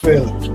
Feel it.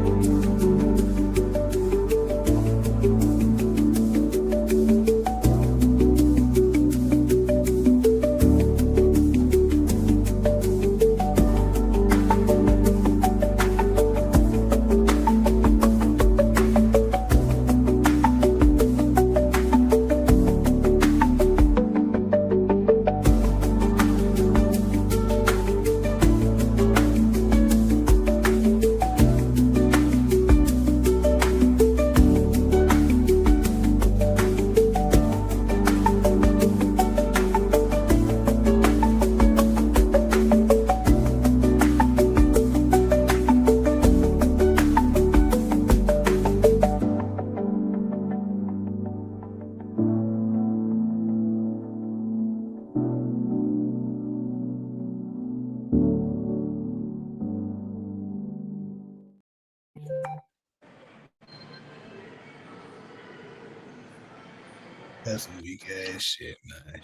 That's some weak ass shit, man.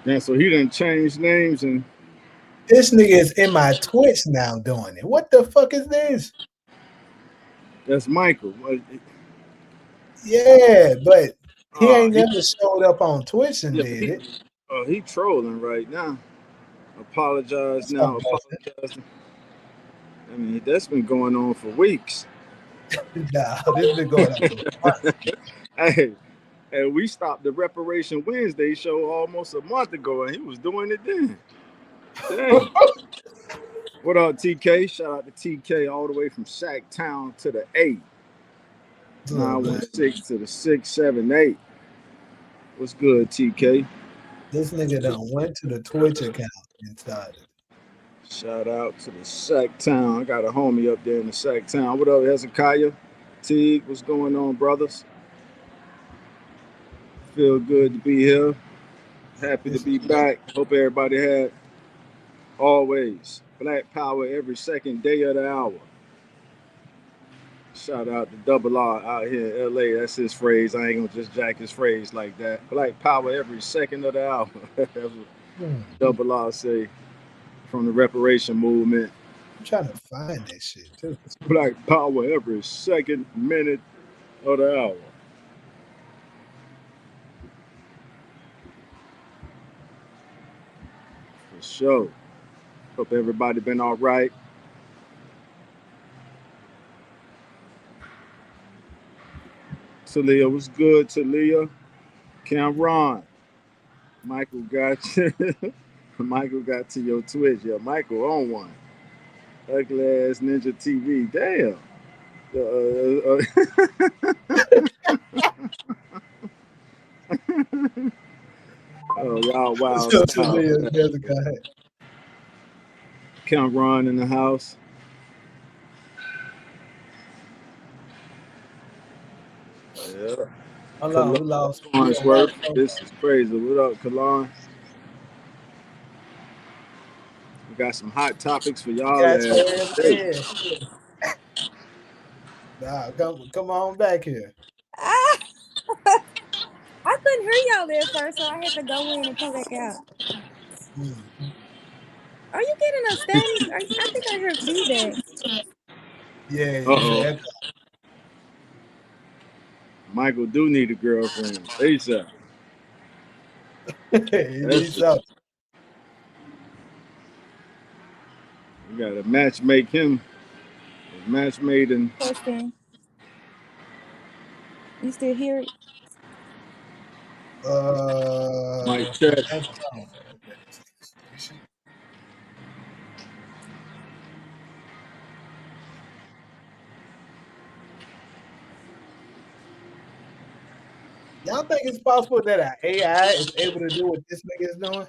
Yeah, so he didn't change names and this nigga is in my Twitch now doing it. What the fuck is this? that's Michael. Yeah, but he ain't never showed up on Twitch and Yeah, did it. He trolling right now. Apologize That's now. what Apologize. I mean, that's been going on for weeks. Nah, this been going on for months. Hey, and we stopped the Reparation Wednesday show almost a month ago, and he was doing it then. Dang. What up, TK? Shout out to TK all the way from Sacktown to the 8. 916 to the 678. What's good, TK? This nigga done went to the Twitch account and started. Shout out to the Sacktown. I got a homie up there in the Sacktown. What up, Hezekiah? Teague, what's going on, brothers? Feel good to be here. Happy to be back. Hope everybody had always Black Power every second day of the hour. Shout out to Double R out here in LA. That's his phrase. I ain't gonna just jack his phrase like that. Black Power every second of the hour. That's what Double R say from the reparation movement. I'm trying to find that shit too. Black Power every second minute of the hour. For sure. Hope everybody been all right. Talia, what's good, Talia? Cameron. Michael got you. Michael got to your Twitch. Yeah, Michael on one. Ugly ass Ninja TV. Damn. Oh, y'all wild. Cameron in the house. Yeah. Hello, we lost. This is crazy. What up, Kalon? We got some hot topics for y'all. Nah, come on back here. I couldn't hear y'all there first, so I had to go in and come back out. Are you getting a static? I think I heard feedback. Yeah. Michael do need a girlfriend. ASAP. He needs something. We gotta match make him. Match made in. Question. You still hear it? Mic check. Y'all think it's possible that an AI is able to do what this nigga is doing?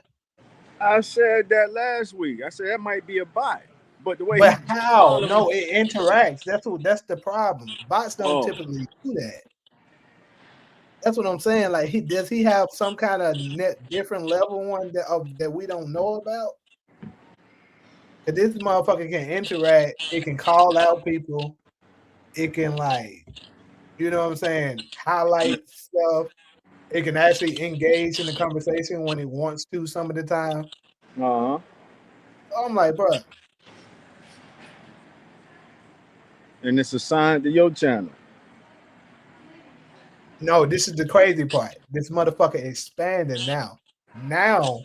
I said that last week. I said that might be a bot. But the way how? No, it interacts. That's the problem. Bots don't typically do that. That's what I'm saying. Like, does he have some kind of different level one that we don't know about? Cause this motherfucker can interact. It can call out people. It can, like, you know what I'm saying, highlight stuff. It can actually engage in the conversation when it wants to some of the time. I'm like, bro, and it's assigned to your channel. No, this is the crazy part. This motherfucker expanding now. Now,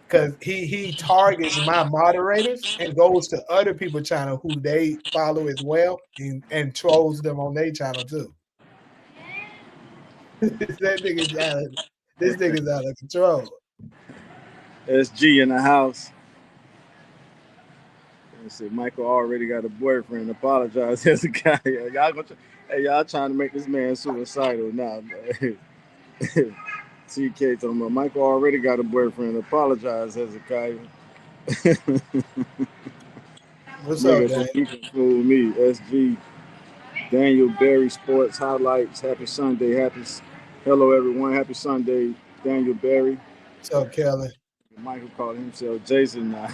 because he targets my moderators and goes to other people's channel who they follow as well and trolls them on their channel too. That nigga's out of, this nigga's out of control. SG in the house. Let's see, Michael already got a boyfriend. Apologize, Hezekiah. Y'all gonna hey, y'all trying to make this man suicidal now. TK talking about Michael already got a boyfriend. Apologize, Hezekiah. What's up, Nigga, Dan? you can fool me. SG, Daniel Berry Sports Highlights. Happy Sunday. Hello, everyone. Happy Sunday, Daniel Berry. What's up, Kelly? Michael called himself Jason now.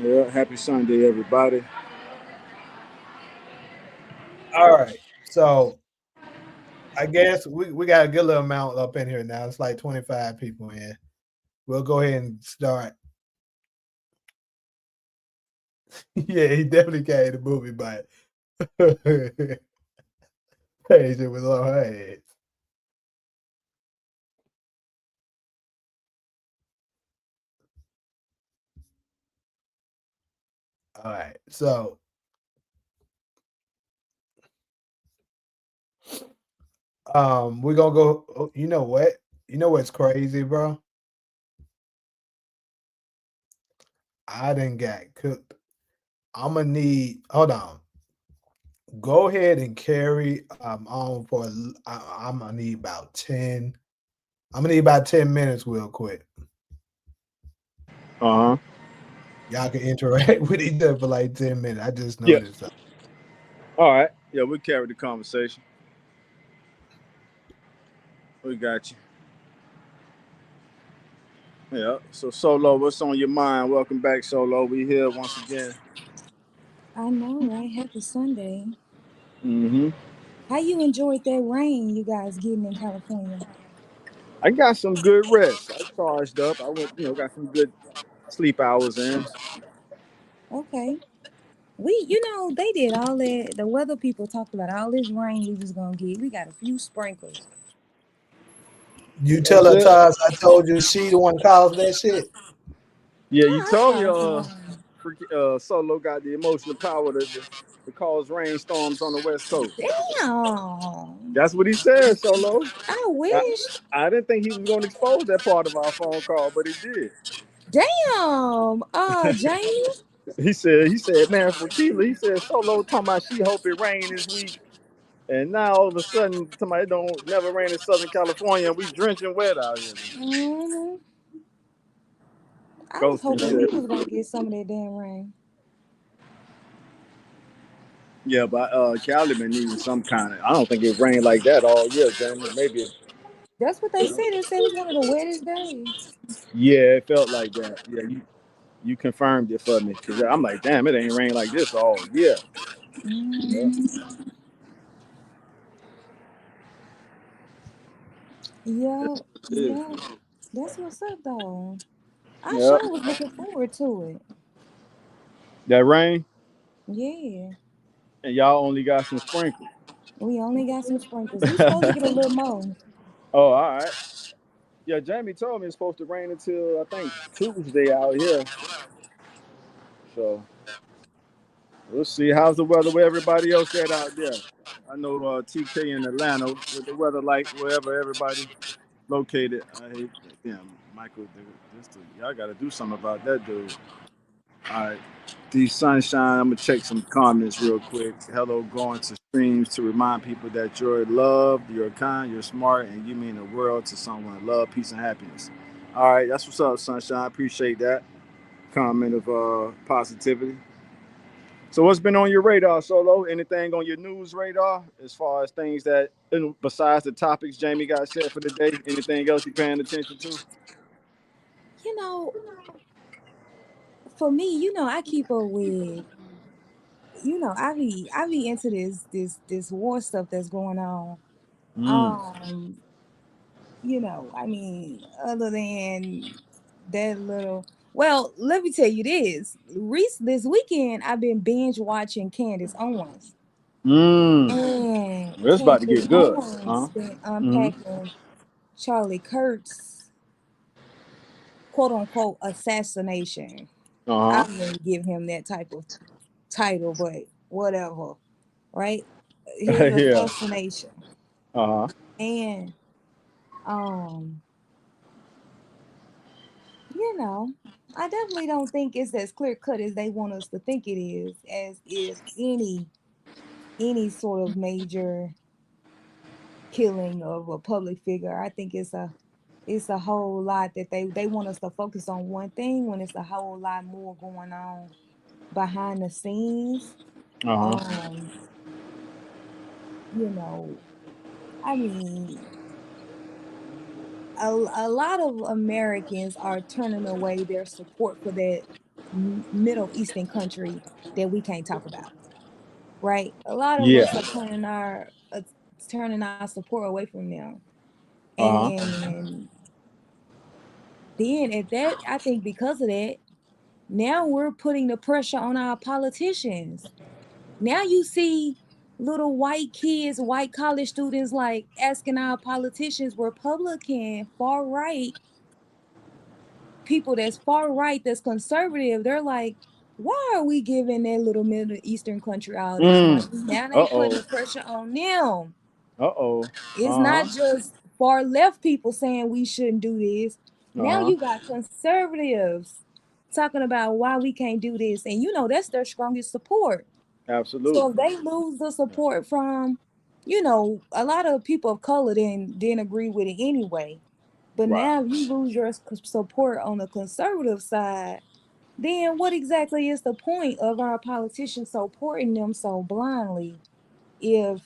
Yeah, happy Sunday, everybody. All right. So I guess we got a good little amount up in here now. It's like 25 people in. We'll go ahead and start. Yeah, he definitely carried the movie, but Asia was on her head. All right, so we're gonna go. You know what? You know what's crazy, bro? I didn't get cooked. I'm gonna need. Hold on. Go ahead and carry on for. I'm gonna need about 10. I'm gonna need about 10 minutes, real quick. Uh huh. Y'all can interact with each other for like 10 minutes. I just Yeah. noticed that. All right. Yeah, we carried the conversation. We got you. Yeah. So Solo, what's on your mind? Welcome back, Solo. We here once again. I know, right? Happy Sunday. Mm-hmm. How you enjoyed that rain you guys getting in California? I got some good rest. I charged up. I went, got some good sleep hours in. Okay. They did all that. The weather people talked about all this rain we was gonna get. We got a few sprinkles. You tell That's her, it. Taz, I told you she the one caused that shit. Yeah, you I told me caused the rain. Solo got the emotional power to cause rainstorms on the West Coast. Damn. That's what he said, Solo. I I, wished. I didn't think he was going to expose that part of our phone call, but he did. Damn. Jamie. He said, man, for Keela, he said Solo talking about she hope it rain this week. And now all of a sudden somebody don't never rain in Southern California and we drenching wet out here. Hmm. I was Ghosty hoping we said, was gonna get some of that damn rain. yeah, but Cali been needing some kind of I don't think it rained like that all year, Jamie. Maybe That's what they said. They said it was one of the wettest days. yeah, it felt like that. Yeah, you confirmed it for me. Cause I'm like, damn, it ain't rained like this all year. Yeah, Hmm. yes, Yep. it is. Yep. That's what's up though. I Yeah. sure was looking forward to it. That rain Yeah. and y'all only got some sprinkles. We only got some sprinkles. We supposed to get a little more. Oh, all right. Yeah, Jamie told me it's supposed to rain until I think Tuesday out here. So we'll see. How's the weather where everybody else at out there? I know TK in Atlanta with the weather like wherever everybody located. I hate damn Michael. Y'all got to do something about that dude. All right. The sunshine. I'm gonna check some comments real quick. Hello, going to streams to remind people that you're loved, you're kind, you're smart, and you mean the world to someone. Love, peace, and happiness. All right, that's what's up, sunshine. Appreciate that comment of positivity. So, what's been on your radar, Solo? Anything on your news radar as far as things that, besides the topics Jamie got set for the day? Anything else you paying attention to? You know, for me, I keep up with, I be into this war stuff that's going on. Mm. Um, I mean, other than that little, Well, let me tell you this. This weekend, I've been binge watching Candace Owens. Mm. And It's about to Candace get good. Owens been Mm-hmm. unpacking Charlie Kirk's quote unquote assassination. I Uh-huh. wouldn't give him that type of title, but whatever, right? His Yeah. assassination. Uh-huh. And um, you know, I definitely don't think it's as clear cut as they want us to think it is, as is any sort of major killing of a public figure. I think it's a whole lot that they want us to focus on one thing when it's a whole lot more going on behind the scenes. Uh-huh. Um, you know, I mean, a lot of Americans are turning away their support for that Middle Eastern country that we can't talk about, right? A lot of Yeah. us are turning our support away from them, Uh-huh. and then at that, I think because of that, now we're putting the pressure on our politicians. Now you see little white kids, white college students like asking our politicians, Republican, far right, people that's far right, that's conservative, they're like, why are we giving that little Middle Eastern country all this money? Mm. Now they putting Uh-oh. the pressure on them. Uh-oh. It's not Uh-huh. just far left people saying we shouldn't do this. Now Uh-huh. you got conservatives talking about why we can't do this. And that's their strongest support. So Absolutely. if they lose the support from, a lot of people of color didn't agree with it anyway. But Right. now if you lose your support on the conservative side, then what exactly is the point of our politicians supporting them so blindly if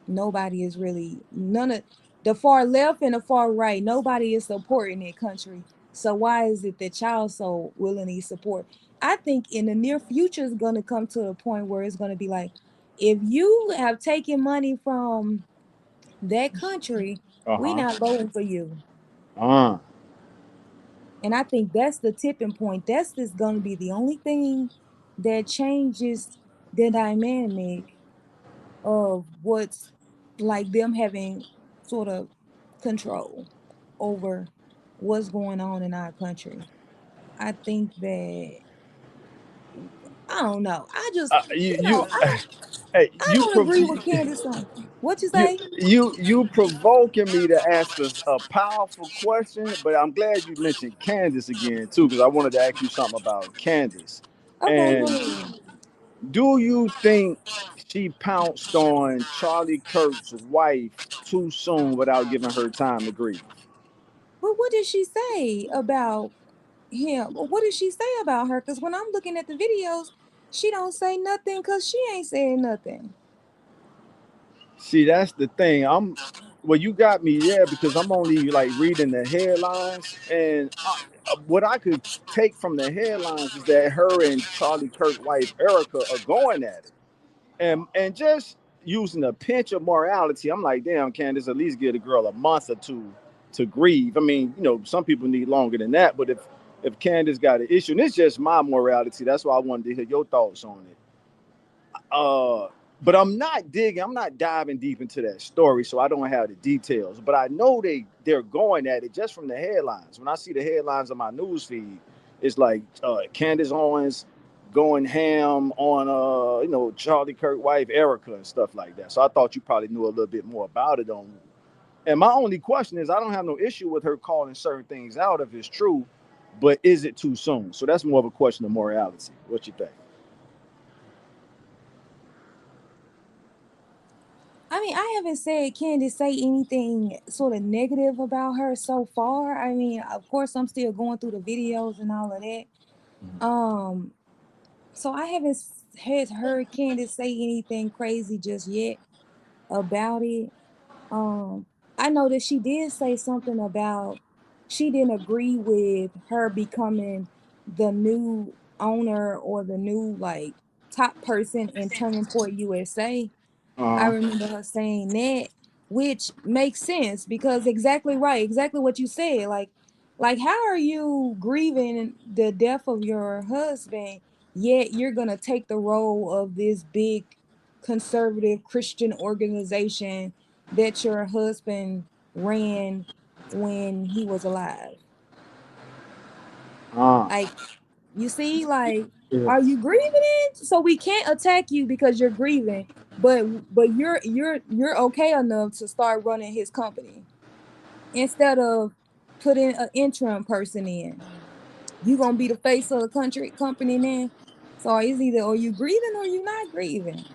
nobody is really none of the far left and the far right, nobody is supporting that country. So why is it that y'all so willingly support? I think in the near future is going to come to a point where it's going to be like, if you have taken money from that country, we Uh-huh. not voting for you. Uh. And I think that's the tipping point. That's just going to be the only thing that changes the dynamic of what's like them having sort of control over what's going on in our country. I think that I don't know. I just You you hey, I don't agree with Candace on what you you say. you provoking me to ask a powerful question, but I'm glad you mentioned Candace again too, because I wanted to ask you something about Candace. Okay, go And ahead. do you think she pounced on Charlie Kirk's wife too soon without giving her time to grieve? But what did she say about him? What did she say about her? Because when I'm looking at the videos, she don't say nothing because she ain't saying nothing. See, that's the thing. Well, you got me there because I'm only like reading the headlines, and what I could take from the headlines is that her and Charlie Kirk wife Erica are going at it, and just using a pinch of morality. I'm like, damn, Candace, at least give a girl a month or two to grieve. I mean, some people need longer than that, but if Candace got an issue, and it's just my morality, that's why I wanted to hear your thoughts on it. Uh, but I'm not diving deep into that story, so I don't have the details. But I know they're going at it just from the headlines. When I see the headlines on my news feed, it's like Candace Owens going ham on Charlie Kirk wife Erica and stuff like that. So I thought you probably knew a little bit more about it on. And my only question is, I don't have no issue with her calling certain things out if it's true, but is it too soon? So that's more of a question of morality. What you think? I mean, I haven't said Candace say anything sort of negative about her so far. I mean, of course, I'm still going through the videos and all of that. Um, so I haven't had heard Candace say anything crazy just yet about it. Um, I know that she did say something about she didn't agree with her becoming the new owner or the new like top person in Turning Point USA. I Uh huh. remember her saying that, which makes sense because exactly right, exactly what you said. Like, Like, how are you grieving the death of your husband, yet you're gonna take the role of this big conservative Christian organization that your husband ran when he was alive? Like, you see, like, Yeah. are you grieving it? So we can't attack you because you're grieving, but you're okay enough to start running his company instead of putting an interim person in. You gonna be the face of the country company then. So it's either are you grieving or you not grieving.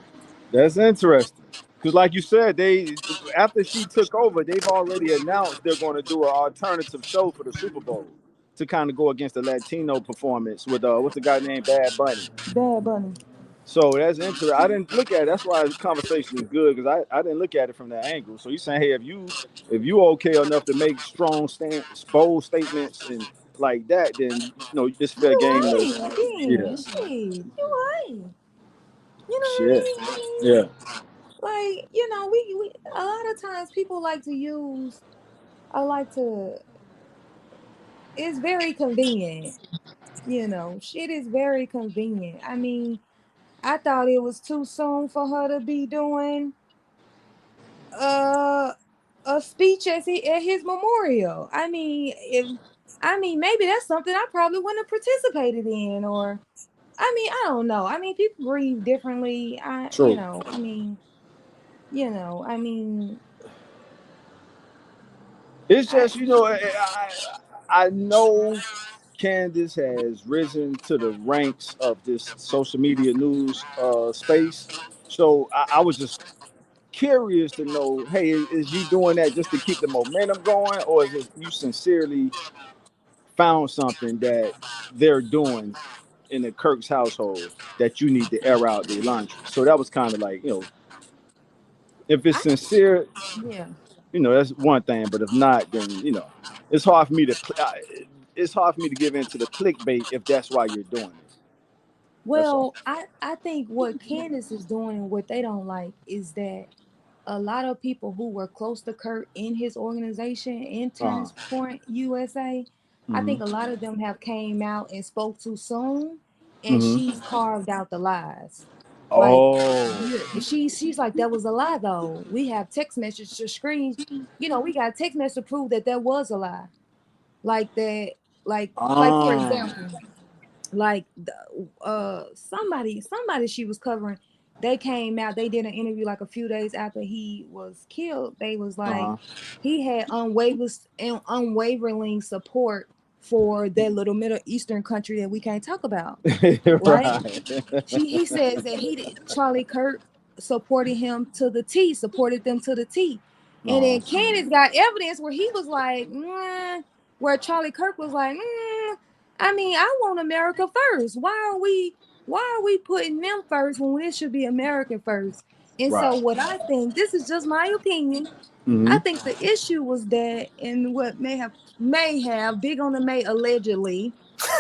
That's interesting. Because, like you said, they after she took over, they've already announced they're going to do an alternative show for the Super Bowl to kind of go against the Latino performance with what's the guy named Bad Bunny. Bad Bunny. So that's interesting. I didn't look at it. That's why the conversation is good because I didn't look at it from that angle. So you're saying, hey, if you okay enough to make strong bold statements and like that, then it's fair You game to right yeah then. Shit. You right. You know what I shit mean? I mean, yeah. like, we a lot of times people like to use I like to it's very convenient. Shit is very convenient. I mean, I thought it was too soon for her to be doing uh a speech at his memorial. I mean maybe that's something I probably wouldn't have participated in, or I don't know. I mean, people grieve differently. True. I mean, It's I just I know Candace has risen to the ranks of this social media news space. So I was just curious to know, hey, is you doing that just to keep the momentum going, or is it you sincerely found something that they're doing in the Kirk's household that you need to air out the laundry? So that was kind of like, if it's I sincere, yeah. that's one thing. But if not, then it's hard for me to it's hard for me to give in to the clickbait if that's why you're doing it. That's all. Well, I think what Candace is doing and what they don't like is that a lot of people who were close to Kurt in his organization, Uh-huh. Interns Point USA, I Mm-hmm. think a lot of them have came out and spoke too soon, and Mm-hmm. she's carved out the lies. Like, Oh. she's like, that was a lie though. We have text message to screen, we got text message to prove that that was a lie. Like that, like for Ah. example, like somebody she was covering, they came out, they did an interview like a few days after he was killed. They was like, Uh-huh. he had unwavering support for that little Middle Eastern country that we can't talk about, right? Right. He says that Charlie Kirk supported him to the T, supported them to the T. And Uh-huh. then Candace got evidence where he was like, where Charlie Kirk was like, I mean, I want America first. Why are we putting them first when this should be America first? And so Right. what I think, this is just my opinion. Mm-hmm. I think the issue was that, and what may have big on the may allegedly,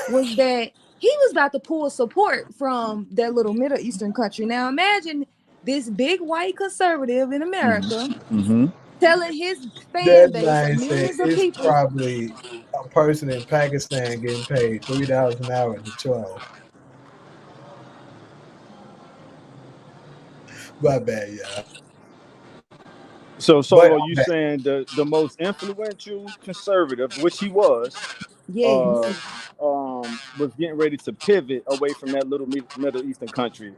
was that he was about to pull support from that little Middle Eastern country. Now imagine this big white conservative in America Mm-hmm. telling his fan That base of man said millions of it's people. probably a person in Pakistan getting paid $3 an hour to troll. My bad, yeah. So But Solo, you saying the most influential conservative, which he Yes. was getting ready to pivot away from that little Middle Eastern country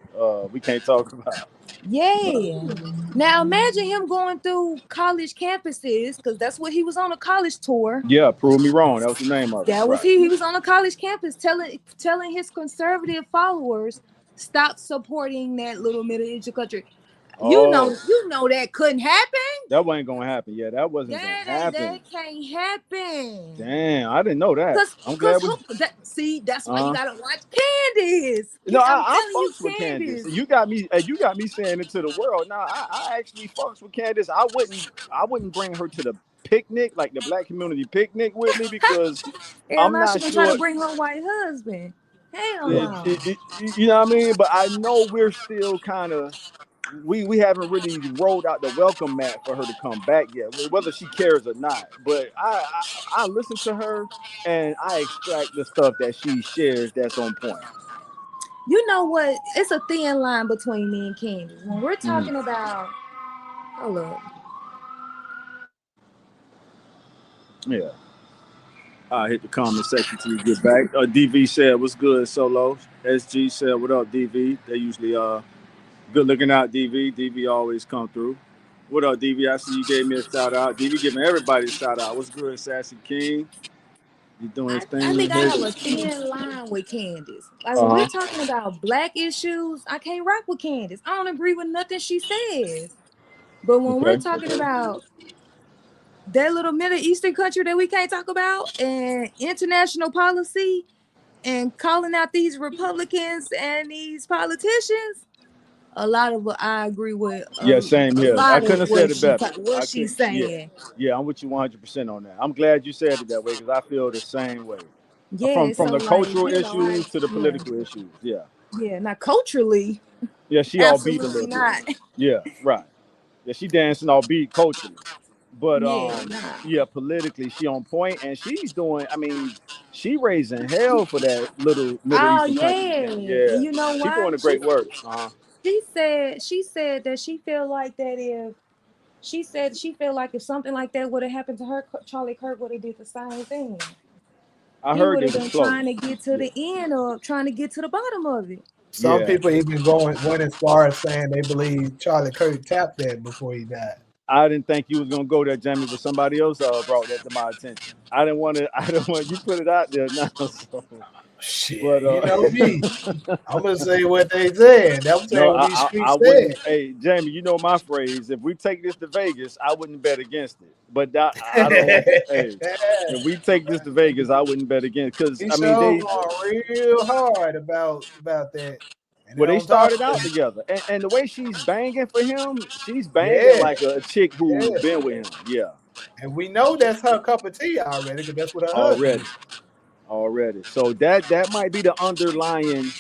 we can't talk about. Yeah. Now imagine him going through college campuses, because that's what he was on a college tour. Yeah, prove me wrong. That was the name of it. That was Right. he. He was on a college campus telling his conservative followers stop supporting that little Middle Eastern country. Oh, You know that couldn't happen. that wasn't gonna happen. Yeah, that wasn't gonna That happen. can't happen. Damn, I didn't know that. I'm Cause glad we. that's why you Uh, gotta watch Candace. no, I'm I telling you, fucks with Candace. Candace. You got me saying it to the world. Now I actually fucks with Candace. I wouldn't bring her to the picnic, like the black community picnic with me because And I'm now she not gonna try to sure. bring her white husband. Hell It, no. it, it, you know what I mean? But I know we're still kind of we haven't really rolled out the welcome mat for her to come back yet, whether she cares or not. But I listen to her and I extract the stuff that she shares that's on point. You know what? It's a thin line between me and Candace. When we're talking about, hold up. Yeah. I hit the comment section till you get back. DV said, "What's good, Solo?" SG said, "What up, DV?" They usually good looking out, DV. DV always come through. What up, DV? I see you gave me a shout out. DV giving everybody a shout out. What's good, Sassy King? You doing his I thing, think I have baby? a thin line with Candace. Like when we're Uh huh. talking about black issues, I can't rock with Candace. I don't agree with nothing she says. But when we're Okay. talking about that little Middle Eastern country that we can't talk about and international policy and calling out these Republicans and these politicians, a lot of what I agree with Yeah, same a here. I lot of couldn't have said it better. what I she's could. Yeah. saying. Yeah, I'm with you 100% on that. I'm glad you said it that way because I feel the same way. Yeah, From so the like, cultural you know, issues to the political issues. Yeah. not culturally, Yeah, she all beat a absolutely little bit. not. Yeah, right. Yeah, she dancing all beat culturally. But Yeah, nah. yeah, politically she on point and she's doing, I mean, she raising hell for that little Middle Oh Eastern country. yeah, Yeah. and you know She why? doing a great work. Uh-huh. She said that she felt like that if she felt like if something like that would have happened to her, Charlie Kirk would have did the same thing. I He heard would they have was been trying close. to get to Yeah. the end or trying to get to the bottom of it. Some Yeah. people even went as far as saying they believe Charlie Kirk tapped that before he died. I didn't think you was gonna go there, Jamie, but somebody else brought that to my attention. I didn't want to. I didn't want you put it out there now. So, but Shit, you know me. I'm gonna say what they said. I'm no, saying what these I streets said. wouldn't. Hey, Jamie, you know my phrase. If we take this to Vegas, I wouldn't bet against it. But I don't. Hey, if we take this to Vegas, I wouldn't bet against because He I mean showed they. going real hard about that. And then Well, they on top started of out it, together, and the way she's banging for him, she's banging yeah, like a chick who yeah. been with him. Yeah, And we know that's her cup of tea already, because that's what her husband already, is. already. So that might be the underlying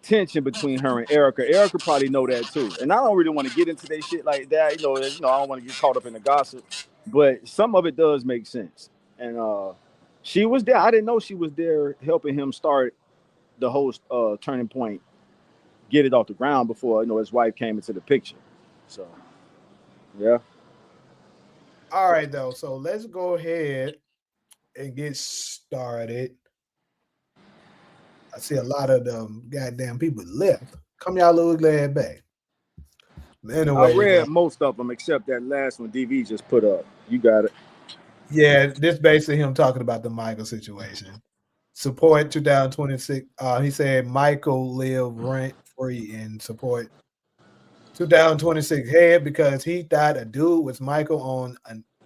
tension between her and Erica. Erica probably know that too. And I don't really want to get into that shit like that. I don't want to get caught up in the gossip, but some of it does make sense. And she was there. I didn't know she was there helping him start the whole turning point, get it off the ground before his wife came into the picture. So yeah. All right, though. So let's go ahead and get started. I see a lot of them goddamn people left. Come y'all little glad back. I Anyways, read most of them except that last one DV just put up. You got it. yeah, this basically him talking about the Michael situation. Support 2026. He said Michael live rent free and support 2026 head because he thought a dude was Michael on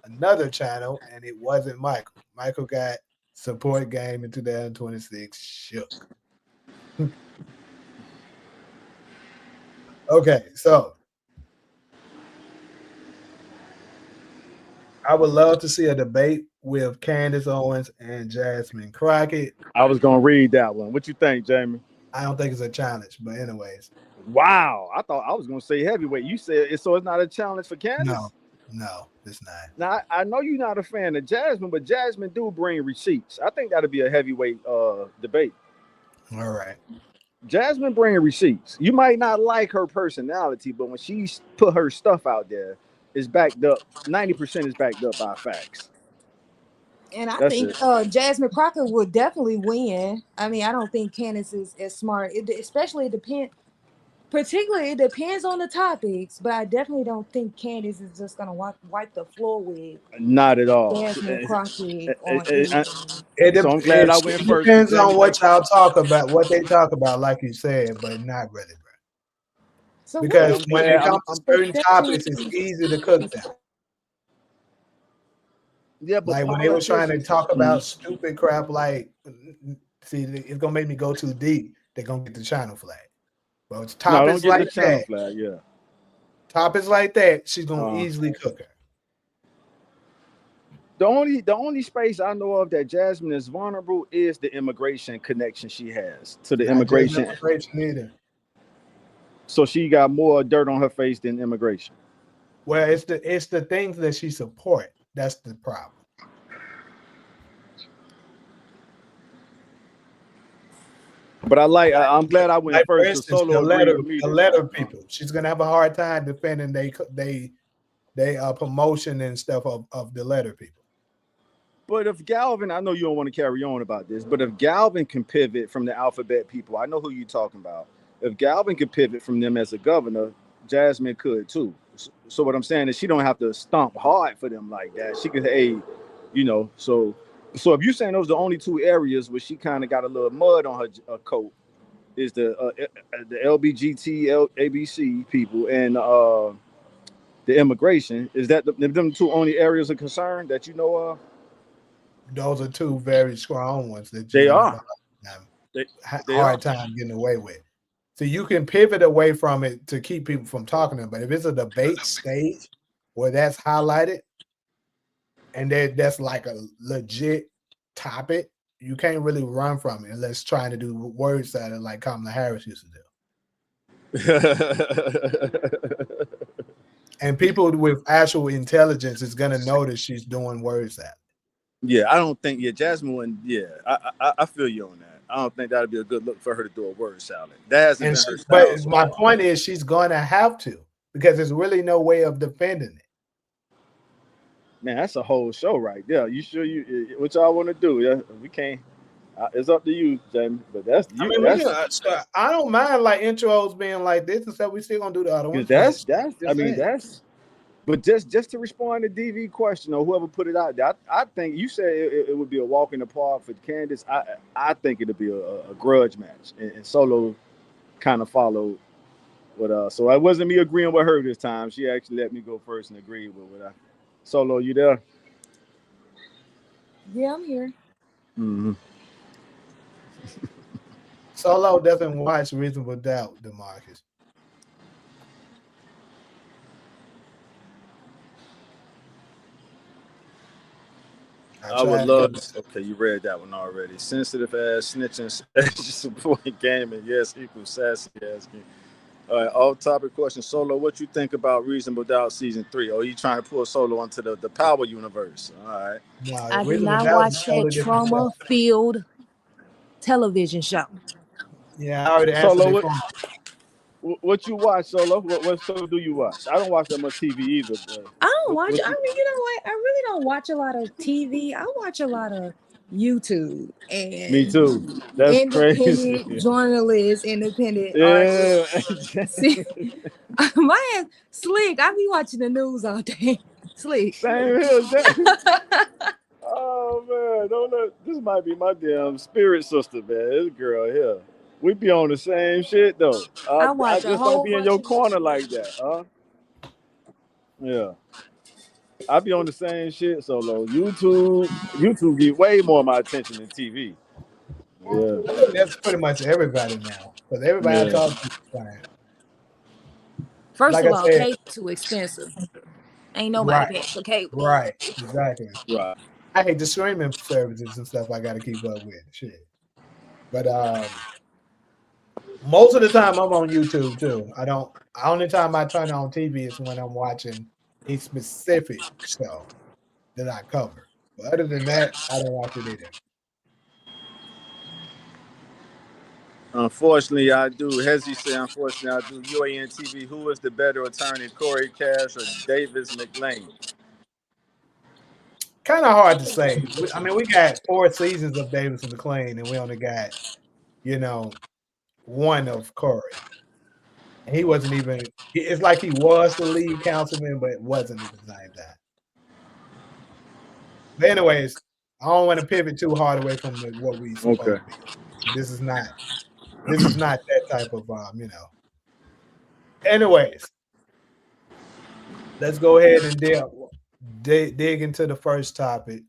another channel and it wasn't Michael. Michael got support game in 2026. Shook. Okay, so I would love to see a debate with Candace Owens and Jasmine Crockett. I was gonna read that one. What you think, Jamie? I don't think it's a challenge, but anyways, Wow, I thought I was gonna say heavyweight. You said it, so it's not a challenge for no, Candace. it's not. Now I know you're not a fan of Jasmine, but Jasmine do bring receipts. I think that'll be a heavyweight debate. All right. Jasmine bringing receipts. You might not like her personality, but when she's put her stuff out there, it's backed up. 90% is backed up by facts. And I That's think it. Jasmine Crockett would definitely win. I mean, I don't think Candace is as smart. Especially particularly it depends on the topics, but I definitely don't think Candace is just gonna wipe the floor with Not at all. Jasmine Crockett on Uh, anything. so I'm glad I went It first because depends Jamie on what think y'all talk about, what they talk about, like you said, but not really, bro. So well, Because I'm when glad it comes to certain topics, it's easy to cook them. yeah, but Like when they were trying to politicians. talk about stupid crap, like, see, it's gonna make me go too deep. They're gonna get the channel flag. But it's No, don't topics get like the channel that, flag. Yeah. she's gonna easily cook her. The only space I know of that Jasmine is vulnerable is the immigration connection she has to the Not just immigration. immigration either. So she got more dirt on her face than immigration. Well, it's the things that she support. That's the problem. But I'm glad I went like first for because instance, Solo agreed with me. The letter people. She's gonna have a hard time defending they promotion and stuff of the letter people. But if Galvin, I know you don't want to carry on about this, but if Galvin can pivot from the alphabet people, I know who you're talking about. If Galvin can pivot from them as a governor, Jasmine could too. So what I'm saying is she don't have to stomp hard for them like that. She could, so if you're saying those are the only two areas where she kind of got a little mud on her coat, is the LBGT, ABC people and the immigration. Is that them two only areas of concern that you know of? Those are two very strong ones that They you are. hard time getting away with. So you can pivot away from it to keep people from talking to them. But if it's a debate stage where that's highlighted and that's like a legit topic, you can't really run from it unless trying to do word salad like Kamala Harris used to do. And people with actual intelligence is going to notice she's doing word salad. Yeah, I don't think. Yeah, Jasmine wouldn't. Yeah, I feel you on that. I don't think that'd be a good look for her to do a word salad. That hasn't been her style. But my point is, she's going to have to because there's really no way of defending it. Man, that's a whole show right there. You sure what y'all want to do? Yeah, we can't. It's up to you, Jamie. But that's you. I don't mind like intros being like this and stuff. We still gonna do the other ones. That's. But just to respond to DV question or whoever put it out there, I think you said it would be a walk in the park for Candace. I think it'd be a grudge match, and Solo kind of followed. But so it wasn't me agreeing with her this time. She actually let me go first and agreed with what I. Solo, you there? Yeah, I'm here. Mm-hmm. Solo doesn't watch Reasonable Doubt, DeMarcus. I would love. Okay, you read that one already. Sensitive ass snitching, supporting gaming. Yes, equals sassy asking. All right, off-topic question. Solo, what you think about Reasonable Doubt season 3? Or are you trying to pull Solo onto the Power universe? All right. I did not watch that trauma-filled television show. Yeah, I already answered Solo, what you watch, Solo? What show do you watch? I don't watch that much TV either. I don't watch. I mean, you know what? I really don't watch a lot of TV. I watch a lot of YouTube and me too. That's independent crazy. Journalists, independent artists. See, my ass slick. I be watching the news all day. Slick. Same here. Oh man, don't let this might be my damn spirit sister, man. This girl here. We be on the same shit though. I just don't be in your corner like that, huh? Yeah. I be on the same shit, Solo. YouTube get way more of my attention than TV. Yeah. I think that's pretty much everybody now. Because everybody I talk to is fine. First of all, cable too expensive. Ain't nobody paying for cable. Right, exactly. Right. I hate the streaming services and stuff I got to keep up with. Shit. But most of the time I'm on YouTube too. Only time I turn on TV is when I'm watching a specific show that I cover. But other than that, I don't watch it either. Unfortunately, I do. Hezzy say, unfortunately, I do. UAN TV, who is the better attorney, Corey Cash or Davis McLean? Kind of hard to say. I mean, we got 4 seasons of Davis and McLean, and we only got, one of Corey. And he wasn't even, it's like he was the lead councilman, but it wasn't at the same time. But anyways, I don't want to pivot too hard away from what we supposed to be. This is not that type of, Anyways, let's go ahead and dig into the first topic.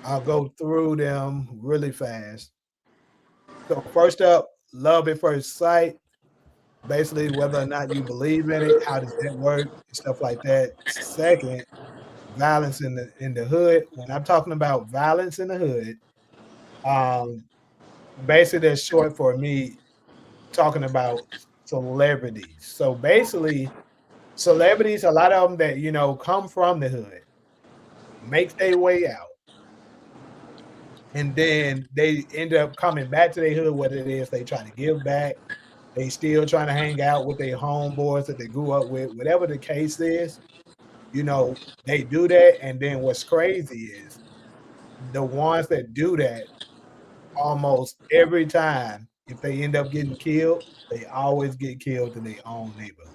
I'll go through them really fast. So first up, love at first sight. Basically, whether or not you believe in it, how does that work, stuff like that. Second, violence in the hood. When I'm talking about violence in the hood, basically that's short for me talking about celebrities. So basically, celebrities, a lot of them that come from the hood, make their way out, and then they end up coming back to their hood. What it is, they trying to give back. They still trying to hang out with their homeboys that they grew up with. Whatever the case is, they do that. And then what's crazy is the ones that do that almost every time, if they end up getting killed, they always get killed in their own neighborhood.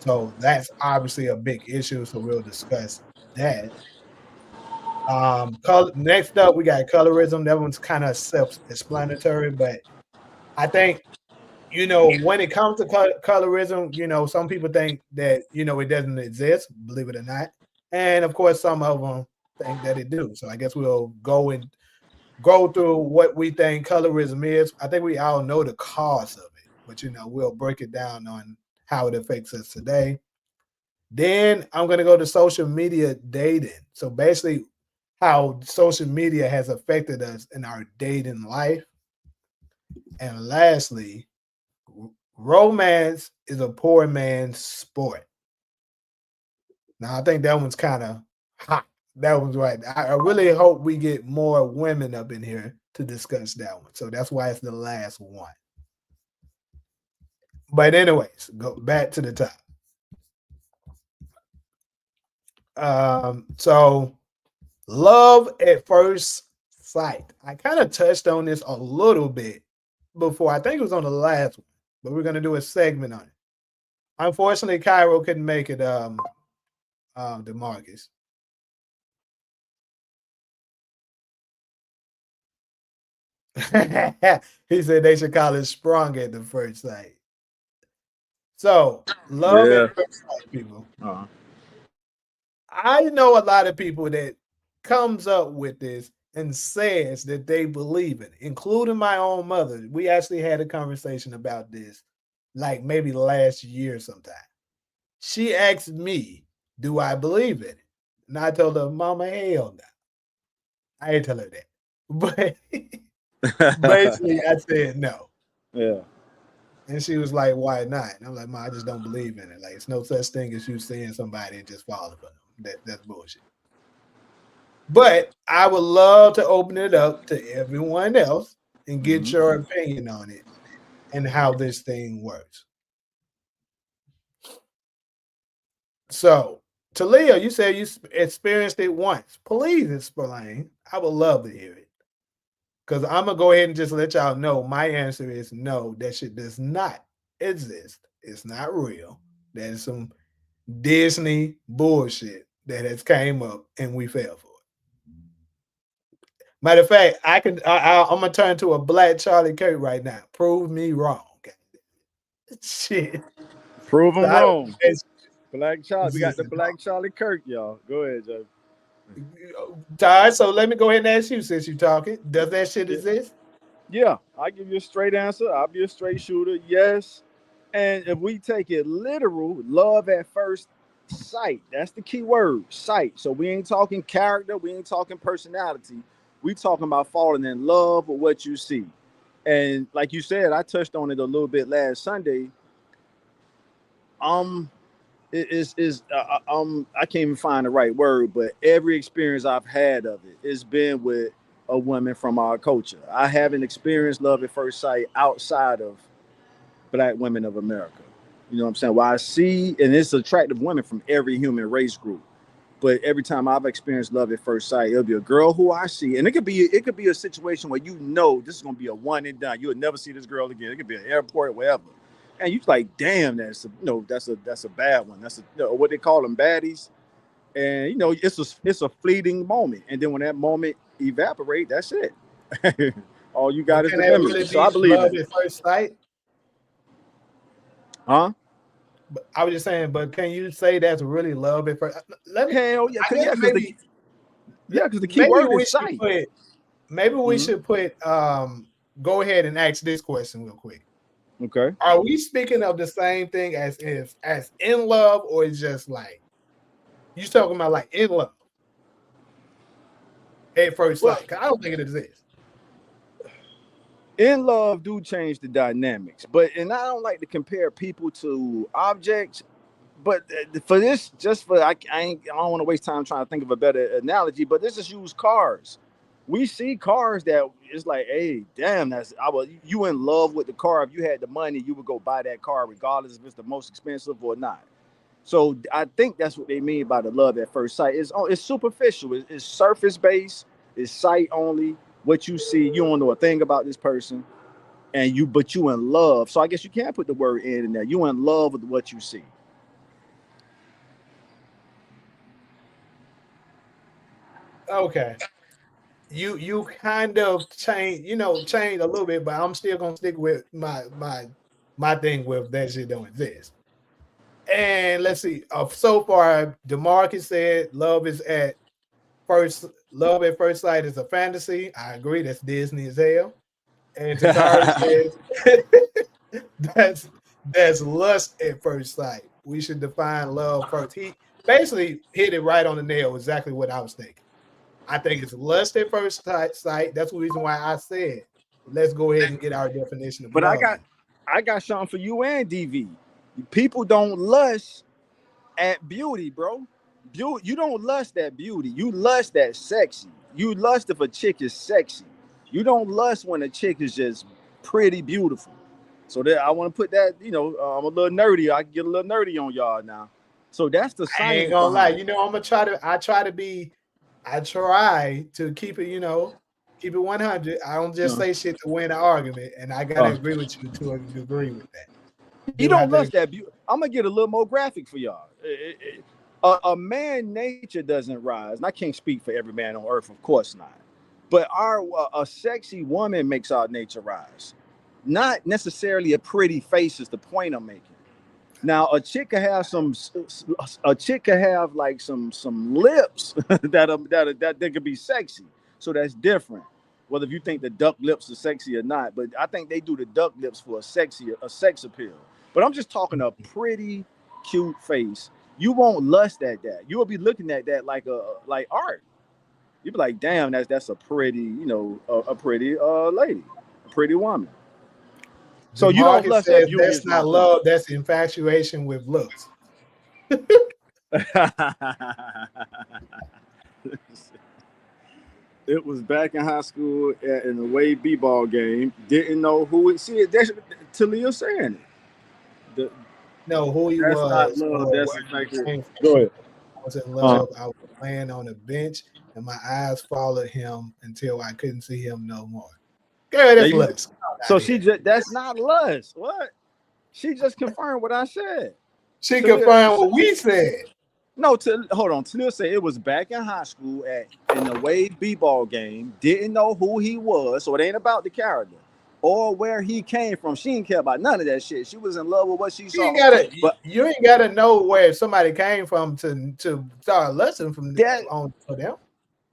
So that's obviously a big issue. So we'll discuss that. Next up, we got colorism. That one's kind of self-explanatory, but I think when it comes to colorism, some people think that it doesn't exist, believe it or not, and of course, some of them think that it do. So I guess we'll go through what we think colorism is. I think we all know the cause of it, but we'll break it down on how it affects us today. Then I'm going to go to social media dating. So basically, how social media has affected us in our dating life. And lastly, romance is a poor man's sport. Now, I think that one's kind of hot. That one's right. I really hope we get more women up in here to discuss that one. So that's why it's the last one. But anyways, go back to the top. So love at first sight. I kind of touched on this a little bit before. I think it was on the last one, but we're going to do a segment on it. Unfortunately, Cairo couldn't make it, DeMarcus. He said they should call it sprung at the first sight. So, love at first sight, people. I know a lot of people that comes up with this and says that they believe it, including my own mother. We actually had a conversation about this, like maybe last year sometime. She asked me, do I believe in it? And I told her, Mama, hell no. I didn't tell her that. But basically, I said no. Yeah. And she was like, why not? And I'm like, Ma, I just don't believe in it. Like, it's no such thing as you seeing somebody and just falling for them. That's bullshit. But I would love to open it up to everyone else and get your opinion on it and how this thing works. So, Talia, you said you experienced it once. Please explain. I would love to hear it. Because I'm going to go ahead and just let y'all know my answer is no, that shit does not exist. It's not real. That is some Disney bullshit that has came up and we fell for it. Matter of fact, I'm going to turn to a Black Charlie Kirk right now. Prove me wrong. Shit. Prove them wrong. Black Charlie. We got the Black Charlie Kirk, y'all. Go ahead, Joe. Ty, so let me go ahead and ask you since you're talking. Does that shit exist? Yeah, I give you a straight answer. I'll be a straight shooter. Yes. And if we take it literal, love at first sight. That's the key word, sight. So we ain't talking character. We ain't talking personality. We talking about falling in love with what you see. And like you said, I touched on it a little bit last Sunday. I can't even find the right word, but every experience I've had of it has been with a woman from our culture. I haven't experienced love at first sight outside of Black women of America. You know what I'm saying? Well, I see, and it's attractive women from every human race group. But every time I've experienced love at first sight, it'll be a girl who I see, and it could be a situation where this is gonna be a one and done. You'll never see this girl again. It could be an airport, wherever. And you're like, damn, that's a bad one. That's what they call them, baddies. And it's a fleeting moment. And then when that moment evaporates, that's it. All you got is the memory. Really, so I believe love at first sight. Huh? But I was just saying, but can you say that's really love at first? Hell yeah, because the key word is sight. Maybe we should put. Go ahead and ask this question real quick. Okay. Are we speaking of the same thing as in love, or is just like you talking about like in love at first sight? I don't think it exists. in love do change the dynamics, but and I don't like to compare people to objects. But for this, just for I don't want to waste time trying to think of a better analogy. But this is used cars. We see cars that it's like, hey, damn, you in love with the car. If you had the money, you would go buy that car regardless if it's the most expensive or not. So I think that's what they mean by the love at first sight. It's superficial. It's surface based. It's sight only. What you see, you don't know a thing about this person, but you in love. So I guess you can't put the word in there. You in love with what you see. Okay. You kind of change a little bit, but I'm still gonna stick with my thing with that shit don't exist. And let's see. So far, DeMarcus said love at first sight is a fantasy. I agree. That's Disney as hell. And Takari says that's lust at first sight. We should define love first. He basically hit it right on the nail. Exactly what I was thinking. I think it's lust at first sight. That's the reason why I said let's go ahead and get our definition of but love. I got something for you and DV. People don't lust at beauty, bro. You don't lust at beauty. You lust at sexy. You lust if a chick is sexy. You don't lust when a chick is just pretty beautiful. So that I want to put that, I'm a little nerdy. I can get a little nerdy on y'all now. So that's the science. I ain't gonna lie. I'm gonna try to. I try to keep it. Keep it 100. I don't just say shit to win an argument, and I gotta agree with you to a degree with that. You don't lust that beauty. I'm gonna get a little more graphic for y'all. A man nature doesn't rise, and I can't speak for every man on earth, of course not. But a sexy woman makes our nature rise. Not necessarily a pretty face is the point I'm making. Now a chick could have like some lips that could be sexy. So that's different. Whether if you think the duck lips are sexy or not, but I think they do the duck lips for a sex appeal. But I'm just talking a pretty cute face. You won't lust at that. You will be looking at that like art. You'd be like, damn, that's a pretty, a pretty lady, a pretty woman. So you don't lust at beauty. That's not love. That's infatuation with looks. It was back in high school in a away b-ball game. Didn't know who it. See it. That's Talia saying it. Who he that's was. Not love. That's infatuation. Go ahead. I was in love. I was laying on a bench, and my eyes followed him until I couldn't see him no more. Girl, that's lust. So that's not lust. What? She just confirmed what I said. She confirmed what we said. No, hold on. Talia said it was back in high school in a away b-ball game. Didn't know who he was, so it ain't about the character or where he came from. She didn't care about none of that shit. She was in love with what she saw. You ain't gotta know where somebody came from to start listening from for them.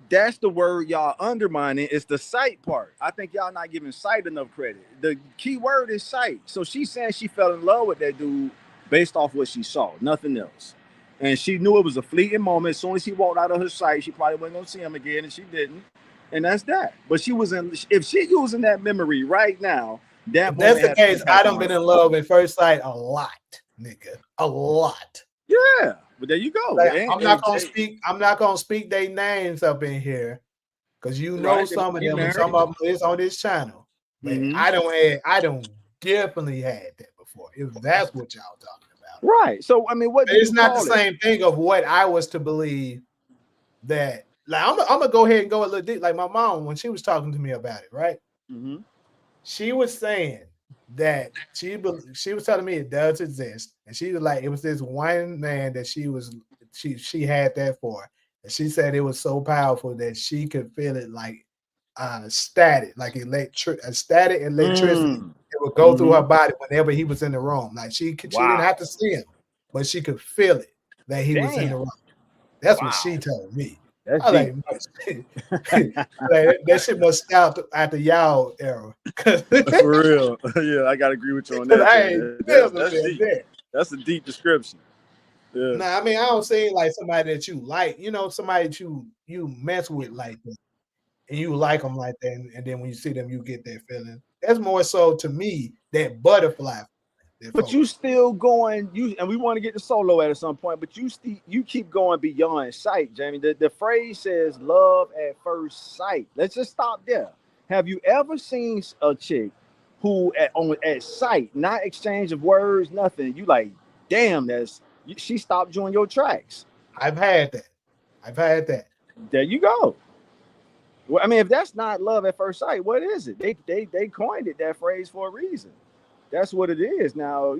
That's the word y'all undermining. It's the sight part. I think y'all not giving sight enough credit. The key word is sight. So she's saying she fell in love with that dude based off what she saw, nothing else. And she knew it was a fleeting moment. As soon as he walked out of her sight, she probably wasn't gonna see him again, and she didn't. And that's that. But if she using that memory right now, if that's the case, I done been in love at first sight a lot, nigga. A lot. Yeah. But there you go. Like, I'm not gonna speak their names up in here because some of them and some of them is on this channel. But I don't definitely had that before. If that's what y'all talking about. Right. So I mean, it's not the same thing of what I was to believe that. Like I'm gonna go ahead and go a little deep. Like my mom, when she was talking to me about it, right? Mm-hmm. She was saying that she was telling me it does exist, and she was like, it was this one man that she had that for, and she said it was so powerful that she could feel it like static, like static electricity. It would go through her body whenever he was in the room. Like she didn't have to see him, but she could feel it that he was in the room. That's what she told me. That's like, that shit must stop after y'all era. For real. Yeah, I gotta agree with you on that. That's a deep description. Yeah. Nah, I mean, I don't say like somebody that you like, somebody that you mess with like that, and you like them like that, and then when you see them, you get that feeling. That's more so to me that butterfly. But you still going, and we want to get to solo at some point, but you keep going beyond sight, Jamie. The phrase says love at first sight. Let's just stop there. Have you ever seen a chick who at sight, not exchange of words, nothing, you like, damn, she stopped you in your tracks? I've had that. There you go. Well, I mean, if that's not love at first sight, what is it? They coined it, that phrase, for a reason. That's what it is. Now,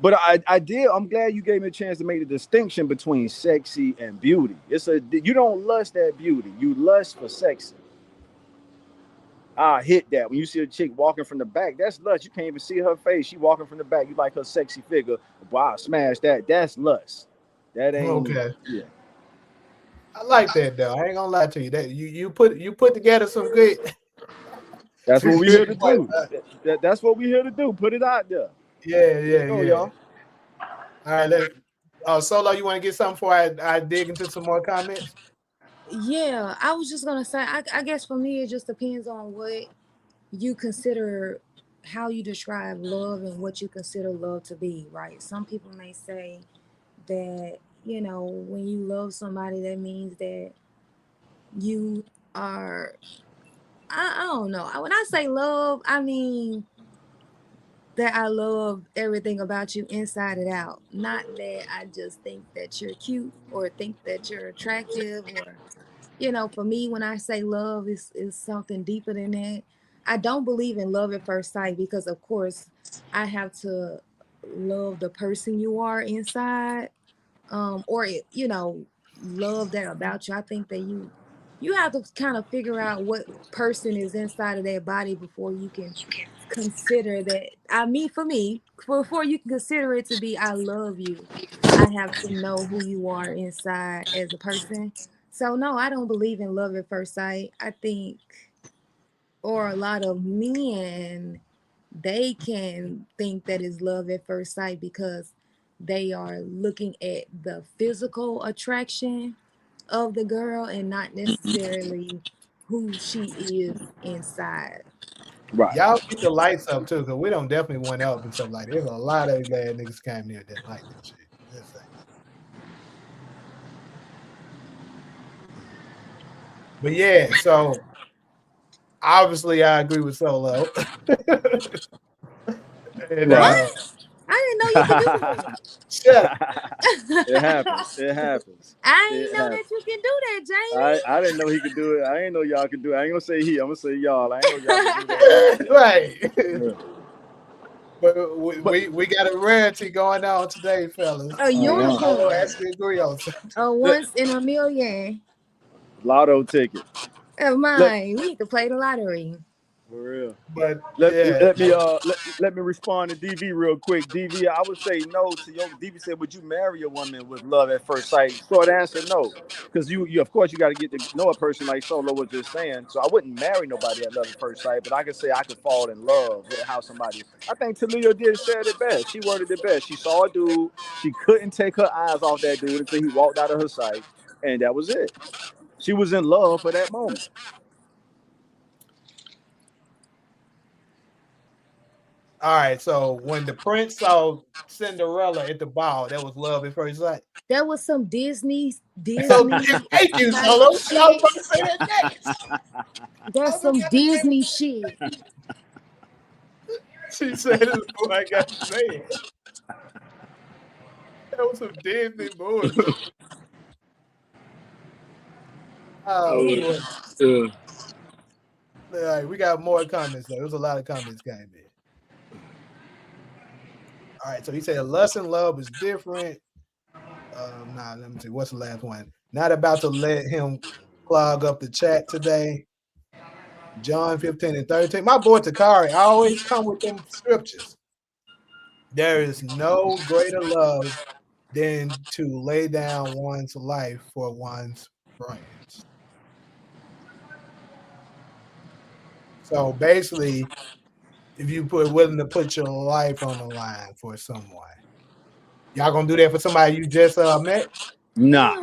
but I'm glad you gave me a chance to make the distinction between sexy and beauty. You don't lust at beauty, you lust for sexy. I hit that. When you see a chick walking from the back, that's lust. You can't even see her face. She walking from the back. You like her sexy figure. Wow, smash that. That's lust. That ain't okay. Yeah. I like that though. I ain't gonna lie to you. That you put together some good. That's what we here to do. That's what we here to do. Put it out there. Yeah. Y'all. All right, Solo, you want to get something before I dig into some more comments? Yeah, I was just gonna say, I guess for me it just depends on what you consider, how you describe love and what you consider love to be, right? Some people may say that, when you love somebody, that means that you are, I don't know. When I say love, I mean that I love everything about you inside and out. Not that I just think that you're cute or think that you're attractive, or for me, when I say love is something deeper than that. I don't believe in love at first sight, because of course I have to love the person you are inside, or love that about you. I think that you have to kind of figure out what person is inside of that body before you can consider that. For me, before you can consider it to be I love you, I have to know who you are inside as a person. So no, I don't believe in love at first sight. I think, or a lot of men, they can think that is love at first sight because they are looking at the physical attraction of the girl and not necessarily who she is inside. Right. Y'all keep the lights up too, because we don't definitely went up and stuff like that. There's a lot of bad niggas came here that like that shit. Just saying. But yeah, so obviously I agree with Solo. And, What? I didn't know you could do that. Shut up. It happens. It happens. I didn't know that you can do that, Jamie. I didn't know he could do it. I didn't know y'all could do it. I ain't gonna say he. I'm gonna say y'all. I ain't know y'all could do that. Right. Yeah. But we got a rarity going on today, fellas. A unicorn. I actually agree on something. A once in a million. Lotto ticket. Oh my, we need to play the lottery. For real. But let me respond to DV real quick. DV, I would say no to your. DV said, would you marry a woman with love at first sight? Short answer, no. Because you of course you got to get to know a person, like Solo was just saying. So I wouldn't marry nobody at love at first sight, but I could say I could fall in love with how somebody. I think Talia said it best. She worded it best. She saw a dude. She couldn't take her eyes off that dude until he walked out of her sight, and that was it. She was in love for that moment. all right, so when the prince saw Cinderella at the ball, that was love at first sight. That was some Disney. So thank you, Solo. I was about to say that next. That's some Disney shit. She said it before I got to say it. That was some Disney bullshit. Oh, boy. All right, we got more comments though. There was a lot of comments came in. All right, so he said lust and love is different. Let me see. What's the last one? Not about to let him clog up the chat today. John 15 and 13. My boy Takari always come with them scriptures. There is no greater love than to lay down one's life for one's friends. So basically, if you willing to put your life on the line for someone, y'all gonna do that for somebody you just met? Nah.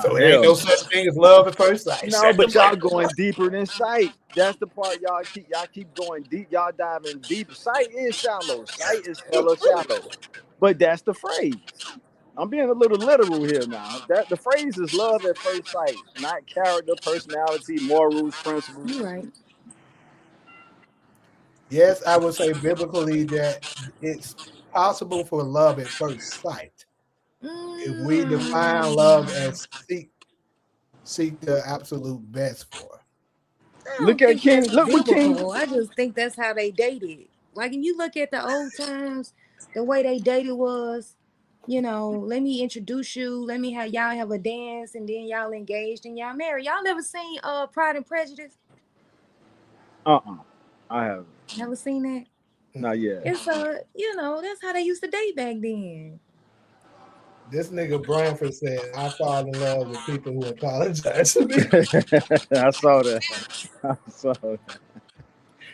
So it ain't no such thing as love at first sight. No, but y'all going deeper than sight. That's the part y'all keep going deep. Y'all diving deep. Sight is shallow. Sight is hella shallow. But that's the phrase. I'm being a little literal here now. That the phrase is love at first sight, not character, personality, morals, principles. You're right. Yes, I would say biblically that it's possible for love at first sight. If we define love as seek the absolute best for. I Look don't at think King. that's Look what King. biblical. I just think that's how they dated. Like if you look at the old times, the way they dated was, let me introduce you, let me have y'all have a dance, and then y'all engaged and y'all married. Y'all never seen Pride and Prejudice? I haven't. Never seen that? Not yet. It's that's how they used to date back then. This nigga Branford said, I fall in love with people who apologize to me. I saw that. I saw that.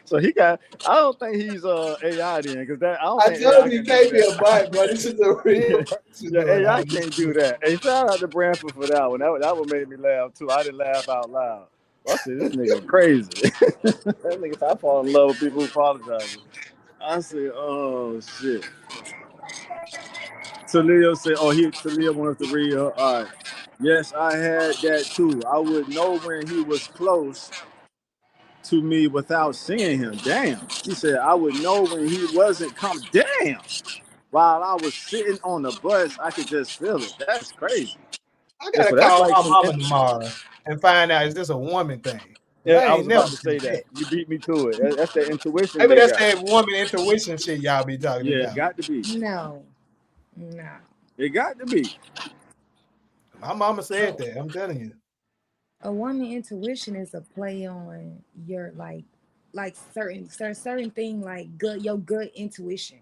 So he got. I don't think he's AI then, because that I don't think told AI him he can do can't be that. a bot, but this is a real person. Yeah, AI can't do that. Hey, shout out to Branford for that one. That one made me laugh too. I didn't laugh out loud. I said, this nigga crazy. That nigga said, I fall in love with people who apologize. I said, oh shit. Talia said, Talia wants to read her. All right. Yes, I had that too. I would know when he was close to me without seeing him. Damn. She said, I would know when he wasn't coming. Damn. While I was sitting on the bus, I could just feel it. That's crazy. I Yeah, gotta so that's call like my some. mama tomorrow and find out is this a woman thing? Yeah, I I ain't was never about to say seen that. that. You beat me to it. That's the intuition Maybe they that's got. that woman intuition shit y'all be talking Yeah, about. it got to be. No. It got to be. My mama said that. I'm telling you. A woman intuition is a play on your like certain thing like your gut intuition,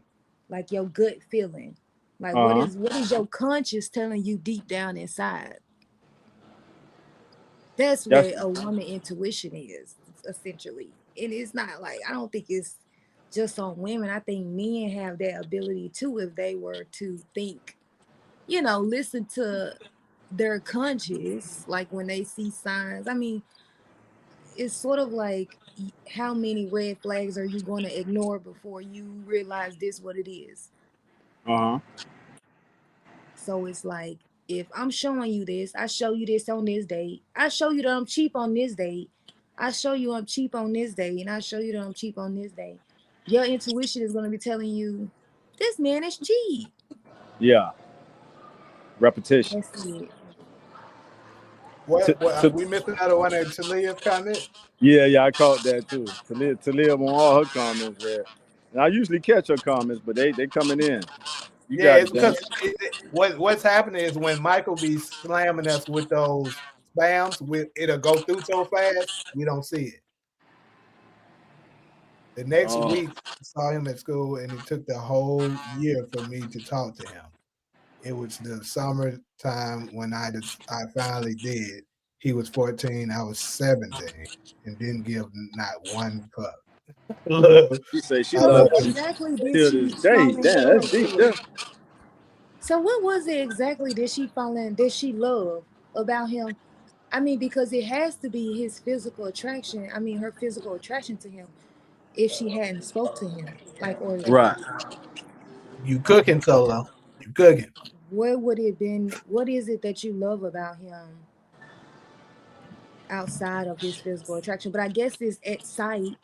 like your gut feeling. Like what is your conscious telling you deep down inside? That's That's what a woman intuition is, essentially. And it's not like I don't think it's just on women. I think men have that ability too if they were to think, listen to their conscious, like when they see signs. I mean, it's sort of like how many red flags are you going to ignore before you realize this what it is? So it's like if I'm showing you this, I show you this on this date. I show you that I'm cheap on this date. I show you I'm cheap on this day, and I show you that I'm cheap on this day. Your intuition is going to be telling you this man is cheap. Yeah. Repetition. That's it. What we missing out on one of Talia's comment? Yeah, I caught that too. Talia want all her comments read. And I usually catch her comments, but they coming in. You Yeah, got it's it, Dan. because what's happening is when Michael be slamming us with those spams, it'll go through so fast we don't see it. The next week, I saw him at school, and it took the whole year for me to talk to him. It was the summertime when I finally did. He was 14, I was 17, and didn't give not one fuck. She say she So what loves him exactly did till she this day. fall in Damn, love that's deep. with? So what was it exactly did she love about him? I mean, because it has to be his physical attraction. I mean, her physical attraction to him. If she hadn't spoke to him, Right. You cooking, Solo. You cooking. what would it been? What is it that you love about him outside of his physical attraction? But I guess it's at sight.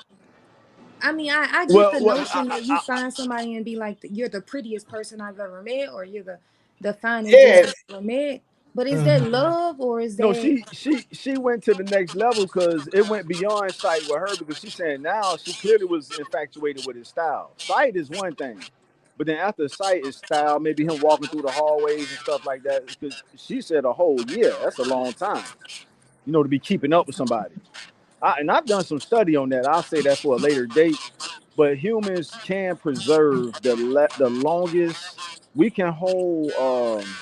I mean, I get the notion that you find somebody and be like, you're the prettiest person I've ever met, or you're the finest dress I've ever met. But is that love or is No, that? she went to the next level because it went beyond sight with her, because she's saying now she clearly was infatuated with his style. Sight is one thing, but then after sight is style, maybe him walking through the hallways and stuff like that. Because she said a whole year. That's a long time, to be keeping up with somebody. And I've done some study on that. I'll say that for a later date. But humans can preserve the longest. We can hold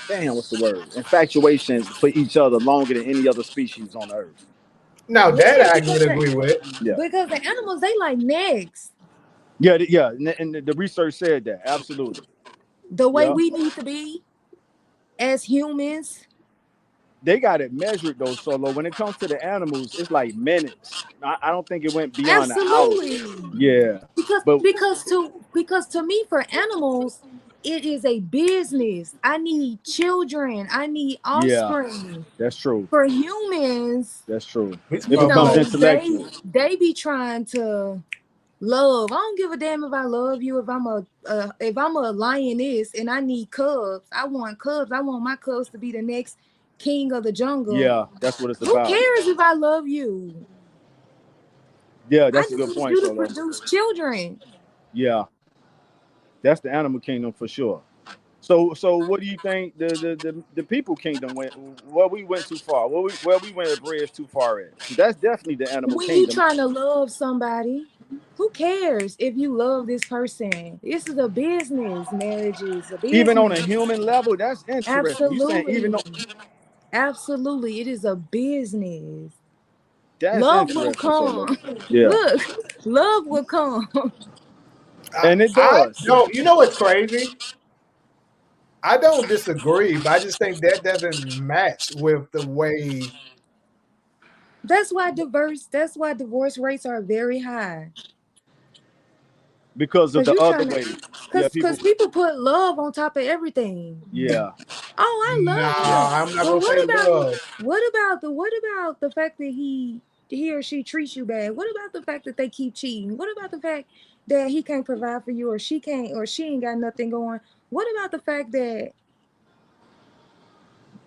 what's the word? Infatuation for each other longer than any other species on Earth. Now Well, that yeah, I can agree with. Yeah. because the animals they like next. Yeah. And the research said that absolutely. The way Yeah. we need to be as humans. they got it measured though, Solo. When it comes to the animals, it's like minutes. I don't think it went beyond an hour. Absolutely. Yeah, Because but because to me, for animals, it is a business. I need children. I need yeah, offspring. that's true. For humans, That's true. We It you spoke becomes about know, intellectual. they be trying to love. I don't give a damn if I love you. If I'm a lioness and I need cubs, I want cubs. I want my cubs to be the next king of the jungle. Yeah, that's what it's Who about. cares if I love you? Yeah, I that's a just good need point, you to Solo. produce children. Yeah, that's the animal kingdom for sure. So what do you think the people kingdom went? Where we went too far? Where we went a bridge too far at? That's definitely the animal When you kingdom. trying to love somebody, who cares if you love this person? This is a business. Marriage is a Even on a business. human level, that's interesting. You saying even Absolutely. though Absolutely. It is a business. that's Love will interesting, Solo. come. Yeah, Look, love will come. and it I does. don't. You know what's crazy? I don't disagree, but I just think that doesn't match with the way. That's why divorce rates are very high. Because of Cause the you other trying to way. Yeah, cause people. people put love on top of everything. Yeah, Oh, I No, love yeah. him. I'm not Well, gonna say love. what about the fact that he or she treats you bad? What about the fact that they keep cheating? What about the fact that he can't provide for you, or she can't, or she ain't got nothing going? What about the fact that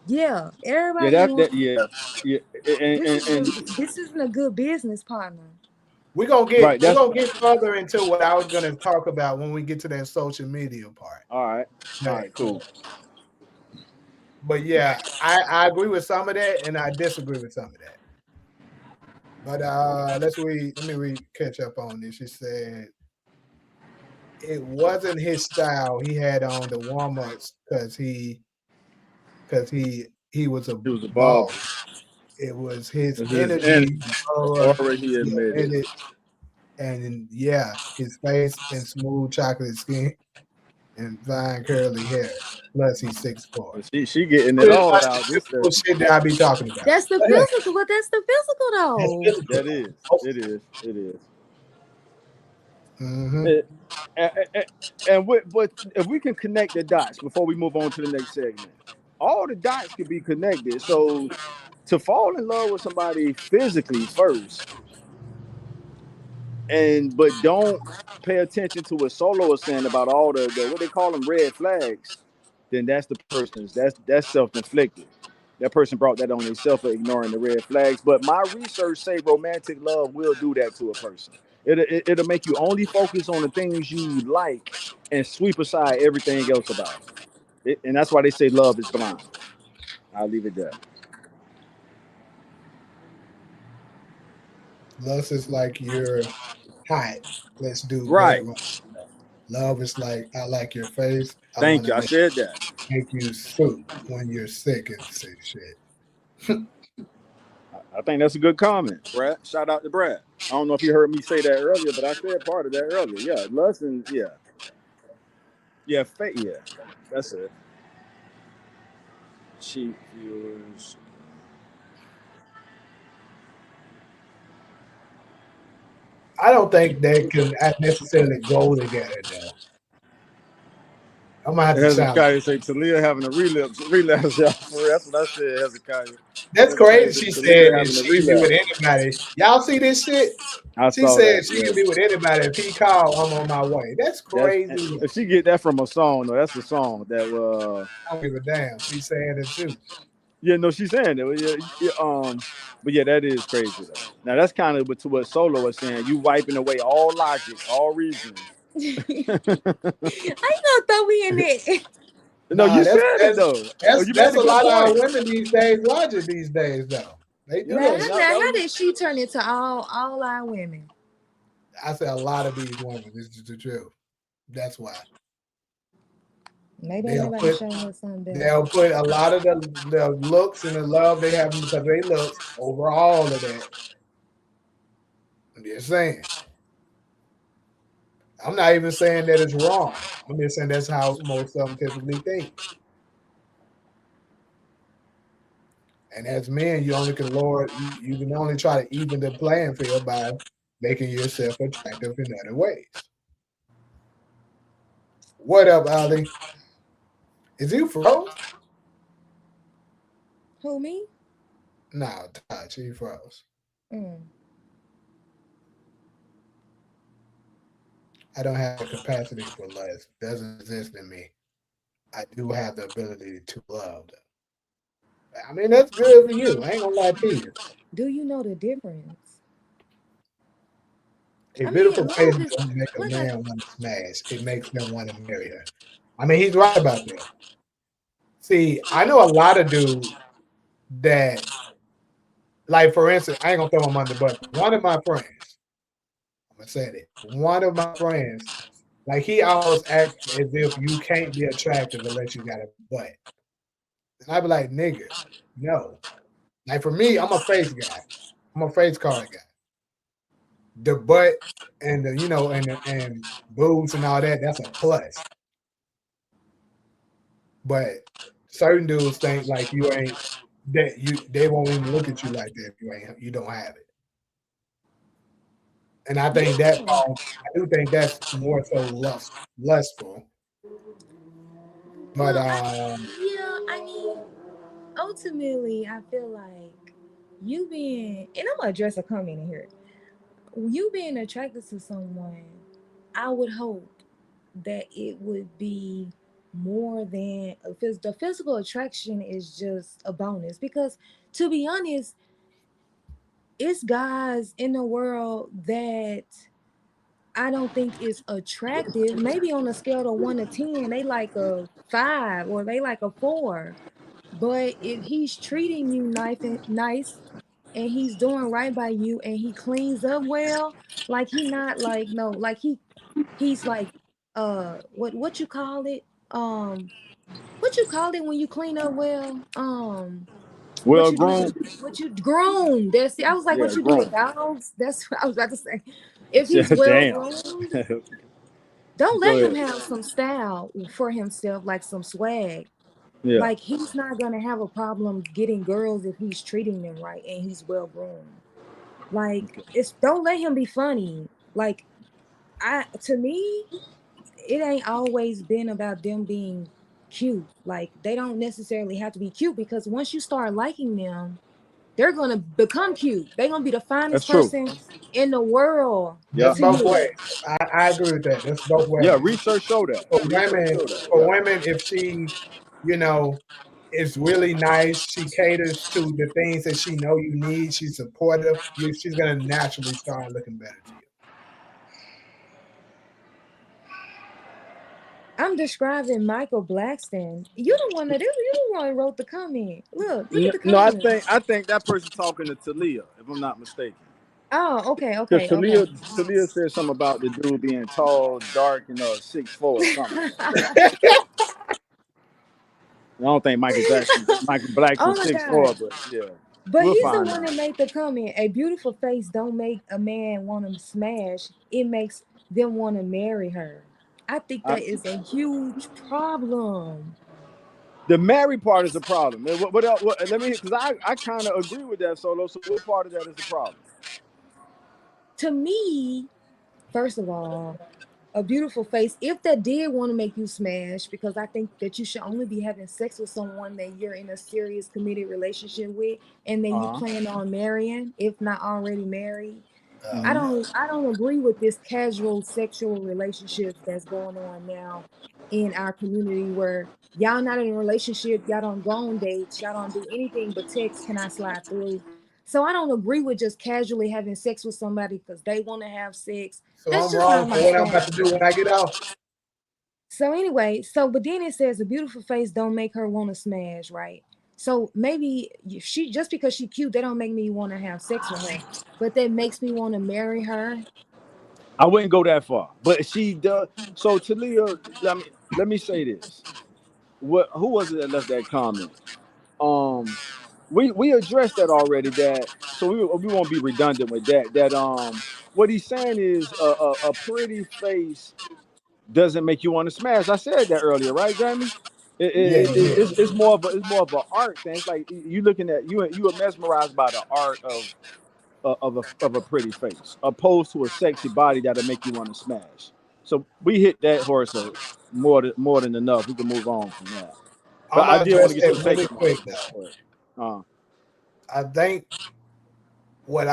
Yeah, everybody that wants yeah, yeah, and this isn't a good business partner. We're gonna right. we're That's gonna get further into what I was gonna talk about when we get to that social media part. all right. All But, right, cool. but yeah, I agree with some of that and I disagree with some of that. But let me read catch up on this. She said it wasn't his style. He had on the warm-ups because he was a He was a boss. barber. It was his This is energy, aura, already your admitted. edit, and yeah, his face and smooth chocolate skin and fine curly hair. Plus, he's 6'4". She getting it Pretty all much out. the This typical shit that I be talking about. That's the But hey, physical, but that's the physical that's though. physical that though. is. It is. It is. Mm-hmm. And but if we can connect the dots before we move on to the next segment, all the dots could be connected. So to fall in love with somebody physically first, but don't pay attention to what Solo is saying about all the what they call them red flags, then that's the person's that's self-inflicted. That person brought that on themselves for ignoring the red flags. But my research say romantic love will do that to a person. It'll make you only focus on the things you like and sweep aside everything else about it. And that's why they say love is blind. I'll leave it there. Lust is like you're hot. Let's do Right. bedroom. Love is like I like your face. I want Thank to you. I said that. make you soup when you're sick and sick shit. I think that's a good comment, Brad. Shout out to Brad. I don't know if you heard me say that earlier, but I said part of that earlier. Yeah, lust and yeah. That's it. Cheap viewers. I don't think they can necessarily go together though. I'm gonna have to challenge. Hezekiah say Talia having a relapse. Yeah, that's what I said, Hezekiah. That's Hezekiah crazy. said She Talia said that having a she can be with relapse. anybody. Y'all see this shit? I She saw said that. she can be Yes, with anybody. If he called, I'm on my way. That's that's crazy. if she get that from a song. No, that's a song that I don't give a damn. She's saying it too. yeah, no, she's saying it. But yeah, that is crazy though. Now that's kind of to what Solo was saying. You wiping away all logic, all reasoning. I gonna throw me in there. No, Nah, you said it though. Oh, you made that's a a good lot of our point. women these days. Logic these days though. They do Yeah, that Now, shit. how did she turn into all our women? I say a lot of these women. This is the truth. That's why Maybe ain't they'll nobody put showing us something better. they'll put a lot of the looks and the love they have because of their looks over all of that. I'm just saying. I'm not even saying that it's wrong. I'm just saying that's how most of them typically think. And as men, you only can lower, you can only try to even the playing field by making yourself attractive in other ways. What up, Ali? Is you froze? Who, me? No, Taj, he froze. Mm. I don't have the capacity for lust. Doesn't exist in me. I do have the ability to love, though. I mean, that's good for you. I ain't gonna lie to you. Do you know the difference? A I mean, beautiful face love is doesn't make a like I. man want to smash. It makes them want to marry her. I mean, he's right about that. See, I know a lot of dudes that, like, for instance, I ain't gonna throw him under the bus. One of my friends, I'm gonna say it. One of my friends, like, he almost acts as if you can't be attractive unless you got a butt. And I'd be like, nigga, no. Like, for me, I'm a face guy. I'm a face card guy. The butt and the, and boobs and all that, that's a plus. But certain dudes think like you ain't that they won't even look at you like that if you don't have it. And I think that Yeah. I do think that's more so lustful. But Well, yeah, I mean, ultimately, I feel like you being, and I'm gonna address a comment in here. You being attracted to someone, I would hope that it would be more than the physical attraction is just a bonus. Because to be honest, it's guys in the world that I don't think is attractive. Maybe on a scale of 1 to 10, they like a 5 or they like a 4. But if he's treating you nice and he's doing right by you and he cleans up well, like he not like no, like he's like what you call it? What you call it when you clean up well? What Well you do? grown. What you groom? That's it. I was like, Yeah, what you do with grown. dogs? That's what I was about to say. If he's well Damn. groomed, don't Go let him ahead. have some style for himself, like some swag. Yeah. Like he's not gonna have a problem getting girls if he's treating them right and he's well groomed. Like Okay. it's don't let him be funny. Like I to me, it ain't always been about them being cute. Like they don't necessarily have to be cute because once you start liking them, they're gonna become cute. They're gonna be the That's finest true. person in the world Yeah. that's to both you. ways. I agree with that. That's both Yeah. ways. Research show that. For Research women, show that. for Yeah. women, if she, you know, is really nice, she caters to the things that she know you need. She's supportive. She's gonna naturally start looking better to you. I'm describing Michael Blackston. You the one that you the one who wrote the comment. Look at the No, I comment. think I think that person talking to Talia, if I'm not mistaken. Oh, okay, Because okay, okay. Talia said something about the dude being tall, dark, and 6'4" or something like that. I don't think Michael Oh Blackston my 6'4", God. but yeah, But we'll he's the find one that out. made the comment. A beautiful face don't make a man want to smash. It makes them want to marry her. I think I, that is a huge problem. the married part is a problem. And what else? Let me, because I kind of agree with that, Solo. So what part of that is the problem? To me, first of all, a beautiful face, if that did want to make you smash, because I think that you should only be having sex with someone that you're in a serious committed relationship with and then you Uh huh. plan on marrying, if not already married. I Hmm. don't I don't agree with this casual sexual relationships that's going on now in our community where y'all not in a relationship, y'all don't go on dates, y'all don't do anything but text, can I slide through? So I don't agree with just casually having sex with somebody because they want to have sex. So That's I'm just not wrong my for what I'm style. about to do when I get off. So anyway, but then it says a beautiful face don't make her want to smash, right? So maybe she just because she cute, that don't make me want to have sex with her, but that makes me want to marry her. I wouldn't go that far, but she does. So Talia, let me say this. Who was it that left that comment? Um, we addressed that already. That so we won't be redundant with that. What he's saying is a pretty face doesn't make you want to smash. I said that earlier, right, Jamie? Yeah, yeah. It's more of an art thing. It's like you looking at you are mesmerized by the art of a pretty face, opposed to a sexy body that'll make you want to smash. So we hit that horse more than enough. We can move on from that. I'm But I gonna did want address to get your that take really on that. quick though. Uh, I think what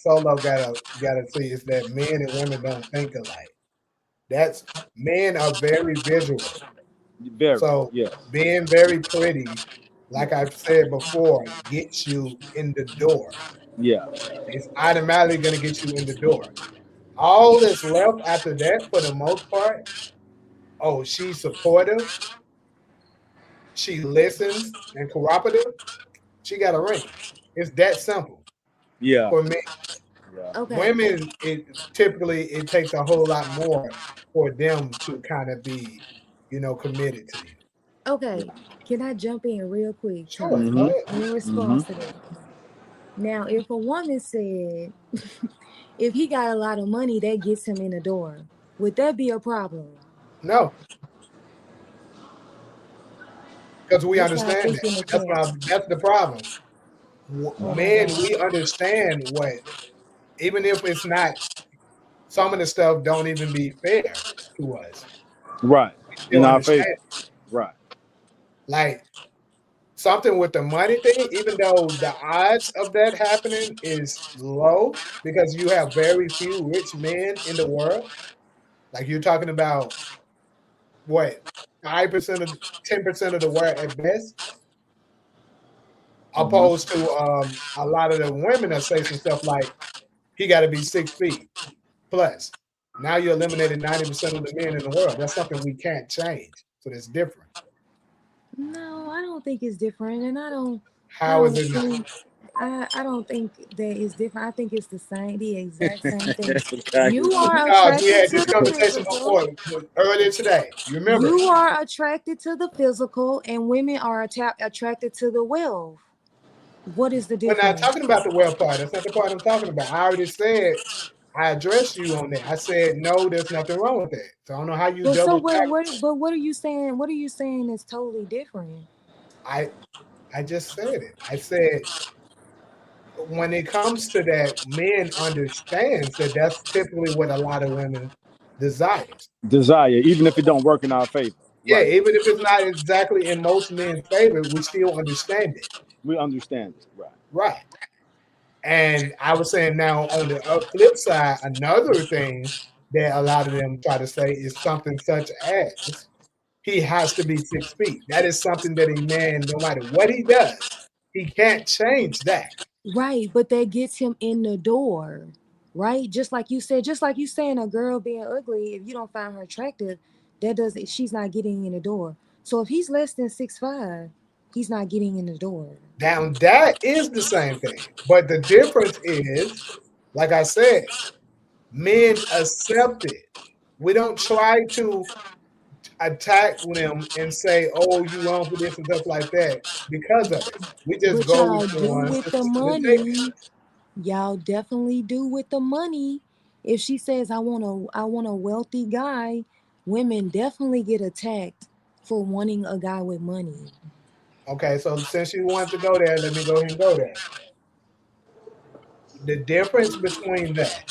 Solo gotta see is that men and women don't think alike. That's Men are very visual. very, So yes, being very pretty, like yes, I've said before, gets you in the door. yeah, It's automatically gonna get you in the door. All that's left after that, for the most part, oh, she's supportive, she listens and cooperative, she got a ring. It's that simple yeah, for me. yeah. Okay. Women, it takes a whole lot more for them to kind of be, committed to you. Okay. Can I jump in real quick, Sure, Tom, go Mm-hmm. ahead. in Mm-hmm. response to that? Now, if a woman said, if he got a lot of money, that gets him in the door, would that be a problem? No, because we What y'all understand think that. in the chat? That's the problem. Oh my Men, God. we understand what, even if it's not, some of the stuff don't even be fair to us. Right. We In still our favor. understand. Right. Like something with the money thing, even though the odds of that happening is low because you have very few rich men in the world. Like you're talking about what, 5% of 10% of the world at best, Mm-hmm. opposed to a lot of the women that say some stuff like he got to be 6 feet plus. Now you eliminated 90% of the men in the world. That's something we can't change. So that's different. No, I don't think it's different, and I How is don't it not? think, I don't think that it's different. I think it's the exact same thing. Okay. You are Because we attracted had to this the conversation physical. before earlier today. You remember? You are attracted to the physical, and women are attracted to the wealth. What is the We're not difference? talking about the well part. That's not the part I'm talking about. I already said I addressed you on that. I said no, there's nothing wrong with that. So I don't know how you But so double what? back. What are you saying? What are you saying is totally different? I I just said it. I said when it comes to that, men understands that that's typically what a lot of women desires. Desire, even if it don't work in our favor. Yeah, Right. even if it's not exactly in most men's favor, we still understand it. We understand it. Right. Right. And I was saying now on the flip side, another thing that a lot of them try to say is something such as he has to be 6 feet. That is something that a man, no matter what he does, he can't change that. Right, but that gets him in the door. Right? Just like you said, just like you saying a girl being ugly, if you don't find her attractive, that doesn't she's not getting in the door. So if he's less than 6'5", he's not getting in the door. Now that is the same thing. But the difference is, like I said, men accept it. We don't try to attack them and say, oh, you wrong for this and stuff like that because of it. We just But go with y'all the do ones with that the see the data. money. Y'all definitely do with the money. If she says I want a wealthy guy, women definitely get attacked for wanting a guy with money. Okay, so since you want to go there, let me go ahead and go there. The difference between that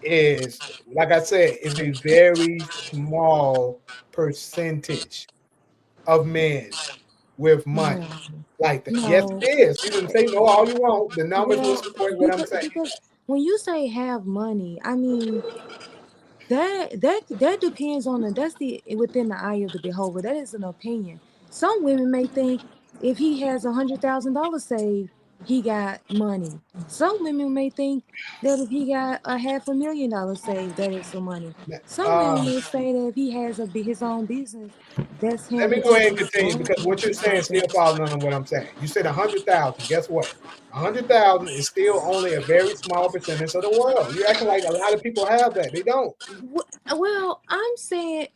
is, like I said, is a very small percentage of men with No, money like that. Yes, no. it is. You can say no all you want. The numbers will Well, support what I'm saying. because when you say have money, I mean that depends on that's the within the eye of the beholder. That is an opinion. Some women may think if he has $100,000 saved, he got money. Some women may think that if he got a $500,000 saved, that is some money. Some women Um, may say that if he has his own business, that's Let him me go ahead becoming and continue wealthy because what you're and stuff saying like still that. falls under what I'm saying. You said 100,000. Guess what? 100,000 is still only a very small percentage of the world. You're acting like a lot of people have that. They don't. Well, I'm saying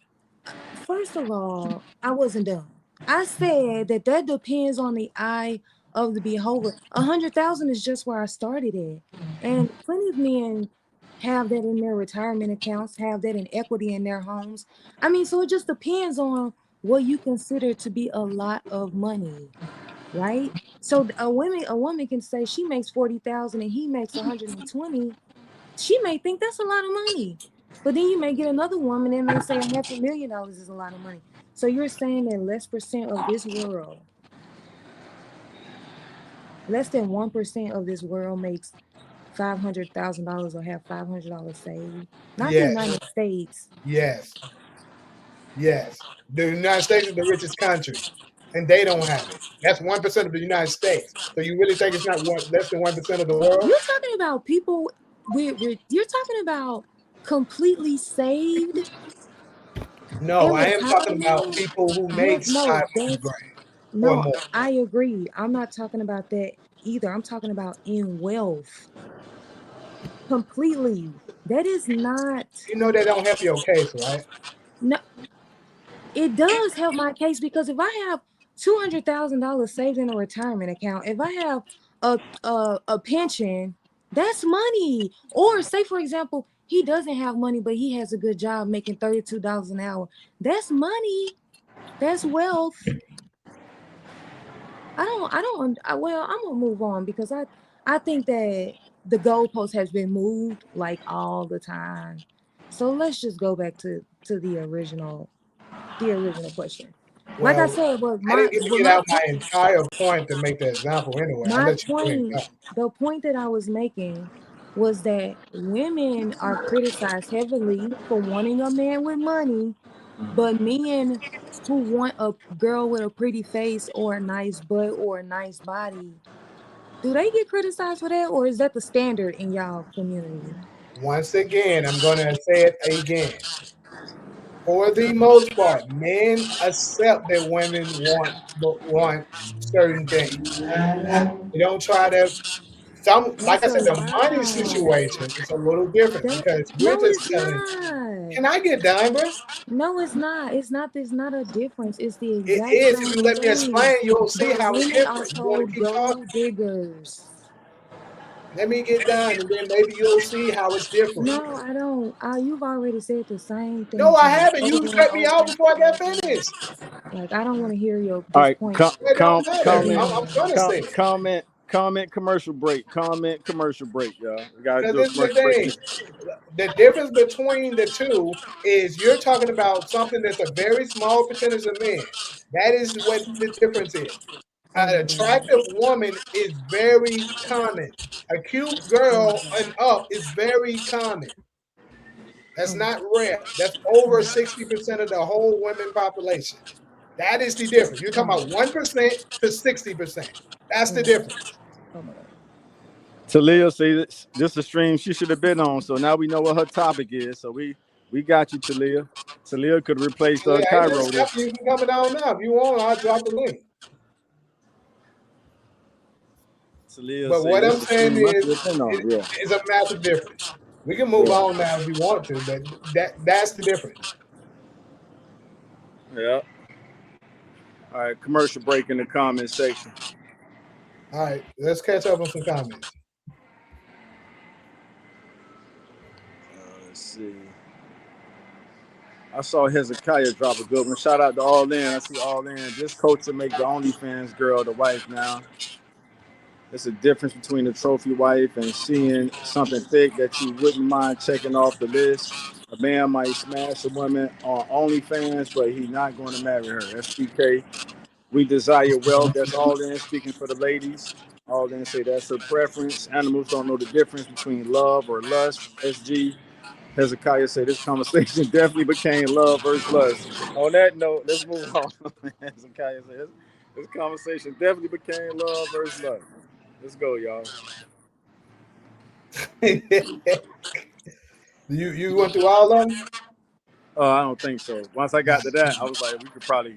first of all, I wasn't done. I said that depends on the eye of the beholder. 100,000 is just where I started at, and plenty of men have that in their retirement accounts, have that in equity in their homes. I mean, so it just depends on what you consider to be a lot of money, right? So a woman can say she makes 40,000 and he makes 120. She may think that's a lot of money, but then you may get another woman that may say $500,000 is a lot of money. So you're saying that less of this world, less than 1% of this world makes $500,000 or have $500 saved? Not the United States. Yes. The United States is the richest country, and they don't have it. That's 1% of the United States. So you really think it's not less than 1% of the world? You're talking about people you're talking about completely saved. No, I am talking about people who make No, 500 grand or no, more. I agree. I'm not talking about that either. I'm talking about in wealth. Completely. That is not. You know they don't help your case, right? No, it does help my case, because if I have $200,000 saved in a retirement account, if I have a pension, that's money. Or say, for example, he doesn't have money, but he has a good job making $32 an hour. That's money. That's wealth. Well, I'm gonna move on, because I think that the goalpost has been moved like all the time. So let's just go back to the original question. Like I said, but I didn't get to get out my entire point to make the example anyway. I'll let you bring it up. the point that I was making was that women are criticized heavily for wanting a man with money, but men who want a girl with a pretty face or a nice butt or a nice body, do they get criticized for that, or is that the standard in y'all community? Once again, I'm going to say it again. For the most part, men accept that women want certain things. They don't try to. Like I said, the money situation is a little different, because we're just telling. Can I get done, bro? No, it's not. It's not. There's not a difference. It's the It exact is. same If you let me explain, you'll see how it's women are different. You want to told keep gold talking? diggers. Let me get done, and then maybe you'll see how it's different. No, I don't. You've already said the same thing. No, I haven't. You cut me off before I got finished. Like, I don't want to hear your All right, point. comment, commercial break. Comment, commercial break, y'all. We gotta do a This is the commercial break. thing. The difference between the two is you're talking about something that's a very small percentage of men. That is what the difference is. An attractive woman is very common. A cute girl and up is very common. That's not rare. That's over 60% of the whole women population. That is the difference. You're talking about 1% to 60%. That's the difference. Talia, see this is a stream she should have been on. So now we know what her topic is. So we got you, Talia. Talia could replace Cairo. You can come down now. If you want, I'll drop the link. Talia, but what I'm saying is, it's a massive difference. We can move on now if you want to, but that's the difference. Yeah. All right, commercial break in the comment section. All right, let's catch up on some comments. Let's see. I saw Hezekiah drop a good one. Shout out to All In. I see All In. This coach to make the OnlyFans girl the wife now. There's a difference between a trophy wife and seeing something thick that you wouldn't mind checking off the list. A man might smash a woman on OnlyFans, but he's not going to marry her. SPK. We desire wealth. That's All In speaking for the ladies. All In say that's her preference. Animals don't know the difference between love or lust. SG. Hezekiah said this conversation definitely became love versus lust. On that note, let's move on. Hezekiah said this conversation definitely became love versus lust. Let's go, y'all. You went through all of them? I don't think so. Once I got to that, I was like, we could probably.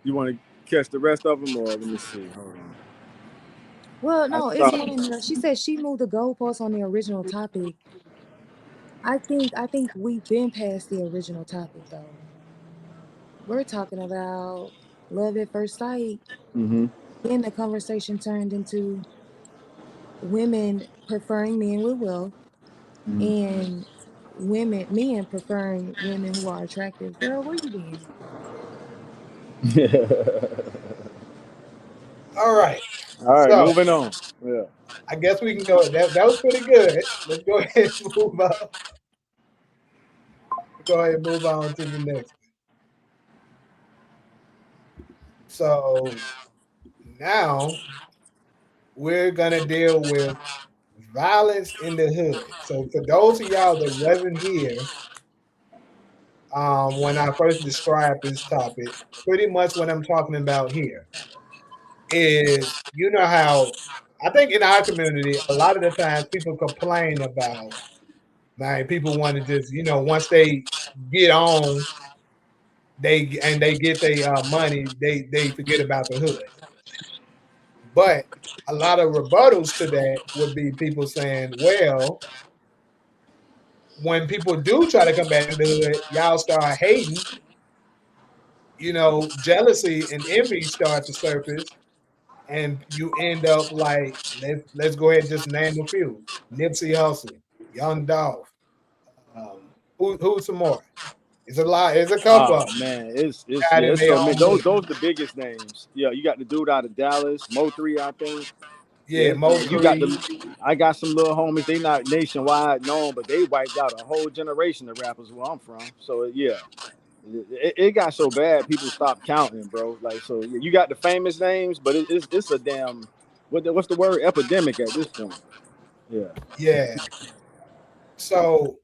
You want to catch the rest of them, or let me see. Hold on. Well, no, it's one in there. She said she moved the goalposts on the original topic. I think we've been past the original topic, though. We're talking about love at first sight. Mm-hmm. Then the conversation turned into women preferring men with wealth, and men preferring women who are attractive. Girl, where you been? All right. All right, So moving on. Yeah. I guess we can go. That was pretty good. Let's go ahead and move on. Go ahead and move on to the next. So now we're gonna deal with violence in the hood. So for those of y'all that wasn't here, when I first described this topic, pretty much what I'm talking about here is, you know how I think in our community, a lot of the times people complain about, like, people want to just, once they get on, they get their money, they forget about the hood. But a lot of rebuttals to that would be people saying, well, when people do try to come back to the hood, y'all start hating, jealousy and envy start to surface, and you end up like, let's go ahead and just name a few: Nipsey Hussle, Young Dolph. Who's some more? It's a lot. It's a couple of them. Man, it's Got yeah, in it's their so many. own Those movement. the biggest names. Yeah, you got the dude out of Dallas, Mo3, I think. Yeah, Yeah, man, you got Mo3. I got some little homies. They not nationwide known, but they wiped out a whole generation of rappers where I'm from. So yeah, it got so bad people stopped counting, bro. Like, so you got the famous names, but it's a damn what's the word, epidemic at this point. Yeah. Yeah. So,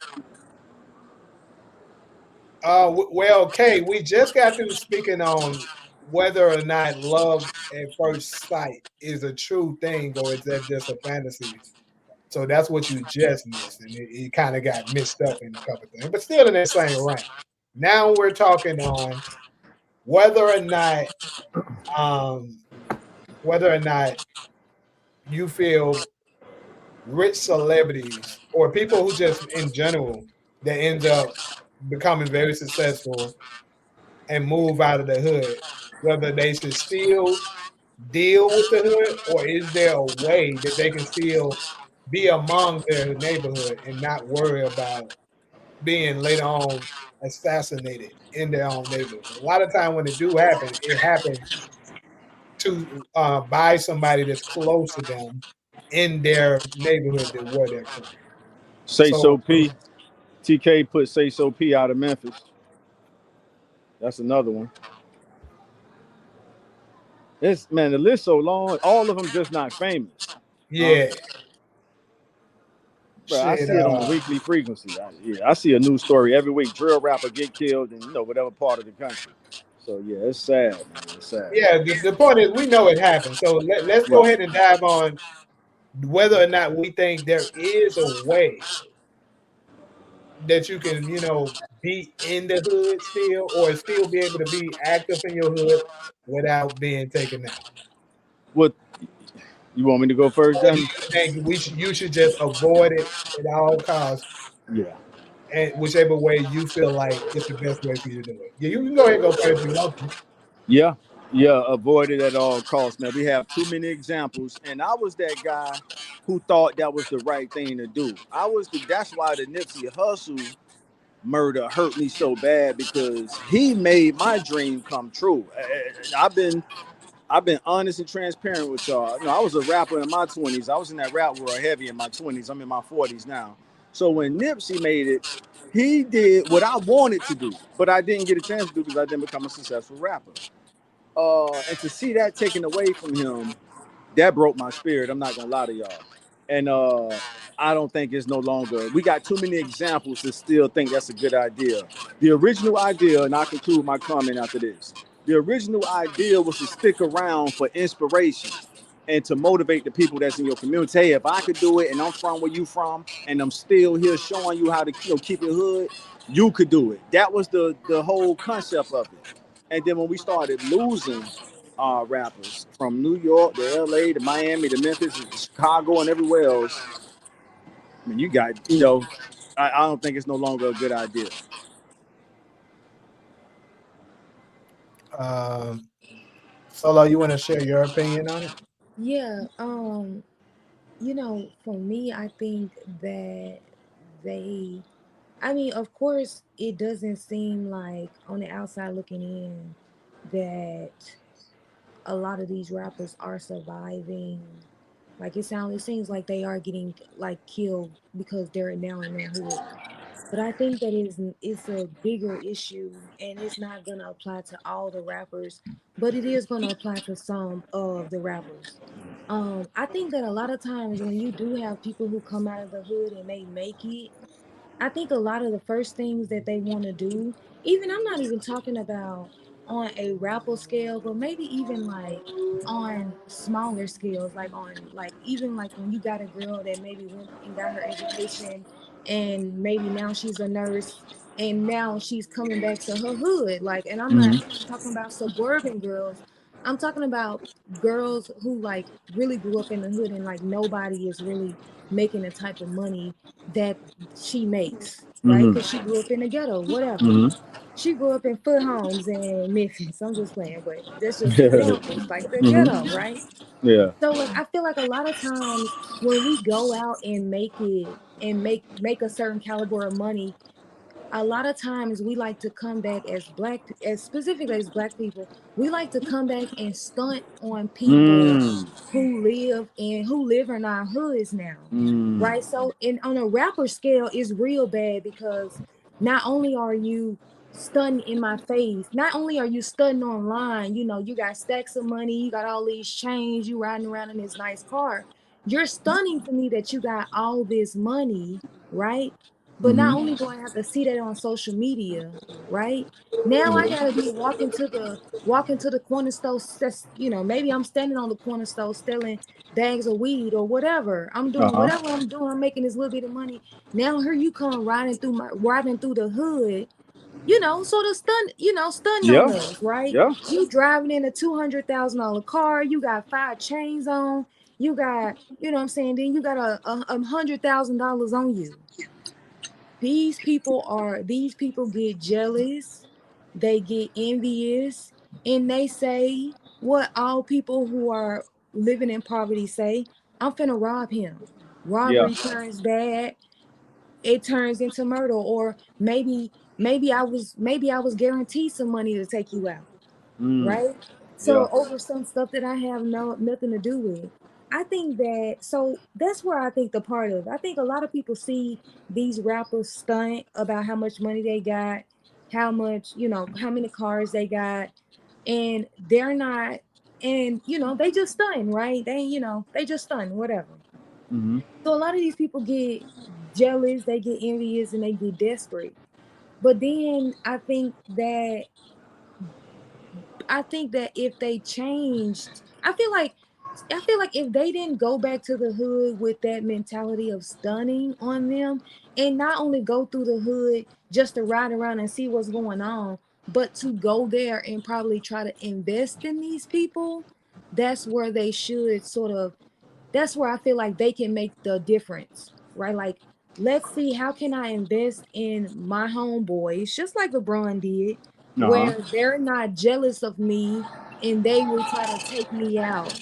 well, Kay, we just got through speaking on whether or not love at first sight is a true thing, or is that just a fantasy. So that's what you just missed, and it kind of got mixed up in a couple things, but still in that same range. Now we're talking on whether or not, um, whether or not you feel rich celebrities or people who just in general that ends up becoming very successful and move out of the hood, whether they should still deal with the hood, or is there a way that they can still be among their neighborhood and not worry about being later on assassinated in their own neighborhood. A lot of time when it do happen, it happens to by somebody that's close to them in their neighborhood that where they're from. Say So so P. TK put Say So P out of Memphis. That's another one. It's man, the list so long. All of them just not famous. Huh? yeah, Bro, I shit. see it on a weekly frequency. I see a news story every week. Drill rapper get killed in whatever part of the country. So yeah, it's sad, man. It's sad. Yeah, the point is we know it happened. So let's go Right. ahead and dive on whether or not we think there is a way that you can, be in the hood still, or still be able to be active in your hood without being taken out. What you want me to go first, Or do then? you think you should just avoid it at all costs, Yeah. and whichever way you feel like it's the best way for you to do it? Yeah, you can go ahead and go first if you want to. Yeah. Yeah. Avoid it at all costs, man. We have too many examples. And I was that guy who thought that was the right thing to do. That's why the Nipsey Hussle murder hurt me so bad, because he made my dream come true. I've been honest and transparent with y'all. I was a rapper in my 20s. I was in that rap world heavy in my 20s. I'm in my 40s now. So when Nipsey made it, he did what I wanted to do, but I didn't get a chance to do because I didn't become a successful rapper. And to see that taken away from him, that broke my spirit. I'm not gonna lie to y'all. And I don't think it's no longer. We got too many examples to still think that's a good idea. The original idea, and I'll conclude my comment after this. The original idea was to stick around for inspiration and to motivate the people that's in your community. Hey, if I could do it, and I'm from where you from, and I'm still here showing you how to keep it hood, you could do it. That was the whole concept of it. And then when we started losing rappers from New York to LA to Miami to Memphis to Chicago and everywhere else, I mean, you got, I don't think it's no longer a good idea. Solo, you want to share your opinion on it? Yeah, for me, I think that they, I mean, of course, it doesn't seem like on the outside looking in that a lot of these rappers are surviving. Like it seems like they are getting like killed because they're now in their hood. But I think that it's a bigger issue, and it's not gonna apply to all the rappers, but it is gonna apply to some of the rappers. I think that a lot of times when you do have people who come out of the hood and they make it, I think a lot of the first things that they want to do, even I'm not even talking about on a rapper scale, but maybe even like on smaller scales, like on like even like when you got a girl that maybe went and got her education and maybe now she's a nurse and now she's coming back to her hood. Like, and I'm not Mm-hmm. even talking about suburban girls. I'm talking about girls who like really grew up in the hood and like nobody is really making the type of money that she makes, right? Mm-hmm. Because she grew up in the ghetto, whatever. Mm-hmm. She grew up in foot homes in Memphis. I'm just playing, but that's just examples, like the ghetto, Mm-hmm. right? Yeah. So like I feel like a lot of times when we go out and make it and make a certain caliber of money, a lot of times we like to come back as as specifically as black people, we like to come back and stunt on people Mm. who live in our hoods now, Mm. right? So in on a rapper scale it's real bad because not only are you stunting in my face, not only are you stunting online, you know, you got stacks of money, you got all these chains, you riding around in this nice car, you're stunning to me that you got all this money, right? But not Mm-hmm. only do I have to see that on social media, right? Now I gotta be walking to the corner store. You know, maybe I'm standing on the corner store selling bags of weed or whatever. I'm doing Uh-huh. whatever I'm doing. I'm making this little bit of money. Now here you come riding through the hood, you know, sort of stunting on Yeah. us, right? Yeah. You driving in a $200,000 car, you got 5 chains on, you got, you know what I'm saying, then you got a $100,000 on you. These people get jealous, they get envious, and they say what all people who are living in poverty say: I'm finna rob him. Yeah. Robbery turns bad, it turns into murder. Or maybe I was guaranteed some money to take you out, Mm. right? Yeah. So over some stuff that I have nothing to do with. I think that so that's where I think the part of I think a lot of people see these rappers stunt about how much money they got, how much, you know, how many cars they got, and they're not, and you know, they just stunt, right? They, you know, they just stunt, whatever. Mm-hmm. So a lot of these people get jealous, they get envious, and they get desperate. But then I think that if they changed, I feel like if they didn't go back to the hood with that mentality of stunning on them and not only go through the hood just to ride around and see what's going on, but to go there and probably try to invest in these people, that's where they should sort of that's where I feel like they can make the difference, right? Like, let's see, how can I invest in my homeboys, just like LeBron did, Uh-huh. where they're not jealous of me and they will try to take me out,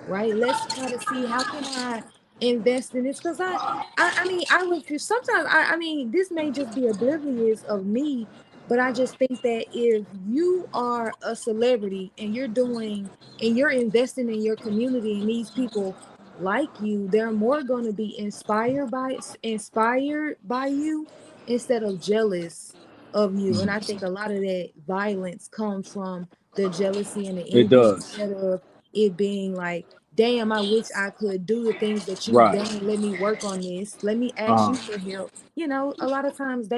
right? Let's try to see how can I invest in this because I mean I refuse sometimes I mean this may just be oblivious of me, but I just think that if you are a celebrity and you're investing in your community and these people like you, they're more going to be inspired by you instead of jealous of you. And I think a lot of that violence comes from the jealousy and the It envy does. instead of it being like, damn, I wish I could do the things that you've Right. done. Let me work on this. Let me ask Uh-huh. you for help. You know, a lot of times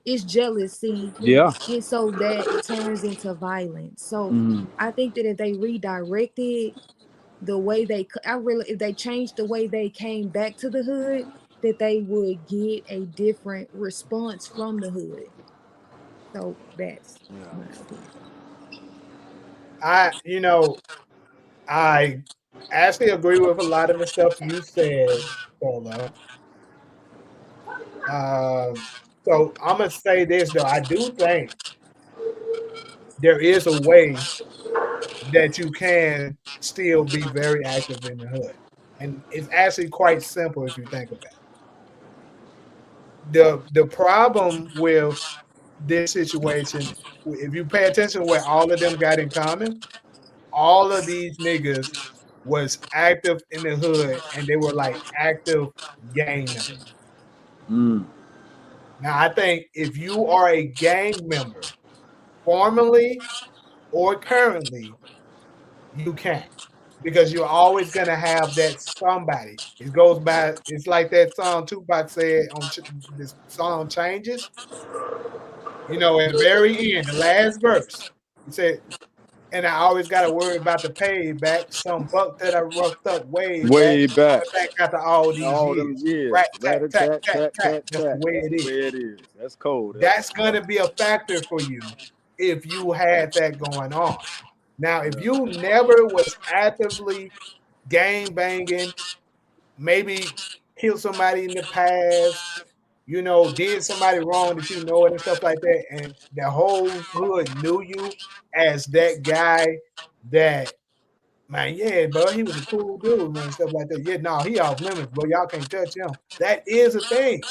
it's jealousy, Yeah. and so that turns into violence. So Mm-hmm. I think that if they redirected the way I really, if they changed the way they came back to the hood, that they would get a different response from the hood. So that's my opinion. You know, I actually agree with a lot of the stuff you said, Polo. So I'm gonna say this though. I do think there is a way that you can still be very active in the hood, and it's actually quite simple if you think about it. The problem with this situation, if you pay attention to what all of them got in common, all of these niggas was active in the hood and they were like active gang members. Now, I think if you are a gang member, formerly or currently, you can't. Because you're always gonna have that somebody. It goes by. It's like that song Tupac said on this song Changes. You know, at the very end, the last verse, he said, "And I always got to worry about the payback. Some buck that I roughed up way back. coming back after all these All years. them years. Rat, tat, Rat, tat, tat, tat, tat, tat. tat, That's the tat. way it That's is. the way it is. That's cold. That's gonna be a factor for you if you had that going on. Now, if you never was actively gang banging, maybe killed somebody in the past, you know, did somebody wrong that you know it and stuff like that, and the whole hood knew you as that guy that, man, yeah, bro, he was a cool dude, man, stuff like that. Yeah, no, he off limits, bro. Y'all can't touch him. That is a thing.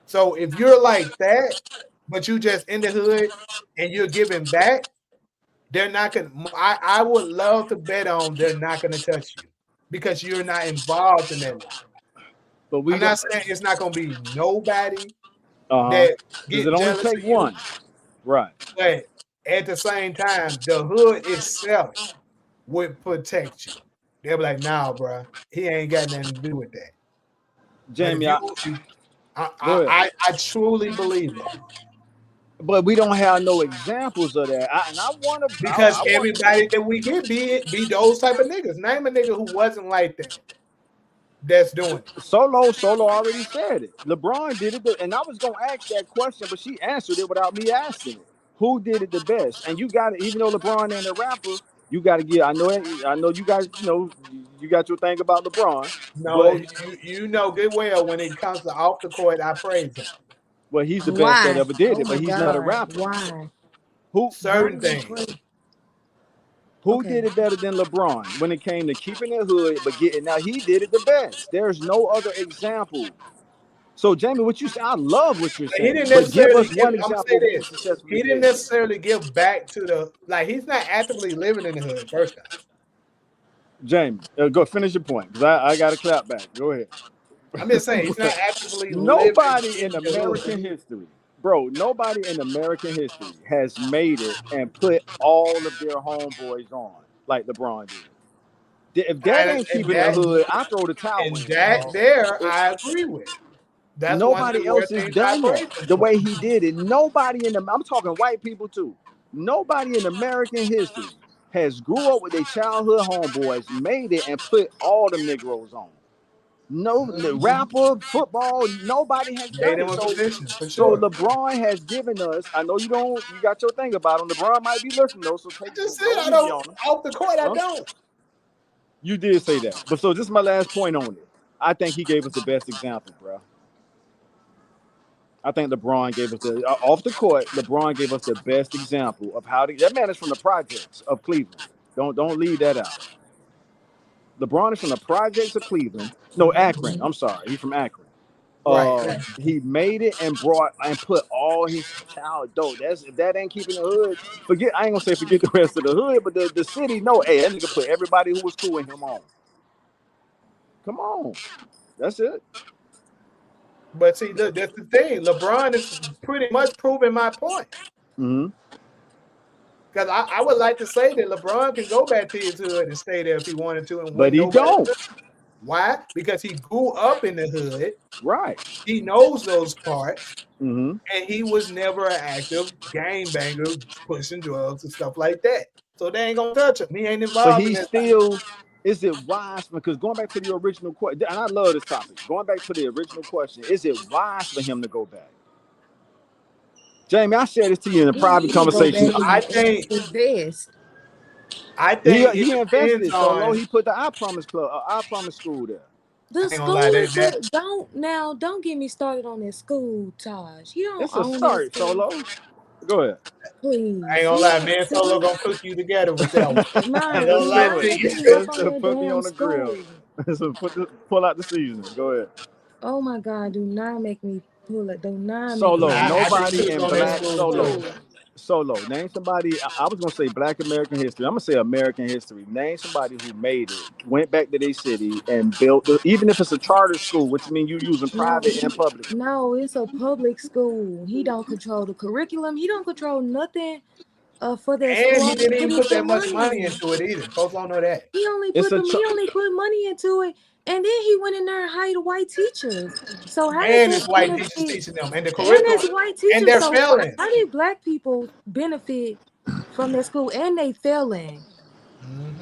So if you're like that, but you just in the hood and you're giving back, they're not gonna. I would love to bet on they're not gonna touch you because you're not involved in that life. But I'm not saying it's not gonna be nobody that does get it only jealous take of you, one? Right. but at the same time, the hood itself would protect you. They'll be like, nah, bro, he ain't got nothing to do with that. Jamie, but I truly believe that. But we don't have no examples of that. I want to Because everybody that we get be those type of niggas. Name a nigga who wasn't like that. That's doing it. Solo already said it. LeBron did it, and I was gonna ask that question, but she answered it without me asking it. Who did it the best? And you got it. Even though LeBron ain't a rapper, you got to give. I know you guys. You know, you got your thing about LeBron. No, but you know good well when it comes to off the court, I praise him. Well, he's the best that ever did it, but he's not a rapper. Why? Who certain things? Who did it better than LeBron when it came to keeping it hood but getting out? He did it the best. There's no other example. So, Jamie, what you say? I love what you're saying. He didn't but give necessarily us one example of who successfully he didn't necessarily give back to the he's not actively living in the hood. First time, Jamie, go finish your point because I got to clap back. Go ahead. I'm just saying he's not actively nobody in living American history, bro. Nobody in American history has made it and put all of their homeboys on like LeBron did. If that ain't keeping the hood, I throw the towel in. I agree with. That's nobody else has done that the way he did it. Nobody I'm talking white people too. Nobody in American history has grew up with their childhood homeboys, made it, and put all them Negroes on. No rapper, football, nobody has done it. So LeBron has given us. I know you got your thing about him. LeBron might be listening though, so take just said I don't off the court. I don't. You did say that, but so this is my last point on it. I think he gave us the best example, bro. I think LeBron gave us off the court. LeBron gave us the best example of how that man is from the projects of Cleveland. Don't leave that out. LeBron is from the projects of Cleveland. No, Akron. I'm sorry, he's from Akron. Right. He made it and put all his child dope. If that ain't keeping the hood, I ain't gonna say forget the rest of the hood, but the city, no, hey, that nigga put everybody who was cool with him on. Come on. That's it. But see, look, that's the thing. LeBron is pretty much proving my point. Mm-hmm. Because I would like to say that LeBron can go back to his hood and stay there if he wanted to. But he don't. Why? Because he grew up in the hood. Right. He knows those parts. Mm-hmm. And he was never an active gang banger, pushing drugs and stuff like that. So they ain't going to touch him. He ain't involved. But he still... Is it wise? Because going back to the original question, and I love this topic. Going back to the original question, is it wise for him to go back? Jamie, I shared this to you in a private conversation. I think he invested. So he put the I Promise Club, I Promise School there. The school don't get me started on that school, Taj. You don't. It's a start, Solo. Go ahead. Please. I ain't gonna lie, man. Solo gonna cook you together with that one. Put me on the grill. So pull out the seasoning. Go ahead. Oh my God! Do not make me Pull it. Do not make a Solo. I think he Nobody was in on that black school solo. too. Solo. Name somebody. I was gonna say Black American history. I'm gonna say American history. Name somebody who made it, went back to their city and built. Even if it's a charter school, which means you using No, private and public. no, it's a public school. He don't control the curriculum. He don't control nothing for that school. And All he he didn't put even is put the that much money money. into it either. Folks don't know that. It's a He only put money into it, and then he went in there and hired white teachers. So how did And that it's white teachers benefit? teaching them, and the And curriculum, it's white and teachers. they're So failing. how did black people benefit from that school and they failing?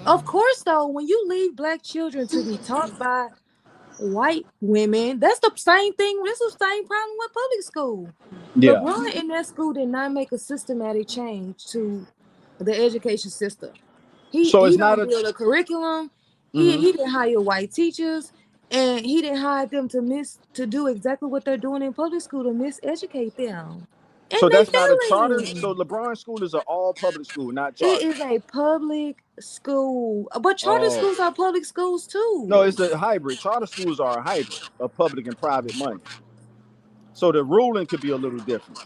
Of course, though, when you leave black children to be taught by white women, that's the same thing. This is the same problem with public school. yeah. LeBron in that school did not make a systematic change to the education system. So He it's not don't a. build a curriculum. Mhm. He didn't hire white teachers, and he didn't hire them to do exactly what they're doing in public school, to miseducate them. And So they that's not a charter. failing. So LeBron school is an all public school, not It charter. is a public school, but charter Oh schools are public schools no, too. it's a hybrid. Charter schools are a hybrid of public and private money. So the ruling could be a little different,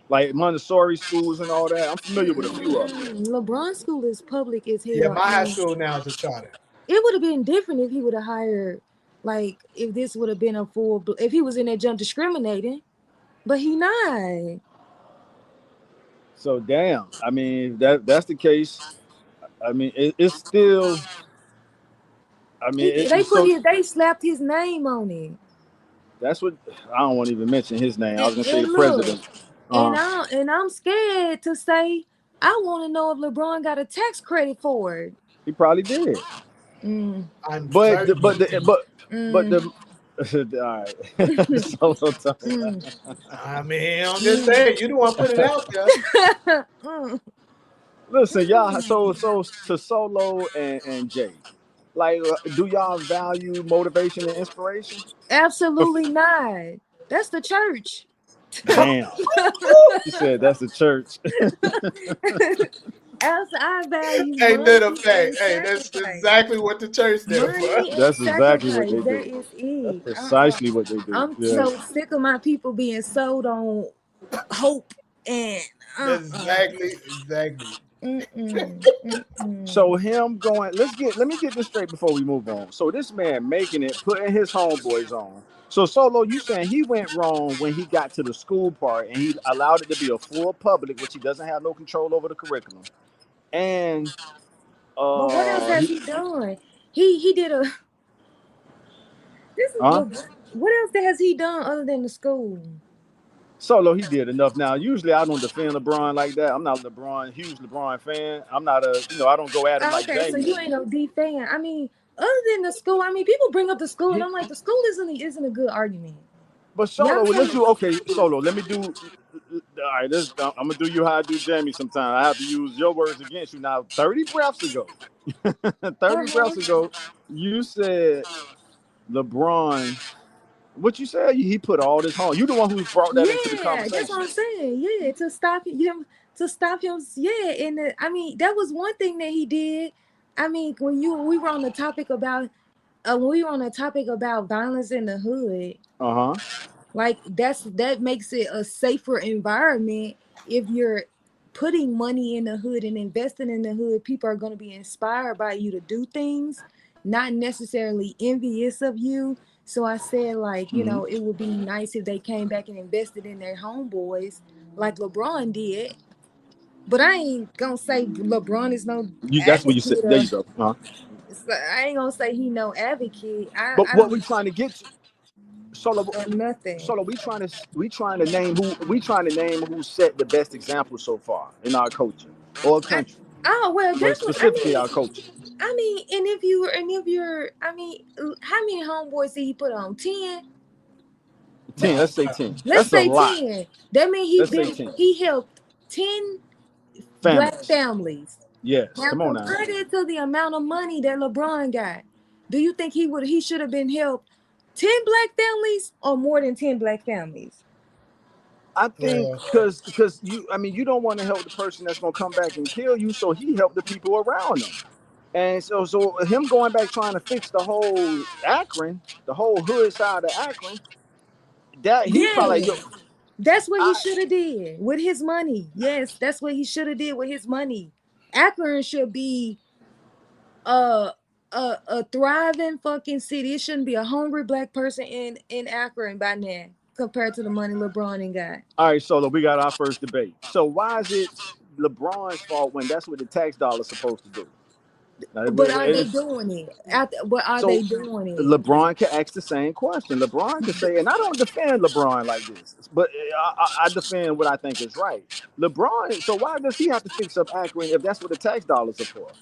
like Montessori schools and all that. I'm familiar with a few of them. LeBron school is public as Yeah, hell, my high and school now is a charter. it would have been different if he would have hired, like, if this would have been a full, if he was in that jump discriminating, but he not. So damn. I mean, that's the case. I mean, it's still. I mean, so They slapped his name on it. that's what I don't want to even mention his name. I was gonna say And the look, president. Uh huh. and I'm scared to say. I want to know if LeBron got a tax credit for it. He probably did, Mm, I'm but certain he did. but mm, the. All right, solo time. mm, I mean, I'm just mm. saying, you the one put it out there. Mm, Listen, y'all. mm. So to Solo and Jay, like, do y'all value motivation and inspiration? Absolutely not. That's the church. Damn, you said that's the church. Else I value Ain't that a money fact? and Hey, that's sacrifice. exactly what the church there for. Money and That's exactly what sacrifice. they That do. is That's it. precisely what they do. I'm Yeah. so sick of my people being sold on hope and Exactly. mm-mm, So mm-mm. him going, let me get this straight before we move on. So this man making it, putting his homeboys on. So Solo, you saying he went wrong when he got to the school part and he allowed it to be a full public, which he doesn't have no control over the curriculum. And But what else has he he done? He did a this is huh? what else has he done other than the school? Solo, he did enough. Now, usually I don't defend LeBron like that. I'm not huge LeBron fan. I'm not I don't go at him Oh, like okay, so Jamie. you ain't no D fan. I mean, other than the school, I mean, people bring up the school, and He, I'm like, the school isn't a good argument. but Y'all Solo, well, let's can't. do okay. Solo, let me do. All right, I'm gonna do you how I do Jamie. Sometime I have to use your words against you. Now, 30 breaths ago, 30 breaths Uh-huh. ago, you said LeBron. What you said? He put all this home. You the one who brought that into the Yeah, that's what conversation. I'm saying. Yeah, to stop him. Yeah, and I mean, that was one thing that he did. I mean, we were on the topic about when we were on the topic about violence in the hood. Uh huh. Like that makes it a safer environment if you're putting money in the hood and investing in the hood. People are going to be inspired by you to do things, not necessarily envious of you. So I said, like, Hmm. it would be nice if they came back and invested in their homeboys like LeBron did. But I ain't gonna say LeBron is no That's what you said. advocate There of. you go. Uh-huh. I ain't gonna say he no advocate. But I what we don't trying to get to, Solo, nothing. Solo, we trying to name who set the best example so far in our culture or I, country, oh well, but that's what I specifically mean. our culture. And if you're, I mean, how many homeboys did he put on? 10. 10. No, Let's say 10. Let's That's a say lot. 10. That means Let's say 10 he helped 10 black families. families. Yes. Now Come on now. compare that to the amount of money that LeBron got. Do you think he should have been helped 10 black families or more than 10 black families? I think yeah. because you don't want to help the person that's gonna come back and kill you, so he helped the people around him. And so him going back trying to fix the whole Akron, the whole hood side of Akron, that he probably Yeah. That's what he I, should have did with his money. Yes, that's what he should have did with his money. Akron should be a a thriving fucking city. It shouldn't be a hungry black person in Akron by now compared to the money LeBron ain't got. all right, Solo, we got our first debate. So why is it LeBron's fault when that's what the tax dollar's supposed to do? Now, But are they doing it? But are they so doing it? LeBron can ask the same question. LeBron can say, and I don't defend LeBron like this, but I defend what I think is right. LeBron, so why does he have to fix up Akron if that's what the tax dollars are for?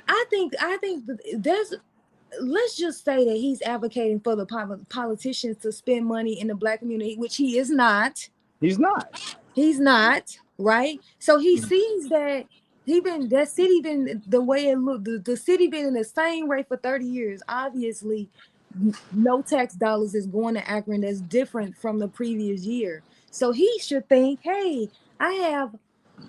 I think there's, let's just say that he's advocating for the politicians to spend money in the black community, which he is not. He's not. He's not, right? So he sees that that city been the way it looked. The city been in the same rate for 30 years. Obviously, no tax dollars is going to Akron. That's different from the previous year. So he should think, hey, I have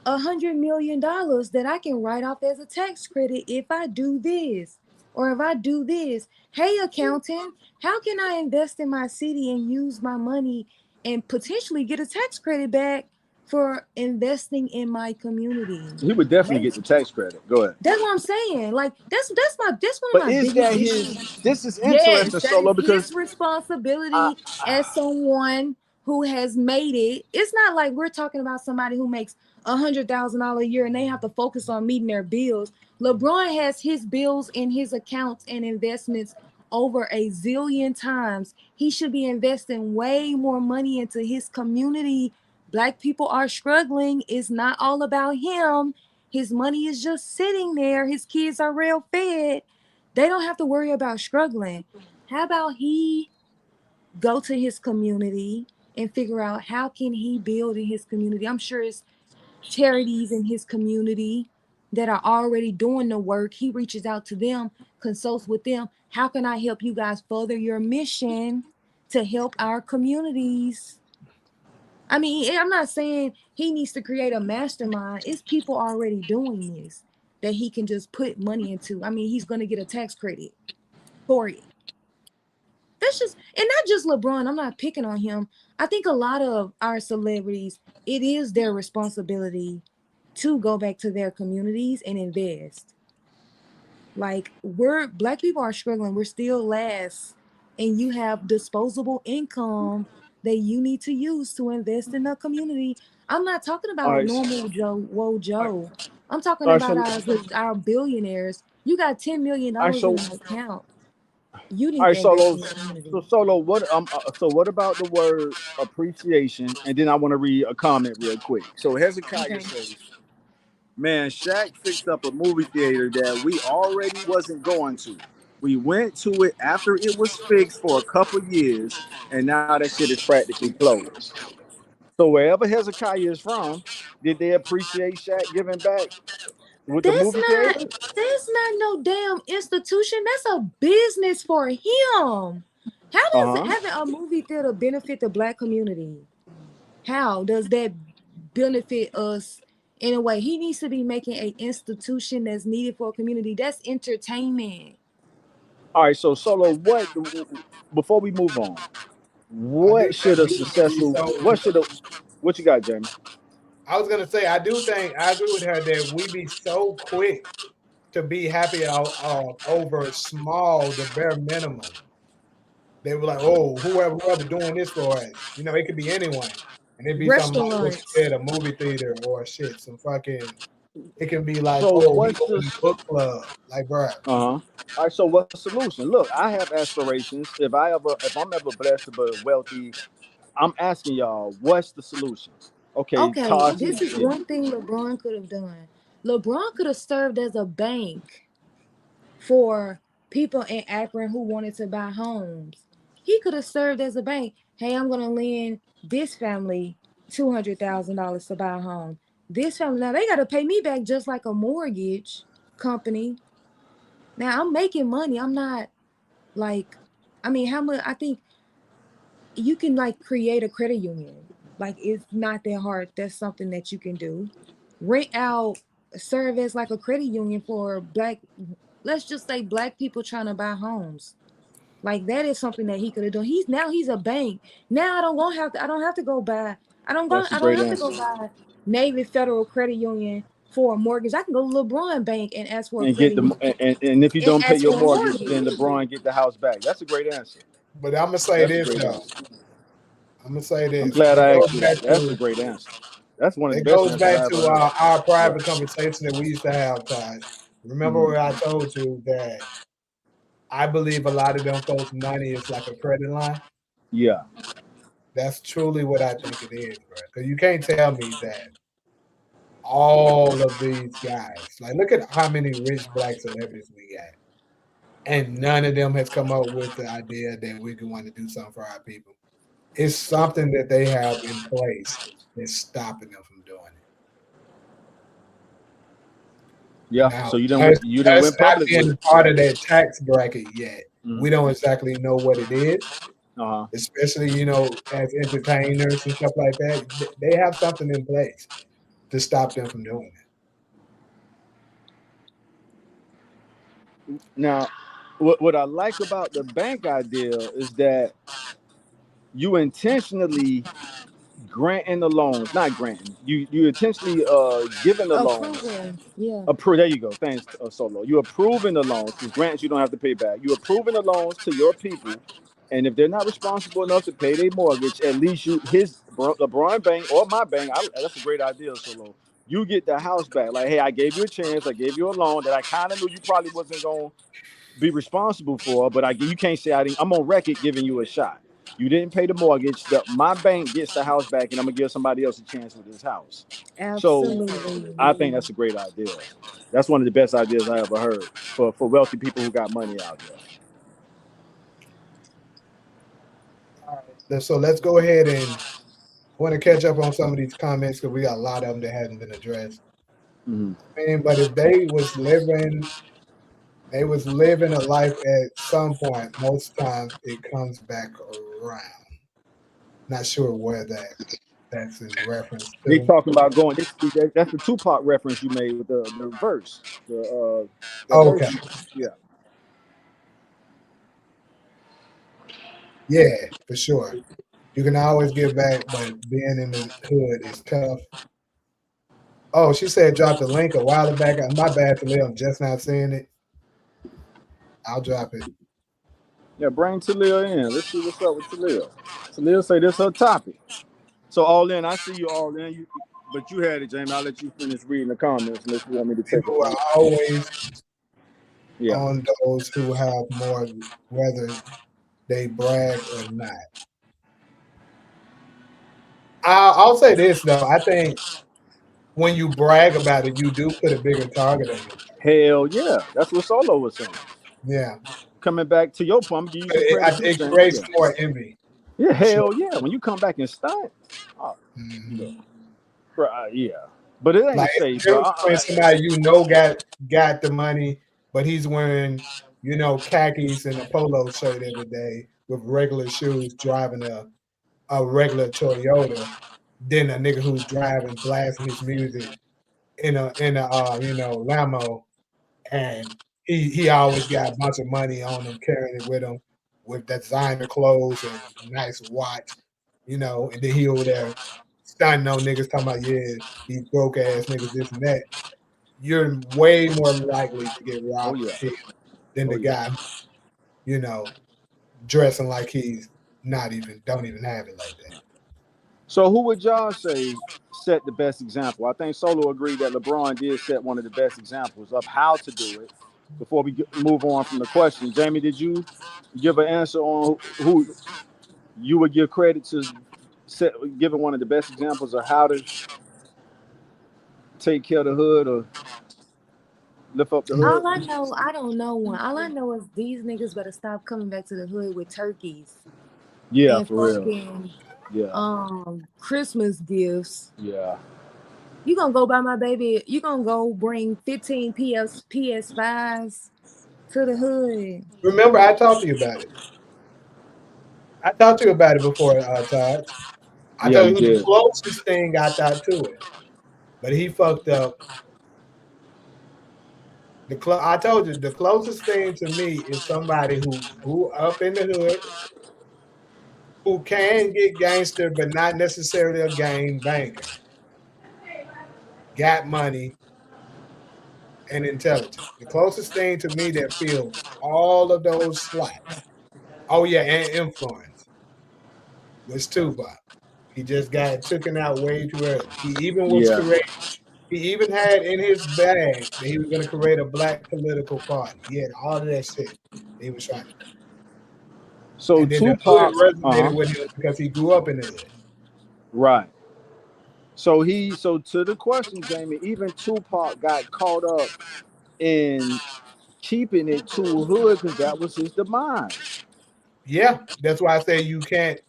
$100 million that I can write off as a tax credit if I do this, or if I do this. Hey, accountant, how can I invest in my city and use my money and potentially get a tax credit back for investing in my community? He would definitely get the tax credit. Go ahead. That's what I'm saying. Like that's one of But my is biggest that his? issues. This is Yes, interesting, that is Solo, because his I, responsibility as someone who has made it. It's not like we're talking about somebody who makes $100,000 a year and they have to focus on meeting their bills. LeBron has his bills in his accounts and investments over a zillion times. He should be investing way more money into his community. Black people are struggling. It's not all about him. His money is just sitting there. His kids are real fed. They don't have to worry about struggling. How about he go to his community and figure out how can he build in his community? I'm sure it's charities in his community that are already doing the work. He reaches out to them, consults with them. How can I help you guys further your mission to help our communities? I mean, I'm not saying he needs to create a mastermind. It's people already doing this that he can just put money into. I mean, he's going to get a tax credit for it. That's just, and not just LeBron. I'm not picking on him. I think a lot of our celebrities, it is their responsibility to go back to their communities and invest. Like, black people are struggling. We're still last, and you have disposable income that you need to use to invest in the community. I'm not talking all about right, normal Joe. I'm talking all right, about so our billionaires. You got $10 million all right, in so an account. You all need to right, invest Solo. in the community. So Solo, what so what about the word appreciation? And then I want to read a comment real quick. So Hezekiah Okay. says, "Man, Shaq fixed up a movie theater that we already wasn't going to. We went to it after it was fixed for a couple years, and now that shit is practically closed." So wherever Hezekiah is from, did they appreciate Shaq giving back with the That's movie not theater? that's not no damn institution. That's a business for him. How Uh does huh. having a movie theater benefit the black community? How does that benefit us in a way? He needs to be making an institution that's needed for a community. That's entertainment. All right. So Solo, what? Before we move on, I do what should think a we should be successful? so. What should a? What you got, Jamie? I was gonna say I do think I agree with her that we be so quick to be happy over small, the bare minimum. They were like, oh, whoever doing this for us, it could be anyone, and it'd be something like what you Restaurants. said, a movie theater or shit, some fucking. It can be like, So oh, he what's opened a this? book club, like, bro. Uh huh. All right. So what's the solution? Look, I have aspirations. If I'm ever blessed to be wealthy, I'm asking y'all, what's the solution? Okay, Okay, Tati. this is Yeah. one thing LeBron could have done. LeBron could have served as a bank for people in Akron who wanted to buy homes. He could have served as a bank. Hey, I'm gonna lend this family $200,000 to buy a home. This family, now they gotta pay me back just like a mortgage company. Now I'm making money. I'm not like, I mean, how much? I think you can like create a credit union. Like, it's not that hard. That's something that you can do. Rent out, serve as like a credit union for let's just say black people trying to buy homes. Like that is something that he could have done. He's a bank. Now I don't have to go buy. I don't have to go buy Navy Federal Credit Union for a mortgage. I can go to LeBron Bank and ask for a And get credit and if you don't pay ask your for a mortgage, mortgage. then LeBron get the house back. That's a great answer. But I'm gonna say That's a this great though. answer. I'm gonna say I'm this. glad It I goes asked you back that. That's a to great answer. That's one of the it best goes answers back I ever to heard. our Yeah. private conversation that we used to have, Todd. Remember Mhm. where I told you that I believe a lot of them folks' money is like a credit line? Yeah. That's truly what I think it is, bro. Because you can't tell me that all of these guys, like, look at how many rich black celebrities we got, and none of them has come up with the idea that we can want to do something for our people. It's something that they have in place that's stopping them from doing it. Yeah. Now, So you us, didn't us went not public being with a it. part of that tax bracket yet, Mhm. we don't exactly know what it is, Uh-huh. especially, as entertainers and stuff like that. They have something in place to stop them from doing it. Now, what I like about the bank idea is that you intentionally granting the loans, not granting. You intentionally giving the loans. Approval. Yeah. Approve. There you go. Thanks, Solo. You approving the loans because grants you don't have to pay back. You approving the loans to your people, and if they're not responsible enough to pay their mortgage, at least LeBron Bank or my bank. That's a great idea, Solo. You get the house back. Like, hey, I gave you a chance. I gave you a loan that I kind of knew you probably wasn't going to be responsible for, but you can't say I didn't. I'm on record giving you a shot. You didn't pay the mortgage. My bank gets the house back, and I'm gonna give somebody else a chance with this house. So Absolutely. I think that's a great idea. That's one of the best ideas I ever heard for wealthy people who got money out there. All right. So let's go ahead and want to catch up on some of these comments because we got a lot of them that hadn't been addressed. Mm-hmm. But if they was living a life at some point. Most times it comes back around. Not sure where that's in reference They to. talking about going. That's the Tupac reference you made with the verse. That Okay. verse. Yeah. Yeah, for sure. You can always get back, but being in the hood is tough. Oh, she said drop the link a while back. My bad, Talia. I'm just not seeing it. I'll drop it. Yeah. Bring Talia in. Let's see what's up with Talia. Talia say this her topic. So all in, I see you all in. But you had it, Jamie. I'll let you finish reading the comments unless you want me to take it People from. are always Yeah. on those who have more, whether they brag or not. I'll say this though. I think when you brag about it, you do put a bigger target on you. Hell yeah. That's what Solo was saying. Yeah, Coming back to your point, I'm gonna give you some credit too, it Jamie. creates Yeah. more envy. Yeah, For sure. hell yeah. When you come back and stunt, oh, Mm-hmm. look, bro, yeah. But it ain't Like it's safe, the bro. difference between somebody got the money, but he's wearing khakis and a polo shirt every day with regular shoes, driving a regular Toyota, than a nigga who's driving, blasting his music in a Lamo, and he always got a bunch of money on him, carrying it with him, with designer clothes and nice watch, and then he over there stunting on niggas talking about, yeah, these broke ass niggas, this and that. You're way more likely to get Oh robbed or yeah. killed than Oh the yeah. guy, you know, dressing like he's don't even have it like that. So who would y'all say set the best example? I think Solo agreed that LeBron did set one of the best examples of how to do it. Before we move on from the question, Jamie, did you give an answer on who you would give credit to giving one of the best examples of how to take care of the hood or lift up the hood? All I know, I don't know one. All I know is these niggas better stop coming back to the hood with turkeys Yeah, and for real. fucking Yeah, Christmas gifts. yeah. You gonna go buy my baby, you gonna go bring 15 PS5s to the hood. Remember, I talked to you about it. I talked to you about it before, Todd. I Yeah, told you you the did. closest thing I thought to it, but he fucked up I told you the closest thing to me is somebody who grew up in the hood, who can get gangster, but not necessarily a gang banker, got money and intelligent. The closest thing to me that fills all of those slots. Oh yeah, and influence was Tupac. He just got taken out way too early. Yeah. He even had in his bag that he was going to create a black political party. He had all of that shit that he was trying to do. So And then the hood Tupac, resonated with him because he grew up in the hood. right. So to the question, Jamie, even Tupac got caught up in keeping it too hood because that was his demise. Yeah, that's why I say you can't,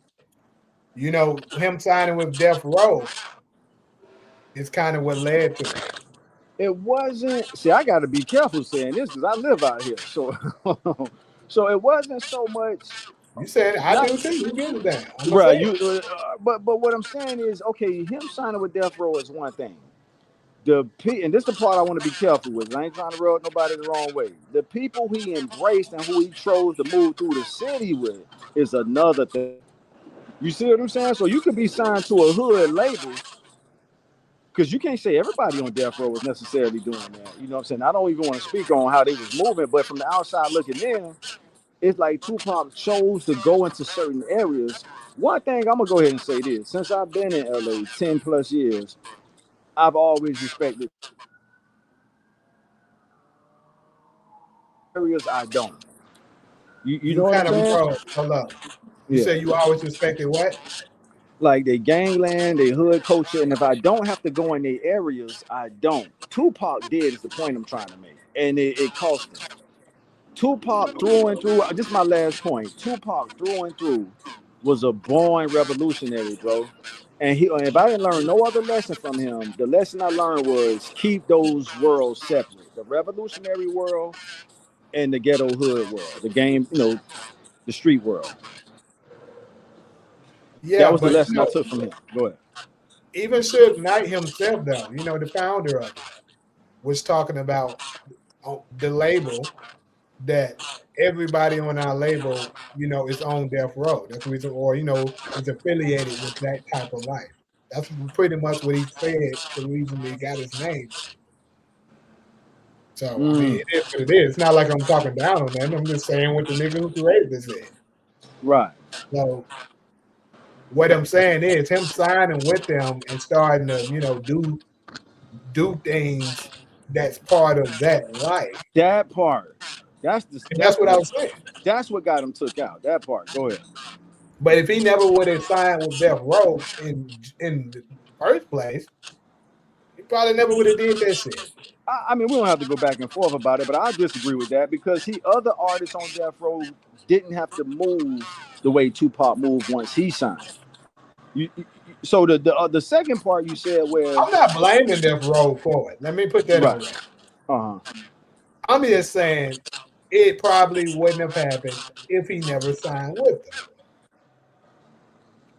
him signing with Death Row is kind of what led to it. It wasn't. See, I got to be careful saying this because I live out here. So, so it wasn't so much. You said I Not do too. You get it down. I'm gonna right. say it. You, but what I'm saying is, okay, him signing with Death Row is one thing. And this is the part I want to be careful with. I ain't trying to rub nobody the wrong way. The people he embraced and who he chose to move through the city with is another thing. You see what I'm saying? So you could be signed to a hood label because you can't say everybody on Death Row was necessarily doing that. You know what I'm saying? I don't even want to speak on how they was moving, but from the outside looking in, it's like Tupac chose to go into certain areas. One thing I'm gonna go ahead and say this: since I've been in LA 10 plus years, I've always respected areas I don't. You You know what I'm kind of saying? hold up. You Yeah. said you always respected what? Like they gangland, they hood culture, and if I don't have to go in their areas, I don't. Tupac did is the point I'm trying to make, and it cost him. Tupac through and through. This is my last point. Tupac through and through was a born revolutionary, bro. And if I didn't learn no other lesson from him, the lesson I learned was keep those worlds separate: the revolutionary world and the ghetto hood world, the game, the street world. That Yeah, was the but lesson I took from him. Go ahead. even Suge Knight himself, though, the founder of it, was talking about the label that everybody on our label, is on Death Row. That's the reason, or is affiliated with that type of life. That's pretty much what he said. The reason he got his name. So I mean, Mm, it is what it is. It's not like I'm talking down on that. I'm just saying what the nigga who created this said. right. So what I'm saying is him signing with them and starting to, do things that's part of that life. That part. That's the And that's that's what I the was saying. that's what got him took out. That part. Go ahead. But if he never would have signed with Death Row in the first place, he probably never would have did that shit. I mean, we don't have to go back and forth about it, but I disagree with that because other artists on Death Row didn't have to move the way Tupac moved once he signed. So the second part you said where I'm not blaming Death Row for it. Let me put that on right. record. Uh-huh. I'm just saying it probably wouldn't have happened if he never signed with them.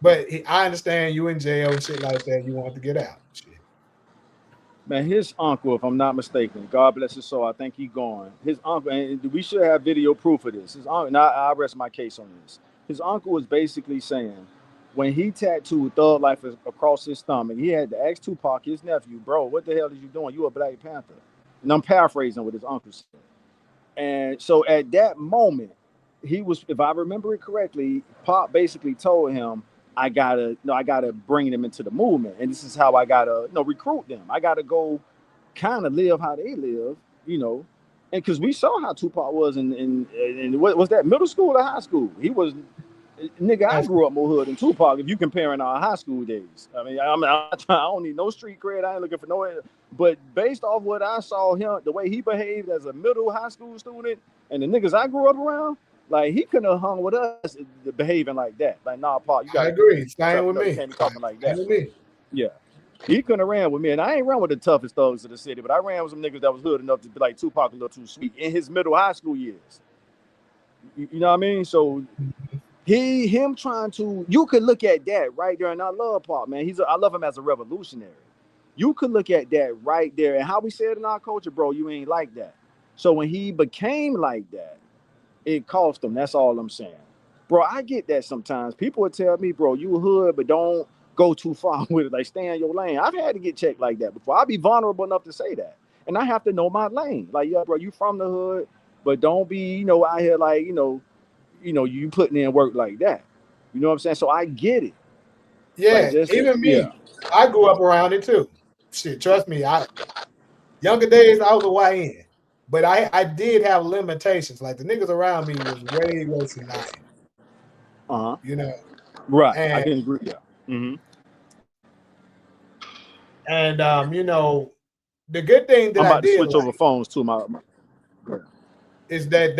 But I understand you in jail and shit like that. You want to get out. Shit. Man, his uncle, if I'm not mistaken, God bless his soul, I think he gone. His uncle, and we should have video proof of this. His uncle, and I rest my case on this. His uncle was basically saying when he tattooed Thug Life across his stomach, he had to ask Tupac, his nephew, bro, what the hell is you doing? You a Black Panther. And I'm paraphrasing what his uncle said. And so at that moment, he was, if I remember it correctly, Pop basically told him, I gotta bring them into the movement. And this is how I gotta, recruit them. I gotta go kind of live how they live, And because we saw how Tupac was in what was that, middle school or high school? He was, nigga, I grew up more hood than Tupac if you comparing our high school days. I mean, I don't need no street cred. I ain't looking for no. But based off what I saw him, the way he behaved as a middle high school student, and the niggas I grew up around, like he couldn't have hung with us behaving like that. Like, nah, Paul, you I gotta agree. Same with you me. can't be talking like Same that. with me. Yeah. He couldn't have ran with me, and I ain't ran with the toughest thugs of the city, but I ran with some niggas that was hood enough to be like Tupac a little too sweet in his middle high school years. You know what I mean? So him trying to, you could look at that right there, and I love Pac, man. I love him as a revolutionary. You could look at that right there, and how we say it in our culture, bro. You ain't like that. So when he became like that, it cost him. That's all I'm saying. Bro, I get that sometimes. People would tell me, bro, you a hood, but don't go too far with it. Like, stay in your lane. I've had to get checked like that before. I'll be vulnerable enough to say that. And I have to know my lane. Like, yeah, bro, you from the hood, but don't be, out here like, you putting in work like that. You know what I'm saying? So I get it. Like, Yeah, just, even yeah. me, I grew up around it too. Shit, trust me, younger days I was a YN, but I did have limitations. Like the niggas around me was way worse than I am. Uh-huh. You know, Right. I and can agree. Yeah. Mm-hmm. the good thing that I'm I about to did switch over like phones to my yeah. is that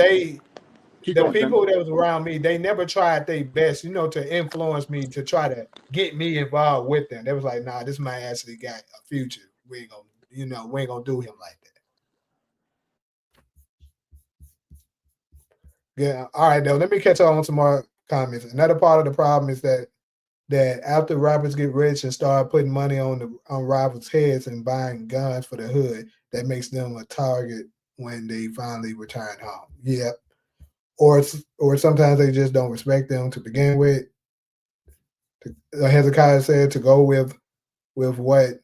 Keep the going, Jimmy. people that was around me, they never tried their best, to influence me to try to get me involved with them. They was like, nah, this man actually got a future. We ain't gonna do him like that. Yeah. All right, though. Let me catch on some more comments. Another part of the problem is that after rappers get rich and start putting money on rivals' heads and buying guns for the hood, that makes them a target when they finally return home. Yeah. Or sometimes they just don't respect them to begin with. Hezekiah said to go with what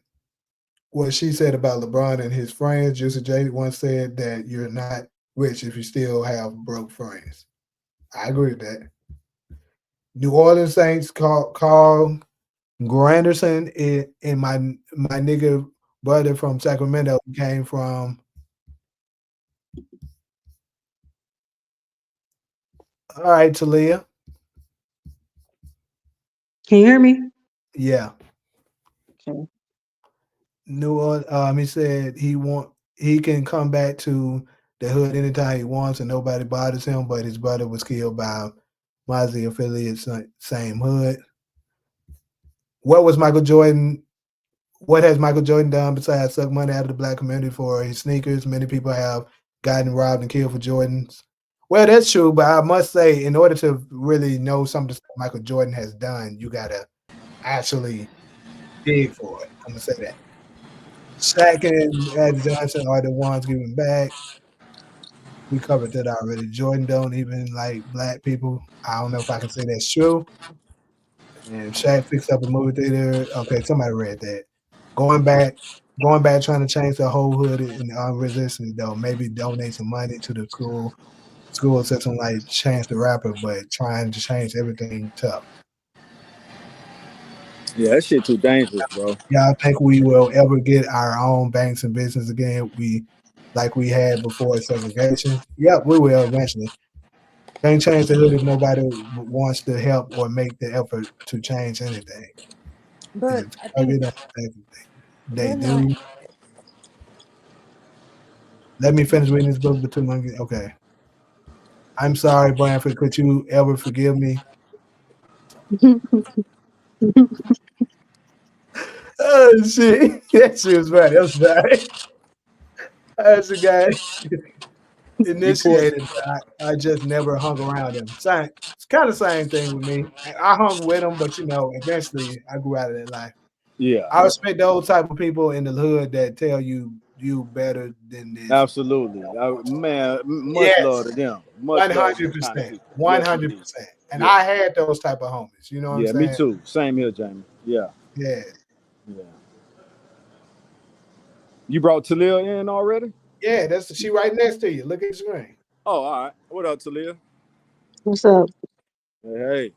she said about LeBron and his friends. Juicy J once said that you're not rich if you still have broke friends. I agree with that. New Orleans Saints Carl Granderson and my nigga brother from Sacramento came from. All right, Talia. Can you hear me? Yeah. Okay. New Orleans. He said he can come back to the hood anytime he wants and nobody bothers him. But his brother was killed by Mozzie affiliates, same hood. What was Michael Jordan? What has Michael Jordan done besides suck money out of the black community for his sneakers? Many people have gotten robbed and killed for Jordans. Well, that's true, but I must say, in order to really know some of the stuff Michael Jordan has done, you gotta actually dig for it. I'm gonna say that. Shaq and Ed Johnson are the ones giving back. We covered that already. Jordan don't even like black people. I don't know if I can say that's true. And Shaq fixed up a movie theater. Okay, somebody read that. Going back, trying to change the whole hood in unrealistic though. Maybe donate some money to the school. School system like Chance the Rapper, but trying to change everything tough. Yeah, that shit too dangerous, bro. Y'all think we will ever get our own banks and business again? Like we had before segregation? Yep, we will eventually. Can't change the hood if nobody wants to help or make the effort to change anything. But If I think target they they're not. do. Let me finish reading this book between my okay. I'm sorry, Branford. Could you ever forgive me? Oh shit. That shit was right. I'm sorry. That's the guy You poor. initiated. I just never hung around him. It's kind of the same thing with me. I hung with him, but eventually I grew out of that life. Yeah, I respect those type of people in the hood that tell you better than this. absolutely. Man, much love Yes, to them. Much one love to hundred them kind of percent, people. one Yes, hundred indeed. percent. And Yeah, I had those type of homies. You know what I'm yeah, me saying? too. Same here, Jamie. Yeah, Yeah, yeah. You brought Talia in already? yeah. That's she right next to you. Look at the screen. Oh, all right. What up, Talia? What's up? Hey, hey.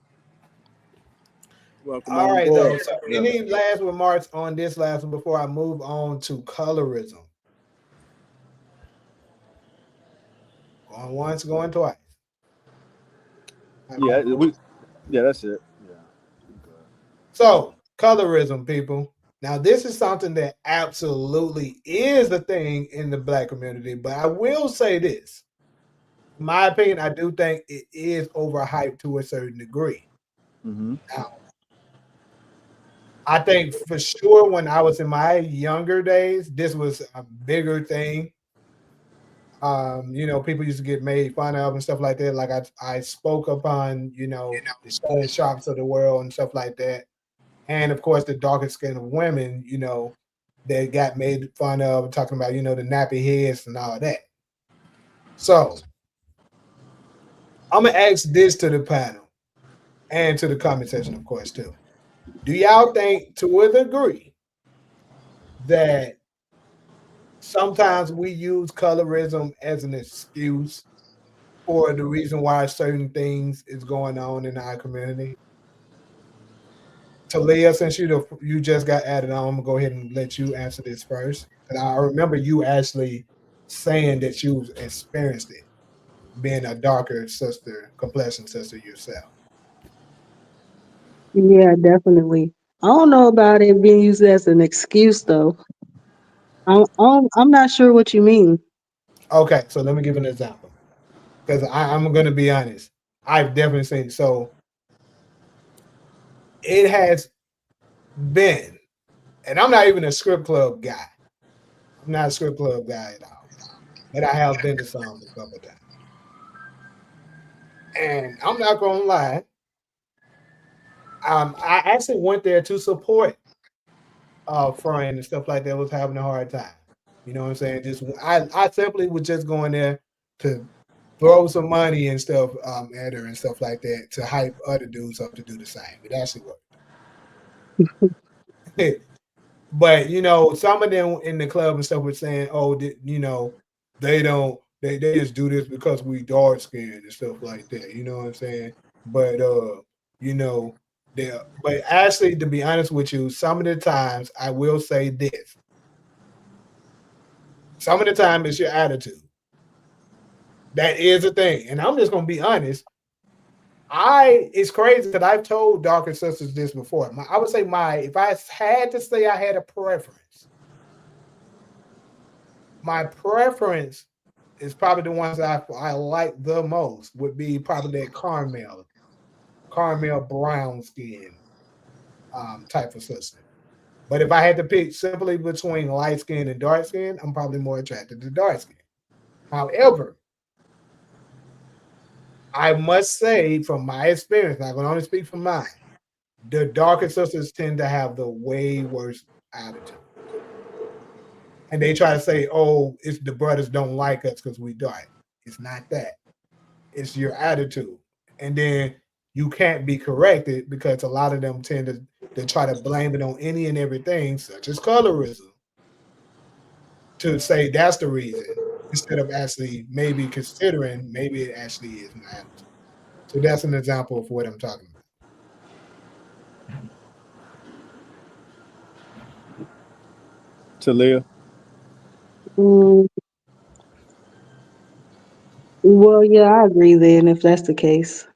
Welcome All on right, though. board. So, Yeah. any last remarks on this last one before I move on to colorism? Going once, going twice. Yeah, yeah, that's it. Yeah. So, colorism, people. Now, this is something that absolutely is a thing in the black community, but I will say this. In my opinion, I do think it is overhyped to a certain degree. Mm-hmm. Now, I think for sure when I was in my younger days, this was a bigger thing. People used to get made fun of and stuff like that. Like I spoke upon, the Shannon Sharps of the world and stuff like that. And of course the darker skin of women, that got made fun of, talking about, the nappy heads and all that. So I'm gonna ask this to the panel and to the comment section, of course, too. Do y'all think to a degree that sometimes we use colorism as an excuse for the reason why certain things is going on in our community? Talia, since you just got added on, I'm gonna go ahead and let you answer this first. And I remember you actually saying that you experienced it, being a darker sister, complexion sister yourself. Yeah, definitely. I don't know about it being used as an excuse though. I'm not sure what you mean. Okay, so let me give an example because I'm gonna be honest. I've definitely seen so it has been, and I'm not even a script club guy. I'm not a script club guy at all, but I have been to some a couple of times. And I'm not gonna lie, I actually went there to support a friend and stuff like that was having a hard time. You know what I'm saying? Just I simply was just going there to throw some money and stuff at her and stuff like that to hype other dudes up to do the same. It actually worked. But some of them in the club and stuff were saying, "Oh, they don't. They just do this because we dark skinned and stuff like that." You know what I'm saying? But you know, but actually, to be honest with you, some of the times I will say this: some of the time it's your attitude. That is a thing, and I'm just gonna be honest. It's crazy because I've told darker sisters this before. I would say if I had to say I had a preference, my preference is probably the ones I like the most would be probably that caramel brown skin type of sister. But if I had to pick simply between light skin and dark skin, I'm probably more attracted to dark skin. However, I must say from my experience, I can only speak from mine, the darker sisters tend to have the way worse attitude. And they try to say, oh, it's the brothers don't like us because we dark. It's not that. It's your attitude. And then you can't be corrected because a lot of them tend to try to blame it on any and everything, such as colorism, to say that's the reason, instead of actually maybe considering maybe it actually is my attitude. So that's an example of what I'm talking about. Talia. Mm, well, yeah, I agree then if that's the case.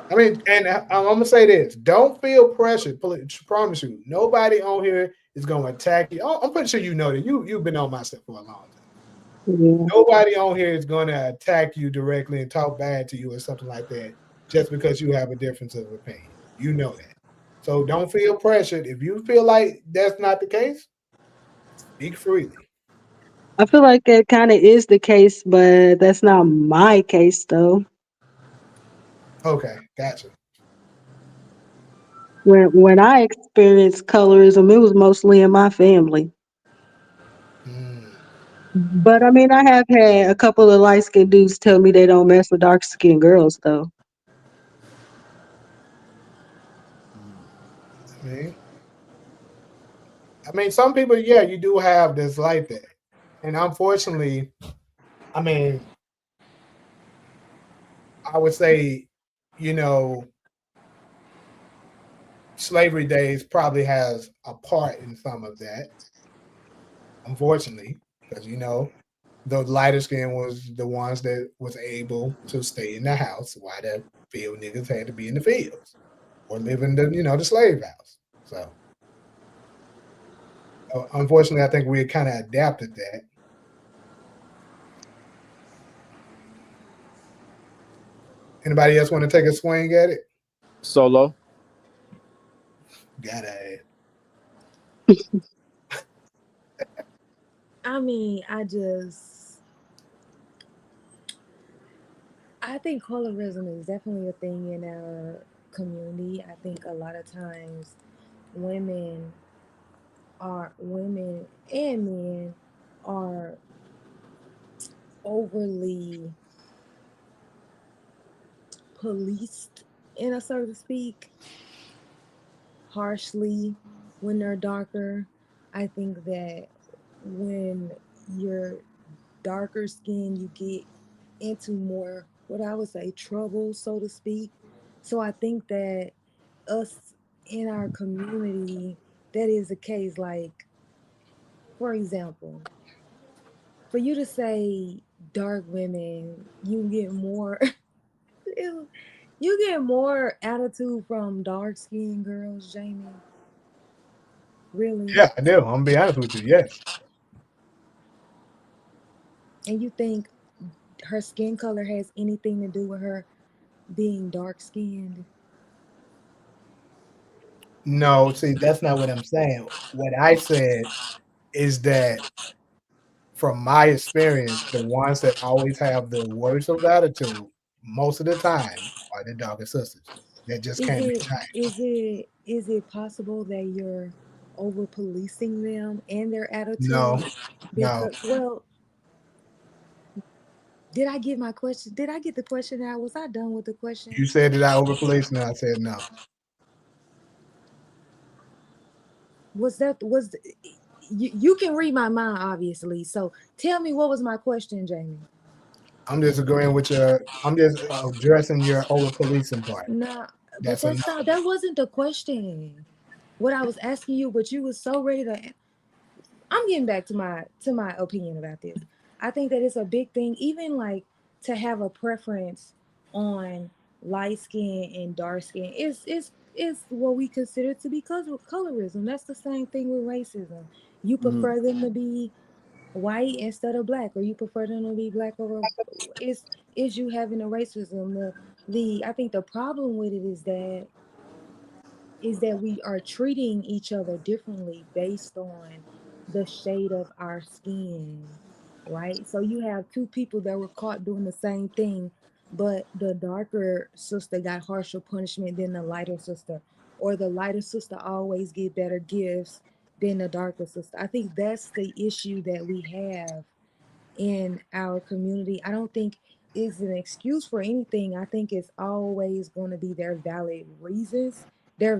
I mean, and I'm gonna say this: don't feel pressured. Promise you, nobody on here is gonna attack you. I'm pretty sure you know that you've been on my stuff for a long time. Yeah. Nobody on here is gonna attack you directly and talk bad to you or something like that just because you have a difference of opinion. You know that. So don't feel pressured. If you feel like that's not the case, speak freely. I feel like that kind of is the case, but that's not my case though. Okay, gotcha. When I experienced colorism, it was mostly in my family. Mm, But I mean, I have had a couple of light skinned dudes tell me they don't mess with dark skinned girls though. I mean, some people, yeah, you do have this like that, and unfortunately, I mean, I would say, you know, slavery days probably has a part in some of that, unfortunately, because the lighter skin was the ones that was able to stay in the house while the field niggas had to be in the fields or live in the slave house. So unfortunately, I think we kind of adapted that. Anybody else want to take a swing at it? Solo. Gotta. I mean, I think colorism is definitely a thing in our community. I think a lot of times women women and men are overly policed, in a so to speak, harshly when they're darker. I think that when you're darker skin, you get into more what I would say trouble, so to speak. So I think that us in our community, that is the case. Like, for example, for you to say dark women, you get more you get more attitude from dark skinned girls, Jamie. Really? Yeah, I do. I'm gonna be honest with you. Yes. And you think her skin color has anything to do with her being dark skinned? No, see, that's not what I'm saying. What I said is that from my experience, the ones that always have the worst of attitude most of the time are the darker sisters. That just Is can't be it changed. is it possible that you're over policing them and their No, attitude? no. Because, well, did I get my question? Did I get the question out? Was I done with the question? You said that I over police, and I said no. Was you can read my mind, obviously. So tell me, what was my question, Jamie? I'm just agreeing with your. I'm just addressing your over policing part. Nah, but That's a no. that wasn't the question. What I was asking you, but you was so ready to. I'm getting back to my opinion about this. I think that it's a big thing, even like to have a preference on light skin and dark skin. Is what we consider to be colorism. That's the same thing with racism. You Mm. prefer them to be white instead of black, or you prefer them to be black over. Is you having a racism? The I think the problem with it is that we are treating each other differently based on the shade of our skin, right? So you have two people that were caught doing the same thing, but the darker sister got harsher punishment than the lighter sister, or the lighter sister always get better gifts than the darker sister. I think that's the issue that we have in our community. I don't think is an excuse for anything. I think it's always going to be their valid reasons, their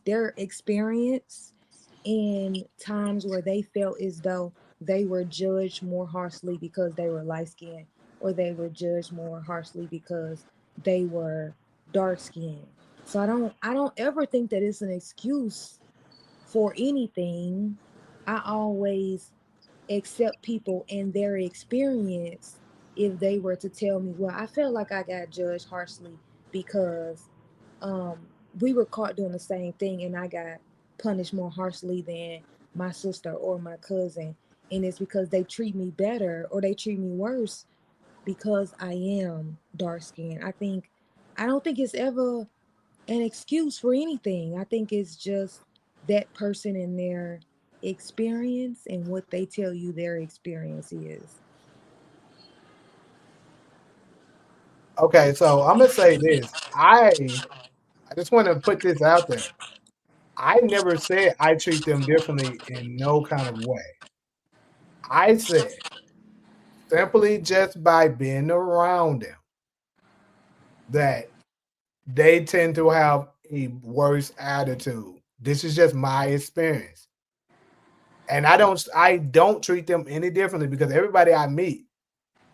their experience in times where they felt as though they were judged more harshly because they were light skinned, or they were judged more harshly because they were dark skinned. So I don't ever think that it's an excuse for anything. I always accept people and their experience if they were to tell me, well, I felt like I got judged harshly because um, we were caught doing the same thing and I got punished more harshly than my sister or my cousin. And it's because they treat me better or they treat me worse because I am dark skinned. I don't think it's ever an excuse for anything. I think it's just that person and their experience and what they tell you their experience is. Okay, so I'm gonna say this. I just want to put this out there. I never said I treat them differently in no kind of way. I said simply just by being around them that they tend to have a worse attitude. This is just my experience. And I don't treat them any differently because everybody I meet,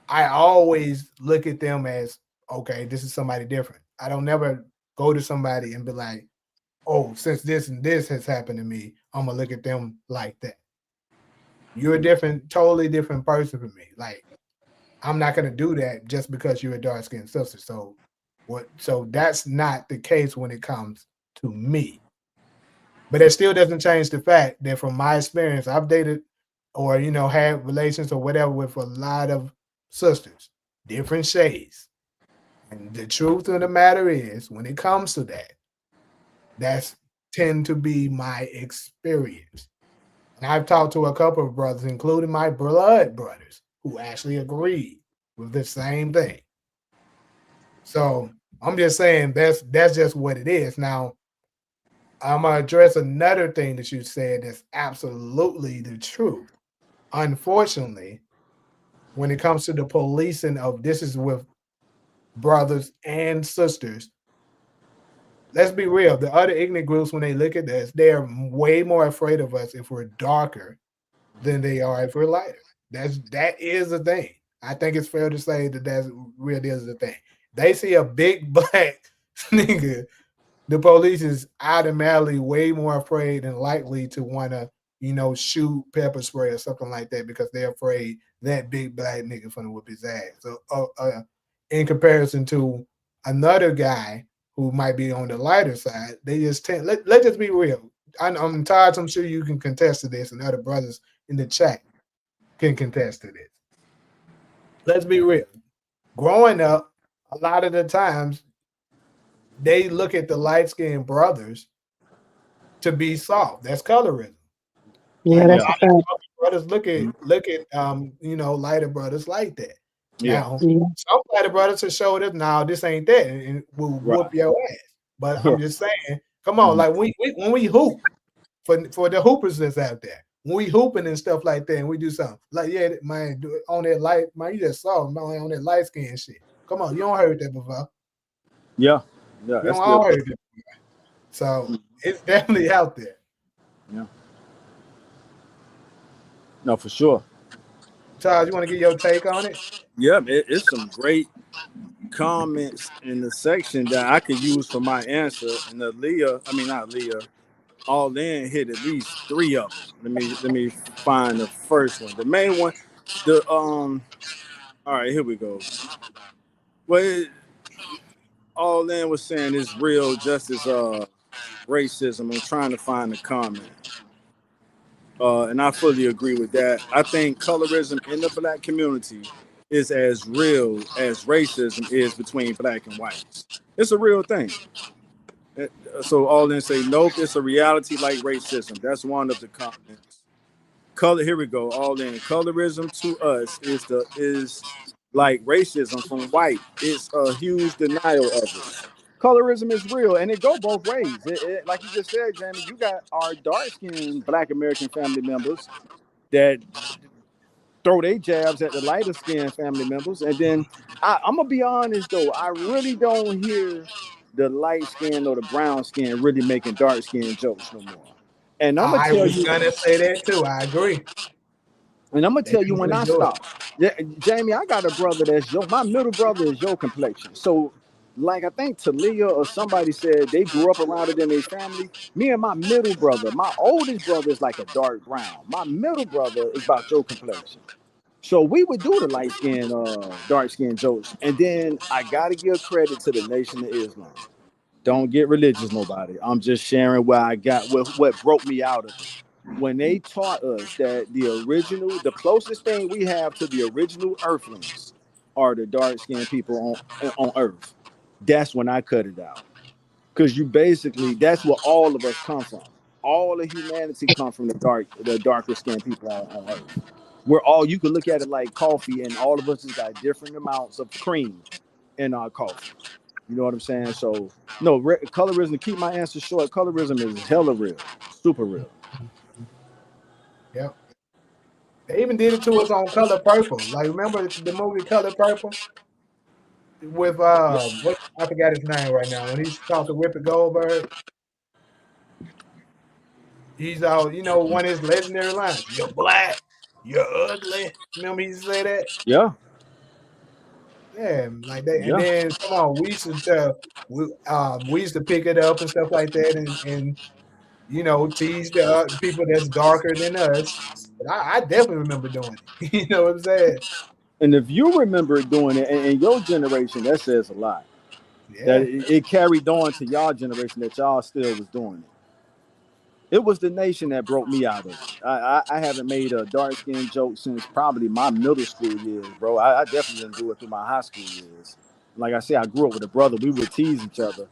I always look at them as okay, this is somebody different. I don't never go to somebody and be like, oh, since this and this has happened to me, I'm gonna look at them like that. You're a different, totally different person from me. Like I'm not gonna do that just because you're a dark skinned sister. So what? So that's not the case when it comes to me. But it still doesn't change the fact that from my experience, I've dated or had relations or whatever with a lot of sisters, different shades. And the truth of the matter is, when it comes to that, that's tend to be my experience. And I've talked to a couple of brothers, including my blood brothers, who actually agreed with the same thing. So I'm just saying that's just what it is. Now I'm gonna address another thing that you said that's absolutely the truth. Unfortunately, when it comes to the policing of this is with brothers and sisters. Let's be real. The other ignorant groups, when they look at this, they are way more afraid of us if we're darker than they are if we're lighter. That is the thing. I think it's fair to say that that's really is the thing. They see a big black nigga, the police is automatically way more afraid and likely to want to, shoot pepper spray or something like that because they're afraid that big black nigga finna whip his ass. So, in comparison to another guy who might be on the lighter side, they just tend. Let's just be real. I'm tired. I'm sure you can contest to this, and other brothers in the chat can contest to this. Let's be real. Growing up, a lot of the times they look at the light skinned brothers to be soft. That's colorism. Yeah, Like a that's lot a of fact. brothers look at lighter brothers like that. Yeah. Now, Yeah. some lighter brothers will show that now this ain't that and will Right. whoop your ass. But I'm Right. just saying, come on, like when we hoop for the hoopers that's out there, when we hooping and stuff like that, and we do something like man, do it on that light, man, you just saw man on that light skin shit. Come on, you don't heard that before. Yeah. Yeah. You That's don't good. all heard that before. So it's definitely out there. Yeah. No, for sure. Charles, you want to get your take on it? Yeah, it's some great comments in the section that I could use for my answer. And not Leah, all in hit at least three of them. Let me find the first one. The main one, all right, here we go. Well, all in was saying it's real just as racism. I'm trying to find the comment. And I fully agree with that. I think colorism in the black community is as real as racism is between black and whites. It's a real thing. So all in say, nope, it's a reality like racism. That's one of the comments. Color, here we go. All in colorism to us is like racism from white. It's a huge denial of it. Colorism is real, and it go both ways. Like you just said, Jamie, you got our dark skinned Black American family members that throw their jabs at the lighter skinned family members, and then I'm gonna be honest though, I really don't hear the light skin or the brown skin really making dark skin jokes no more. And I'm gonna I tell was you, gonna say that too. I agree. and I'm gonna They tell you don't when really I do it. stop. Yeah, Jamie, I got a brother my middle brother is your complexion. So, like I think Talia or somebody said they grew up around it in their family. Me and my middle brother, my oldest brother is like a dark brown. My middle brother is about your complexion. So we would do the light skin, dark skin jokes. And then I gotta give credit to the Nation of Islam. Don't get religious, nobody. I'm just sharing what I got, what broke me out of it. When they taught us that the closest thing we have to the original Earthlings are the dark skinned people on Earth. That's when I cut it out. Because that's where all of us come from. All of humanity come from the darker skinned people on Earth. We're all, you can look at it like coffee, and all of us has got different amounts of cream in our coffee. You know what I'm saying? So no, colorism. To keep my answer short, colorism is hella real, super real. Yep. They even did it to us on Color Purple. Like remember the movie Color Purple with what I forgot his name right now. When he's talking to Ripper Goldberg, he's all one of his legendary lines. You're black, you're ugly. Remember he used to say that? Yeah, Yeah, like that. And yeah. then come on, we used to pick it up and stuff like that, and tease the people that's darker than us. But I definitely remember doing it. You know what I'm saying? And if you remember doing it in your generation, that says a lot. That Yeah. it carried on to y'all generation that y'all still was doing it. It was the Nation that broke me out of it. I haven't made a dark skin joke since probably my middle school years, bro. I definitely didn't do it through my high school years. Like I said, I grew up with a brother. We would tease each other.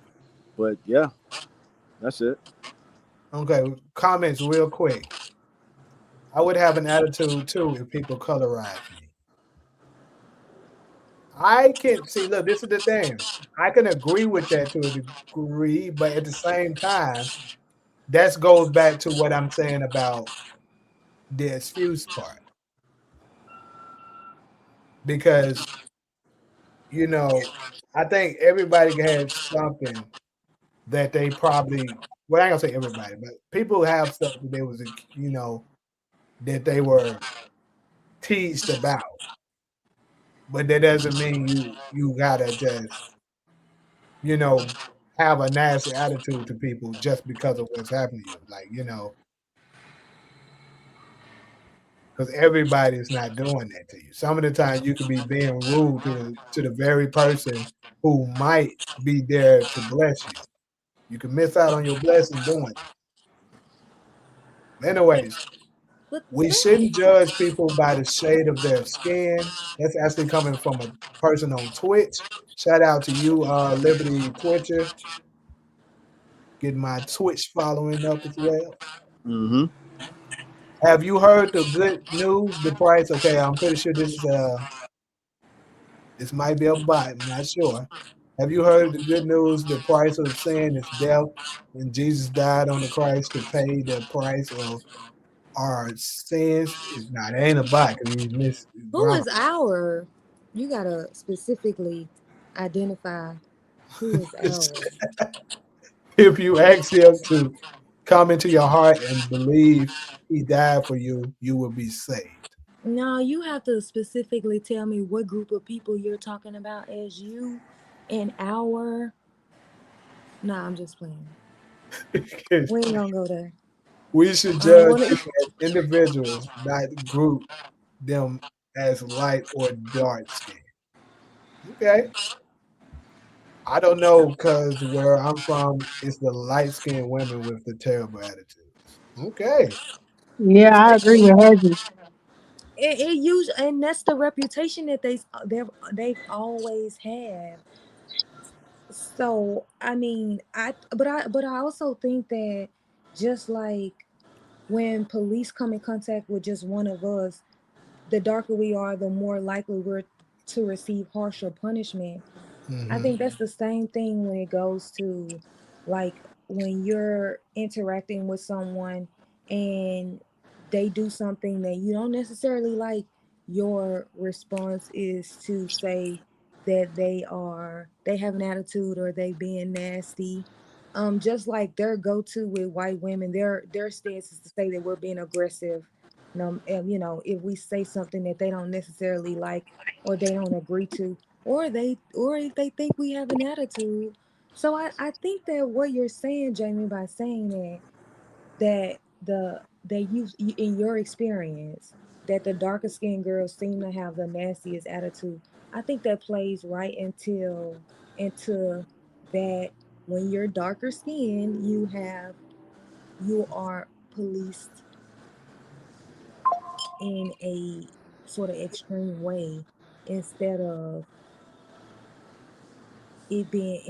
But yeah, that's it. Okay. Comments real quick. I would have an attitude too if people colorize me. I can see. Look, this is the thing. I can agree with that to a degree, but at the same time, that goes back to what I'm saying about the excuse part. because you know, I think everybody had something that they probably well, I ain't gonna say everybody, but people have stuff that they was that they were teased about. But that doesn't mean you gotta just, you know, have a nasty attitude to people just because of what's happening to you. Like, because everybody's not doing that to you. Some of the time you could be being rude to the very person who might be there to bless you. You can miss out on your blessing doing it. Anyways, But we shouldn't judge people by the shade of their skin. That's actually coming from a person on Twitch. Shout out to you, Liberty Twitcher. Get my Twitch following up as well. Mm-hmm. Have you heard the good news? The price? Okay, I'm pretty sure this might be a bot. I'm not sure. Have you heard the good news? The price of sin is death, and Jesus died on the Christ to pay the price of our sins. Nah, it ain't a bot because you missed who grammar. is our? You gotta specifically identify who is our. If you ask him to come into your heart and believe he died for you, you will be saved. No, you have to specifically tell me what group of people you're talking about as you and our. Nah, I'm just playing. We ain't gonna go there. We should I don't judge want to. people as individuals, not group them as light or dark skin. Okay. I don't know because where I'm from, it's the light skinned women with the terrible attitudes. Okay. Yeah, I agree with Hezzy. It usually, and that's the reputation that they've always had. So I mean, I also think that just like when police come in contact with just one of us, the darker we are, the more likely we're to receive harsher punishment. I Hmm. think that's the same thing when it goes to like when you're interacting with someone and they do something that you don't necessarily like, your response is to say that they have an attitude or they being nasty. Just like their go-to with white women, their stance is to say that we're being aggressive. And, if we say something that they don't necessarily like or they don't agree to, or if they think we have an attitude. So I think that what you're saying, Jamie, by saying that in your experience that the darker skinned girls seem to have the nastiest attitude, I think that plays right into that when you're darker skinned, you are policed in a sort of extreme way instead of it being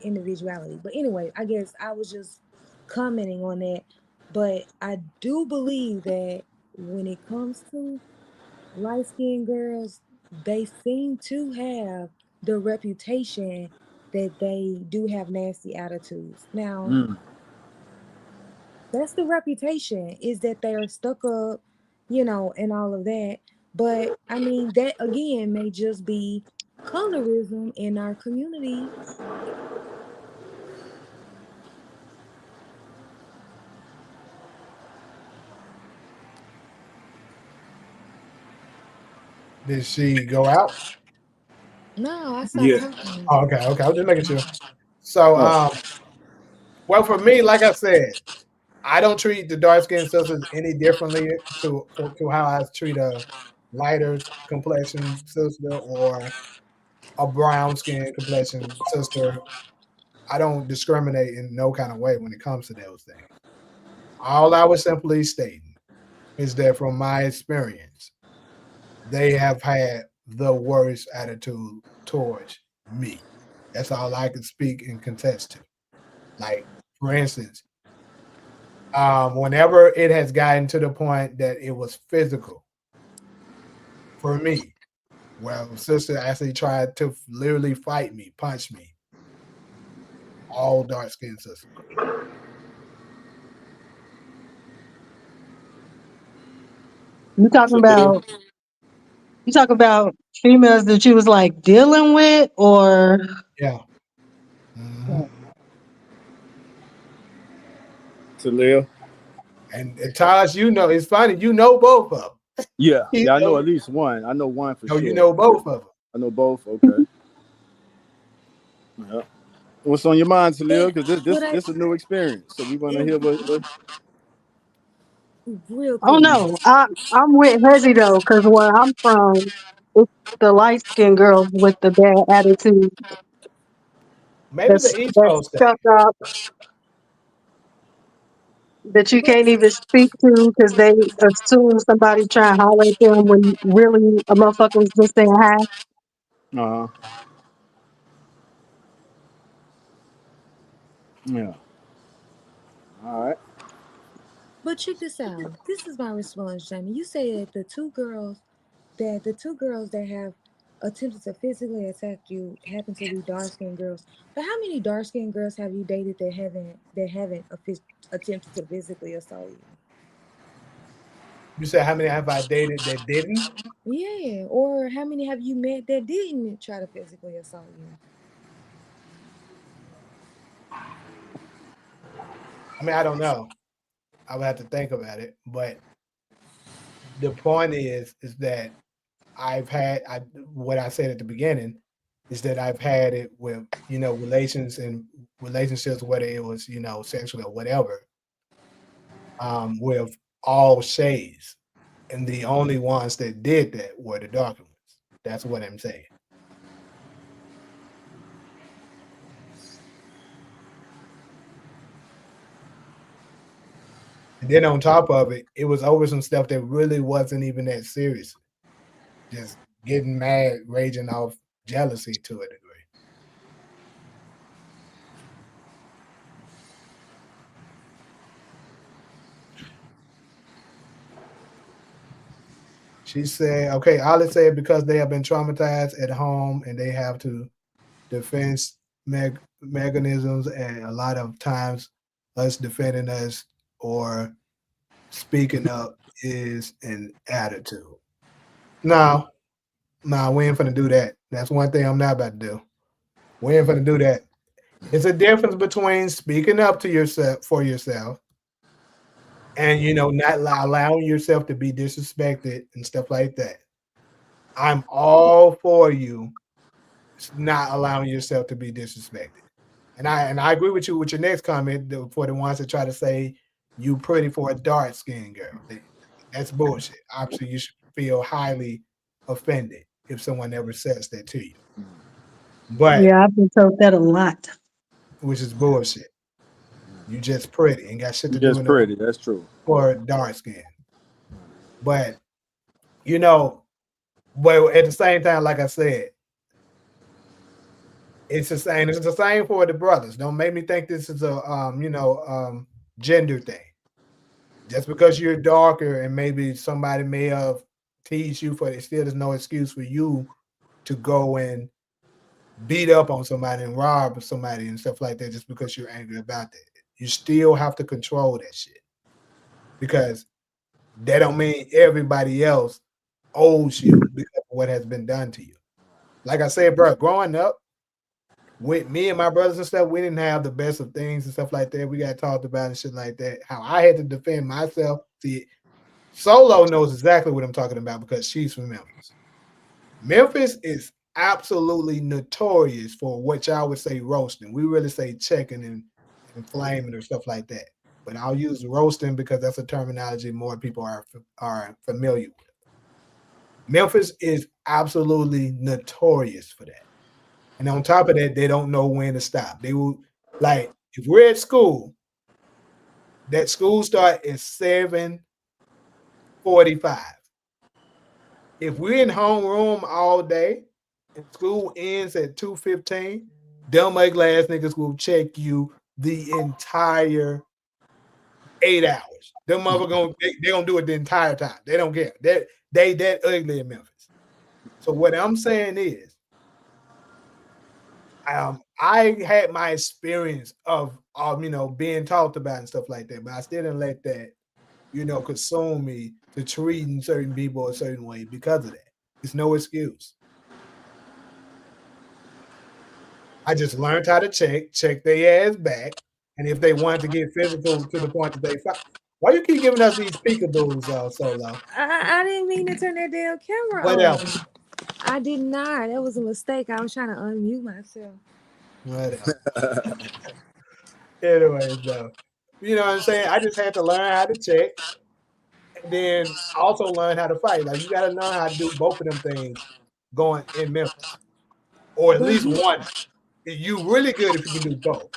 individuality. But anyway, I guess I was just commenting on that. But I do believe that when it comes to light skinned girls, they seem to have the reputation that they do have nasty attitudes. Now, Mm. that's the reputation, is that they are stuck up, and all of that. But I mean, that again may just be colorism in our community. Did she go out? No, I stopped Yeah. talking. Oh, okay, okay. I was just making sure. So, Oh. well, for me, like I said, I don't treat the dark skinned sisters any differently to how I treat a lighter complexion sister or a brown skin complexion sister. I don't discriminate in no kind of way when it comes to those things. All I was simply stating is that from my experience, they have had the worst attitude towards me. That's all I can speak and contest to. Like, for instance, whenever it has gotten to the point that it was physical for me, well, sister actually tried to literally fight me, punch me, all dark skinned sisters. You talking So then, about You talk about females that you was like dealing with, or Yeah. Mm-hmm. Talia? And Taj, you know, it's funny. You know both of them. Yeah, You yeah, I know know, at least one. I know one for no, you sure. know both of them. I know both. Okay. Yeah. What's on your mind, Talia? And Because this what this I this is a new experience, so we want to and hear what. real oh quickly. no, I'm with Hezzy though, because where I'm from, it's the light skinned girls with the bad attitude Maybe the East that's Coast thing. stuck up that you But can't even speak to because they assume somebody trying to holler at them when really a motherfucker was just saying hi. Uh huh. Yeah. All right. but check this out. This is my response, Jamie. You said the two girls that have attempted to physically attack you happen to be dark skinned girls. But how many dark skinned girls have you dated that haven't attempted to physically assault you? You said how many have I dated that didn't? Yeah. Or how many have you met that didn't try to physically assault you? I mean, I don't know. I would have to think about it. But the point is that what I said at the beginning is that I've had it with, relationships, whether it was, sexual or whatever, with all shades. And the only ones that did that were the darker ones. That's what I'm saying. And then on top of it, it was over some stuff that really wasn't even that serious. Just getting mad, raging off jealousy to a degree. She said, okay, Alice said because they have been traumatized at home and they have to defense mechanisms, and a lot of times us defending us or speaking up is an attitude. No, no, we ain't finna do that. That's one thing I'm not about to do. We ain't finna do that. It's a difference between speaking up to yourself for yourself and not allowing yourself to be disrespected and stuff like that. I'm all for you not allowing yourself to be disrespected. And I agree with you with your next comment for the ones that try to say you pretty for a dark skinned girl. That's bullshit. Obviously, you should feel highly offended if someone ever says that to you. But Yeah, I've been told that a lot. which is bullshit. You just pretty and got shit You to do just in the pretty. That's true. for dark skin. But you know, but at the same time, like I said, it's the same. It's the same for the brothers. Don't make me think this is a gender thing. Just because you're darker and maybe somebody may have teased you for it, still there's no excuse for you to go and beat up on somebody and rob somebody and stuff like that just because you're angry about that. You still have to control that shit because that don't mean everybody else owes you because of what has been done to you. Like I said, bro, growing up with me and my brothers and stuff, we didn't have the best of things and stuff like that. We got talked about and shit like that. How I had to defend myself. See, Solo knows exactly what I'm talking about because she's from Memphis. Memphis is absolutely notorious for what y'all would say roasting. We really say checking and flaming or stuff like that. But I'll use roasting because that's a terminology more people are familiar with. Memphis is absolutely notorious for that. And on top of that, they don't know when to stop. They will like if we're at school, that school start at 7:45. If we're in homeroom all day and school ends at 2:15, dumb ugly ass niggas will check you the entire 8 hours. Them mother they gonna do it the entire time. They don't care. They that ugly in Memphis. So what I'm saying is, I had my experience of being talked about and stuff like that, but I still didn't let that consume me to treating certain people a certain way because of that. It's no excuse. I just learned how to check their ass back, and if they wanted to get physical to the point that they fight. Why you keep giving us these peekaboos, Solo? I didn't mean to turn that damn camera Whatever, on. I did not. That was a mistake. I was trying to unmute myself. whatever. Anyways, though, you know what I'm saying? I just had to learn how to check, and then also learn how to fight. Like you got to learn how to do both of them things going in Memphis, or at But least you, one. You really good if you can do both.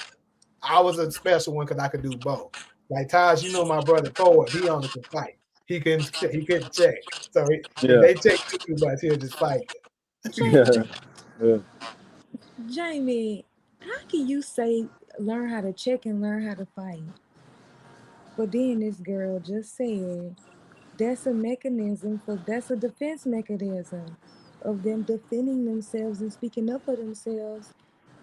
I was a special one because I could do both. Like Taj, you know my brother Thor, he only could fight. He couldn't check. So if Yeah. they check too much, he'll just fight Jamie, Yeah. Jamie, how can you say learn how to check and learn how to fight? But then this girl just said that's a mechanism for that's a defense mechanism of them defending themselves and speaking up for themselves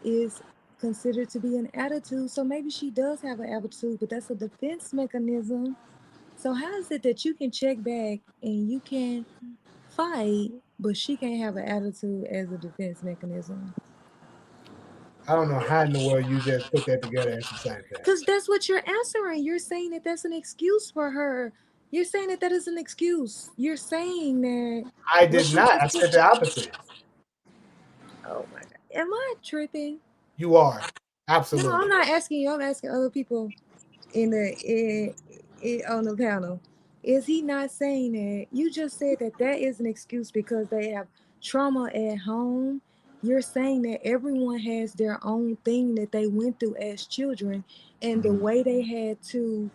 is considered to be an attitude. So maybe she does have an attitude, but that's a defense mechanism. So how is it that you can check back and you can fight, but she can't have an attitude as a defense mechanism? I don't know how in the world you just put that together as the same thing. Because that's what you're answering. You're saying that that's an excuse for her. You're saying that that is an excuse. You're saying that I what did she not. I just said said. the opposite. Oh my God. Am I tripping? You are. No, I'm Absolutely. not asking you. I'm asking other people in on the panel. Is he not saying that? You just said that that is an excuse because they have trauma at home. You're saying that everyone has their own thing that they went through as children, and the way they had to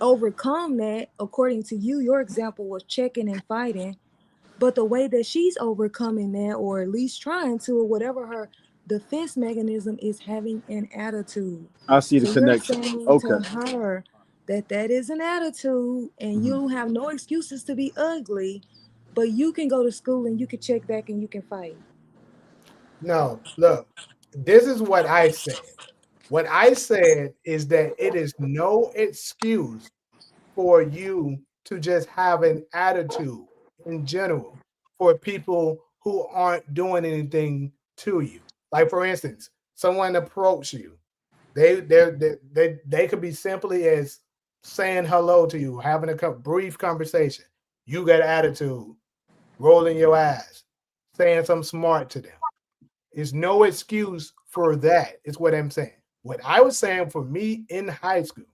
overcome that, according to you, your example was checking and fighting. But the way that she's overcoming that, or at least trying to, or whatever her defense mechanism is, having an attitude. I see the So you're connection. saying Okay. to her that that is an attitude, and you don't have no excuses to be ugly, but you can go to school and you can check back and you can fight. No, look, this is what I said. What I said is that it is no excuse for you to just have an attitude in general for people who aren't doing anything to you. Like for instance, someone approach you. They could be simply as saying hello to you, having a brief conversation. You got attitude, rolling your eyes, saying something smart to them. There's no excuse for that, is what I'm saying. What I was saying for me in high school,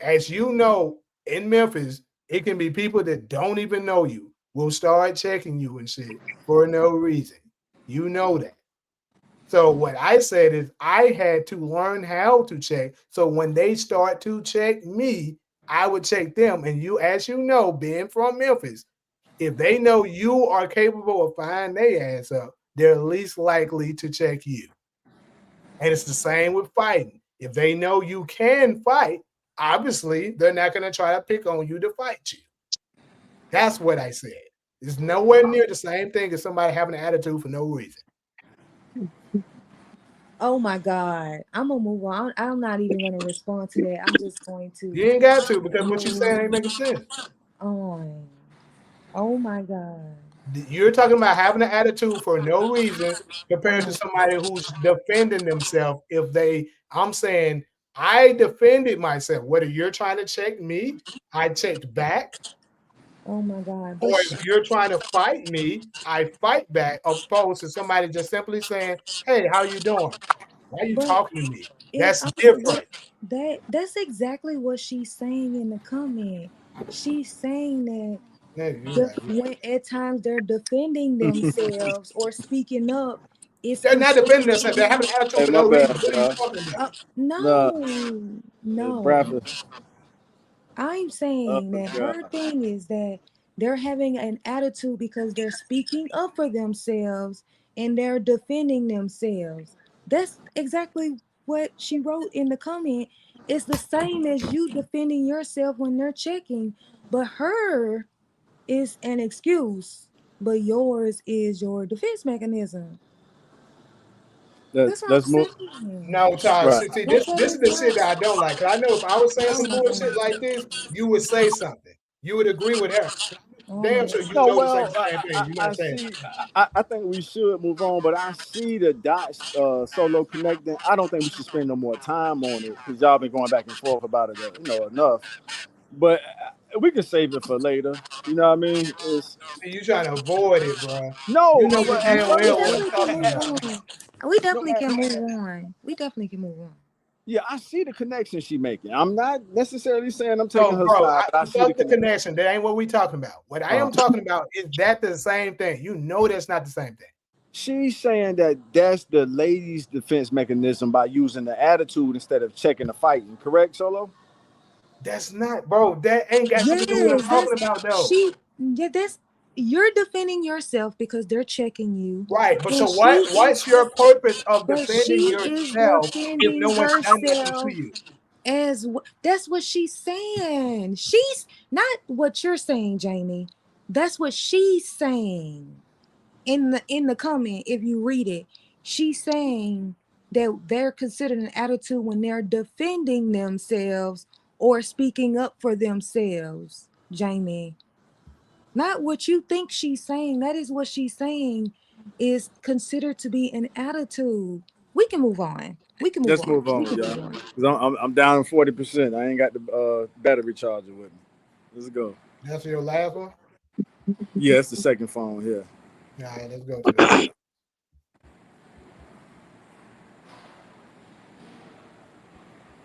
as you know, in Memphis, it can be people that don't even know you will start checking you and shit for no reason. You know that. So what I said is I had to learn how to check. So when they start to check me, I would check them. And you, as you know, being from Memphis, if they know you are capable of finding their ass up, they're least likely to check you. And it's the same with fighting. If they know you can fight, obviously they're not going to try to pick on you to fight you. That's what I said. It's nowhere near the same thing as somebody having an attitude for no reason. Oh my God. I'm gonna move on. I'm not even gonna respond to that. I'm just going to You ain't got to because what you're saying ain't move making sense. on. Oh my God. You're talking about having an attitude for no reason compared to Oh, somebody who's defending themselves. I'm saying I defended myself. Whether you're trying to check me, I checked back. oh my God. Or if you're trying to fight me, I fight back, opposed to somebody just simply saying, "Hey, how you doing? Why are you but talking to me?" it That's but different. that's exactly what she's saying in the comment. She's saying that Yeah, you're right. when at times they're defending themselves or speaking up, it's They're not defending considered to themselves. They're be having an attitude Hey, for my no reason. bad, What are you y'all. talking about? Nah, no. Bradford. I'm Oh saying that God. her thing is that they're having an attitude because they're speaking up for themselves and they're defending themselves. That's exactly what she wrote in the comment. It's the same as you defending yourself when they're checking, but her is an excuse, but yours is your defense mechanism. That's what I'm Let's move. saying. No, Todd. Right. See, That's this what this is it the shit that I was. don't like. 'Cause I know if I was saying Oh some my bullshit God. like this, you would say something. You would agree with her. damn sure you No, know this ain't well, the same thing. You're not I saying see. I think we should move on, but I see the dots solo connecting. I don't think we should spend no more time on it because y'all been going back and forth about it, enough. But we can save it for later. You know what I mean? It's see you trying to avoid it, bro. You no, know good but at damn We first, well what we definitely can talking move about. on. We no, definitely can move on. We definitely can move on. yeah, I see the connection she making. I'm not necessarily saying I'm taking So, her bro, side, but I see the fuck the connection. connection. That ain't what we talking about. What I Uh, am talking about is that the same thing. You know that's not the same thing. she's saying that that's the lady's defense mechanism by using the attitude instead of checking the fighting. Correct, Solo? That's not, bro. That ain't got nothing to do with what I'm Yes, talking about, though. that's you're defending yourself because they're checking you. Right. But so And what? What's your purpose of defending she is yourself if no defending one's done nothing to herself you? that's what she's saying. She's not what you're saying, Jamie. That's what she's saying in the comment. If you read it, she's saying that they're considered an attitude when they're defending themselves or speaking up for themselves, Jamie. Not what you think she's saying. That is what she's saying is considered to be an attitude. We can move on. We can move Let's on. move on, We can y'all. move on. 'Cause I'm down 40%. I ain't got the battery charger with me. Let's go. That's your last one. Yeah, it's the second phone here. All right, let's go to that.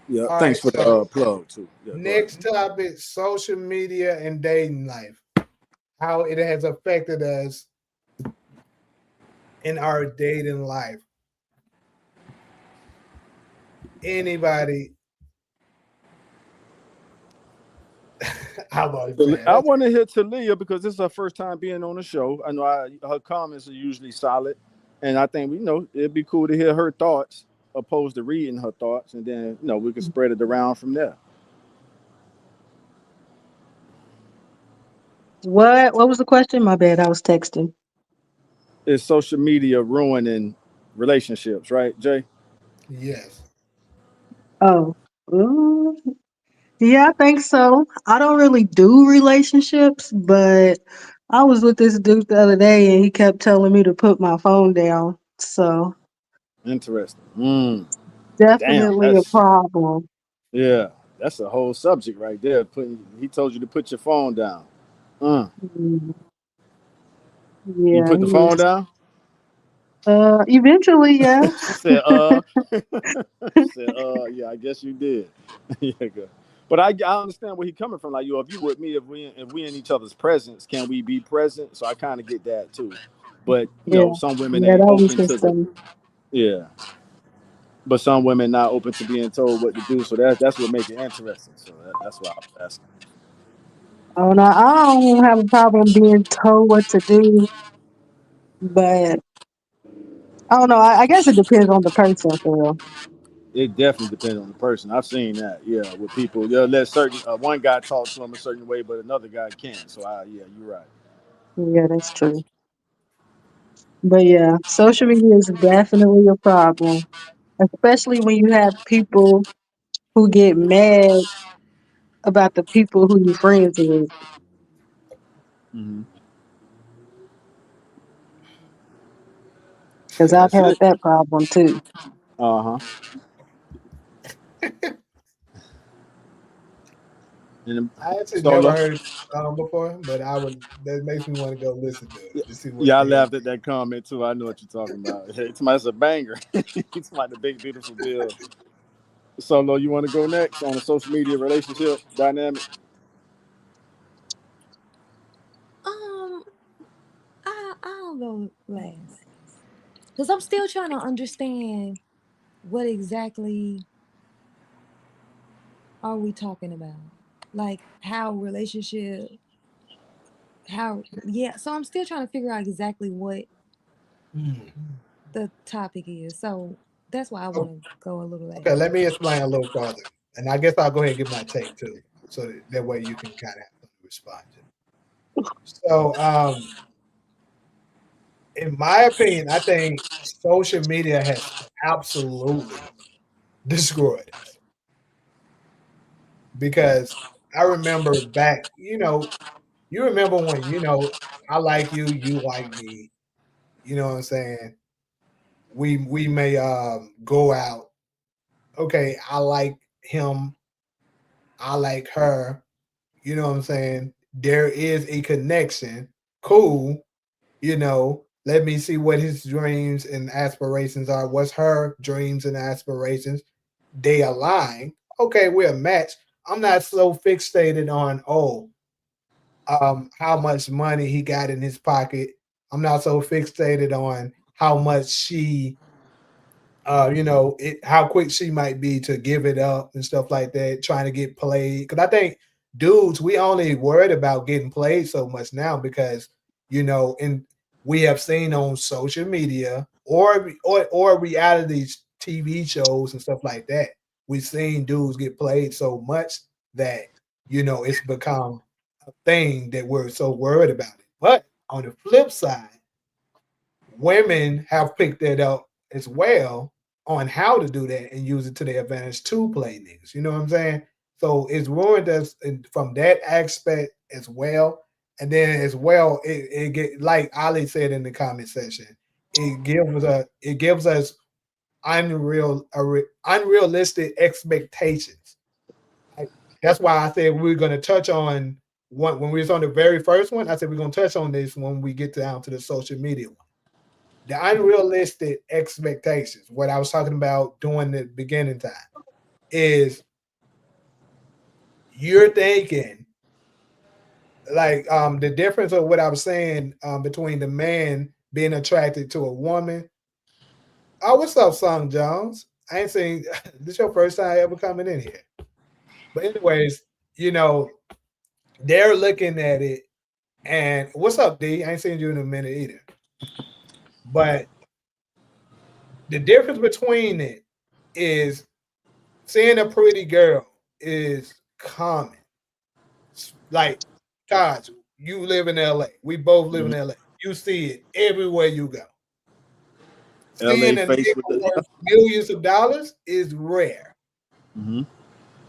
Yeah, All right. thanks for the So plug too. Yeah, go ahead. next topic: social media and dating life. How it has affected us in our dating life. Anybody? How about it, man? I want to hear Talia because this is her first time being on the show. I know her comments are usually solid, and I think it'd be cool to hear her thoughts opposed to reading her thoughts, and then we can spread it around from there. What was the question? My bad, I was texting. Is social media ruining relationships, right, Jay? Yes. Oh. mm, Yeah, I think so. I don't really do relationships, but I was with this dude the other day and he kept telling me to put my phone down. So Interesting. Damn, definitely a that's problem. yeah, that's a whole subject right there. He told you to put your phone down. Mm. Mm, You Yeah, put the he phone was. down? Eventually, yeah. She said, she said, yeah, I guess you did. Yeah, good. But I understand where he coming from. Like, if you with me, if we in each other's presence, can we be present? So I kind of get that too. But Yeah, some women yeah, ain't that was open to his the thing. yeah. But some women not open to being told what to do. So that's what make it interesting. So that's why I was asking. Oh, no, I don't have a problem being told what to do, but I don't know. I guess it depends on the person for real. It definitely depends on the person. I've seen that, yeah, with people. They'll let certain one guy talk to them a certain way, but another guy can't. So yeah, you're right. Yeah, that's true. But yeah, social media is definitely a problem, especially when you have people who get mad about the people who you're friends with. Mm-hmm. Because I've That's had it. that problem too. Uh huh. And I actually never solo. heard it before, but I would. That makes me want to go listen to it to see what Yeah, I the hell. laughed at that comment too. I know what you're talking about. It's my a banger. It's like the big beautiful bill. Solo, you want to go next on a social media relationship dynamic? Um, I'll go last because I'm still trying to understand what exactly are we talking about, like how relationship, how yeah. So I'm still trying to figure out exactly what Hmm. the topic is. So that's why I want Oh, to go a little okay, last. let me explain a little further, and I guess I'll go ahead and give my take too, so that way you can kind of have something to respond to. So, in my opinion, I think social media has absolutely destroyed us because I remember back, You remember when, I like you, you like me. You know what I'm saying? We may go out. Okay, I like him, I like her. You know what I'm saying? There is a connection. Cool. Let me see what his dreams and aspirations are. What's her dreams and aspirations? They align. Okay, we're a match. I'm not so fixated on, how much money he got in his pocket. I'm not so fixated on how much she how quick she might be to give it up and stuff like that, trying to get played. Because I think dudes, we only worried about getting played so much now because and we have seen on social media or reality TV shows and stuff like that. We've seen dudes get played so much that it's become a thing that we're so worried about it. But on the flip side, women have picked that up as well on how to do that and use it to their advantage to play niggas. You know what I'm saying? So it's ruined us from that aspect as well. And then as well, it get like Ali said in the comment section, it gives us unrealistic expectations. Like, that's why I said we're going to touch on one when we was on the very first one. I said we're going to touch on this when we get down to the social media one. The unrealistic expectations, what I was talking about during the beginning time, is you're thinking like the difference of what I was saying between the man being attracted to a woman. Oh, what's up, Song Jones? I ain't seen this your first time ever coming in here. But anyways, you know, they're looking at it and what's up, D? I ain't seen you in a minute either. But the difference between it is seeing a pretty girl is common. Like, Taj, you live in LA. We both live in LA. You see it everywhere you go. LA Seeing a face nigga with the worth millions of dollars is rare. mm-hmm.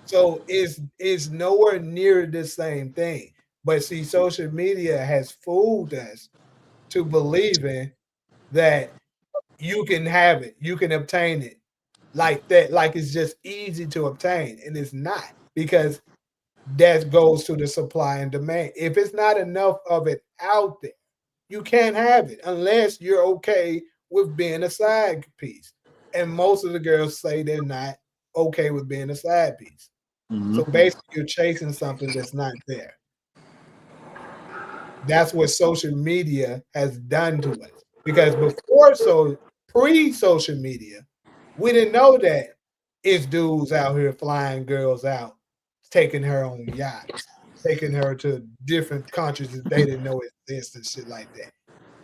So it's nowhere near the same thing. But see, social media has fooled us to believing that you can have it, you can obtain it like that, like it's just easy to obtain, and it's not because that goes to the supply and demand. If it's not enough of it out there, you can't have it unless you're okay with being a side piece. And most of the girls say they're not okay with being a side piece. Mm-hmm. So basically, you're chasing something that's not there. That's what social media has done to us. Because before, so pre-social media, we didn't know that it's dudes out here flying girls out, taking her on yachts, taking her to different countries that they didn't know existed, shit like that.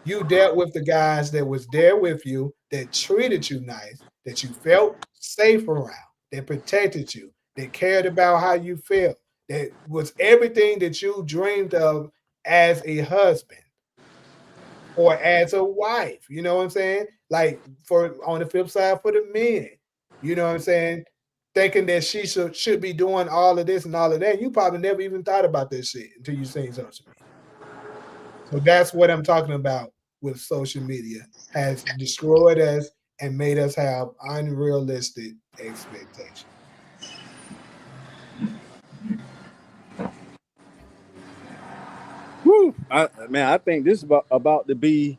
You dealt with the guys that was there with you, that treated you nice, that you felt safe around, that protected you, that cared about how you felt, that was everything that you dreamed of as a husband or as a wife. You know what I'm saying? Like for on the flip side for the men, you know what I'm saying? Thinking that she should be doing all of this and all of that. You probably never even thought about this shit until you seen social media. So that's what I'm talking about with social media has destroyed us and made us have unrealistic expectations. Whew. I think this is about to be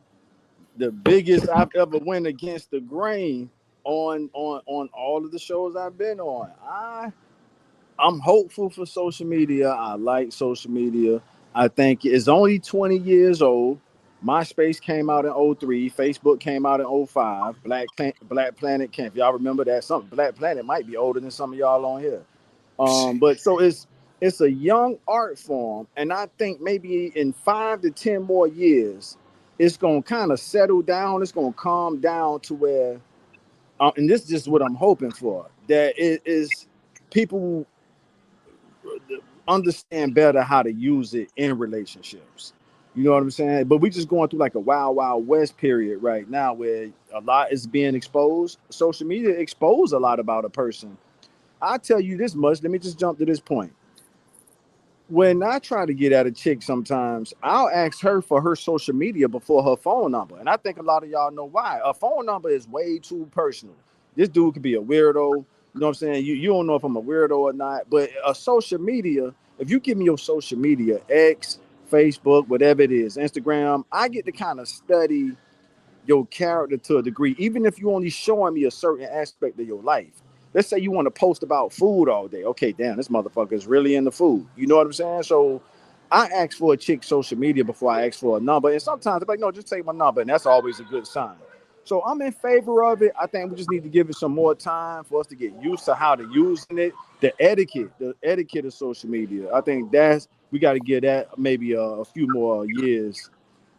the biggest I've ever went against the grain on all of the shows I've been on. I'm hopeful for social media. I like social media. I think it's only 20 years old. MySpace came out in '03. Facebook came out in '05. Black Planet came. If y'all remember that, some Black Planet might be older than some of y'all on here. But so it's a young art form, and I think maybe in 5 to 10 more years, it's gonna kind of settle down. It's gonna calm down to where, and this is just what I'm hoping for. That it is people understand better how to use it in relationships. You know what I'm saying? But we just going through like a wild west period right now where a lot is being exposed. Social media expose a lot about a person. I tell you this much. Let me just jump to this point. when I try to get at a chick, sometimes I'll ask her for her social media before her phone number. And I think a lot of y'all know why. A phone number is way too personal. This dude could be a weirdo. You know what I'm saying? You don't know if I'm a weirdo or not. But a social media, if you give me your social media, X, Facebook, whatever it is, Instagram, I get to kind of study your character to a degree, even if you only showing me a certain aspect of your life. Let's say you want to post about food all day. Okay, damn, this motherfucker is really into food. You know what I'm saying? So I ask for a chick's social media before I ask for a number. And sometimes I'm like, no, just take my number. And that's always a good sign. So I'm in favor of it. I think we just need to give it some more time for us to get used to how to using it. The etiquette of social media. I think we got to give that maybe a few more years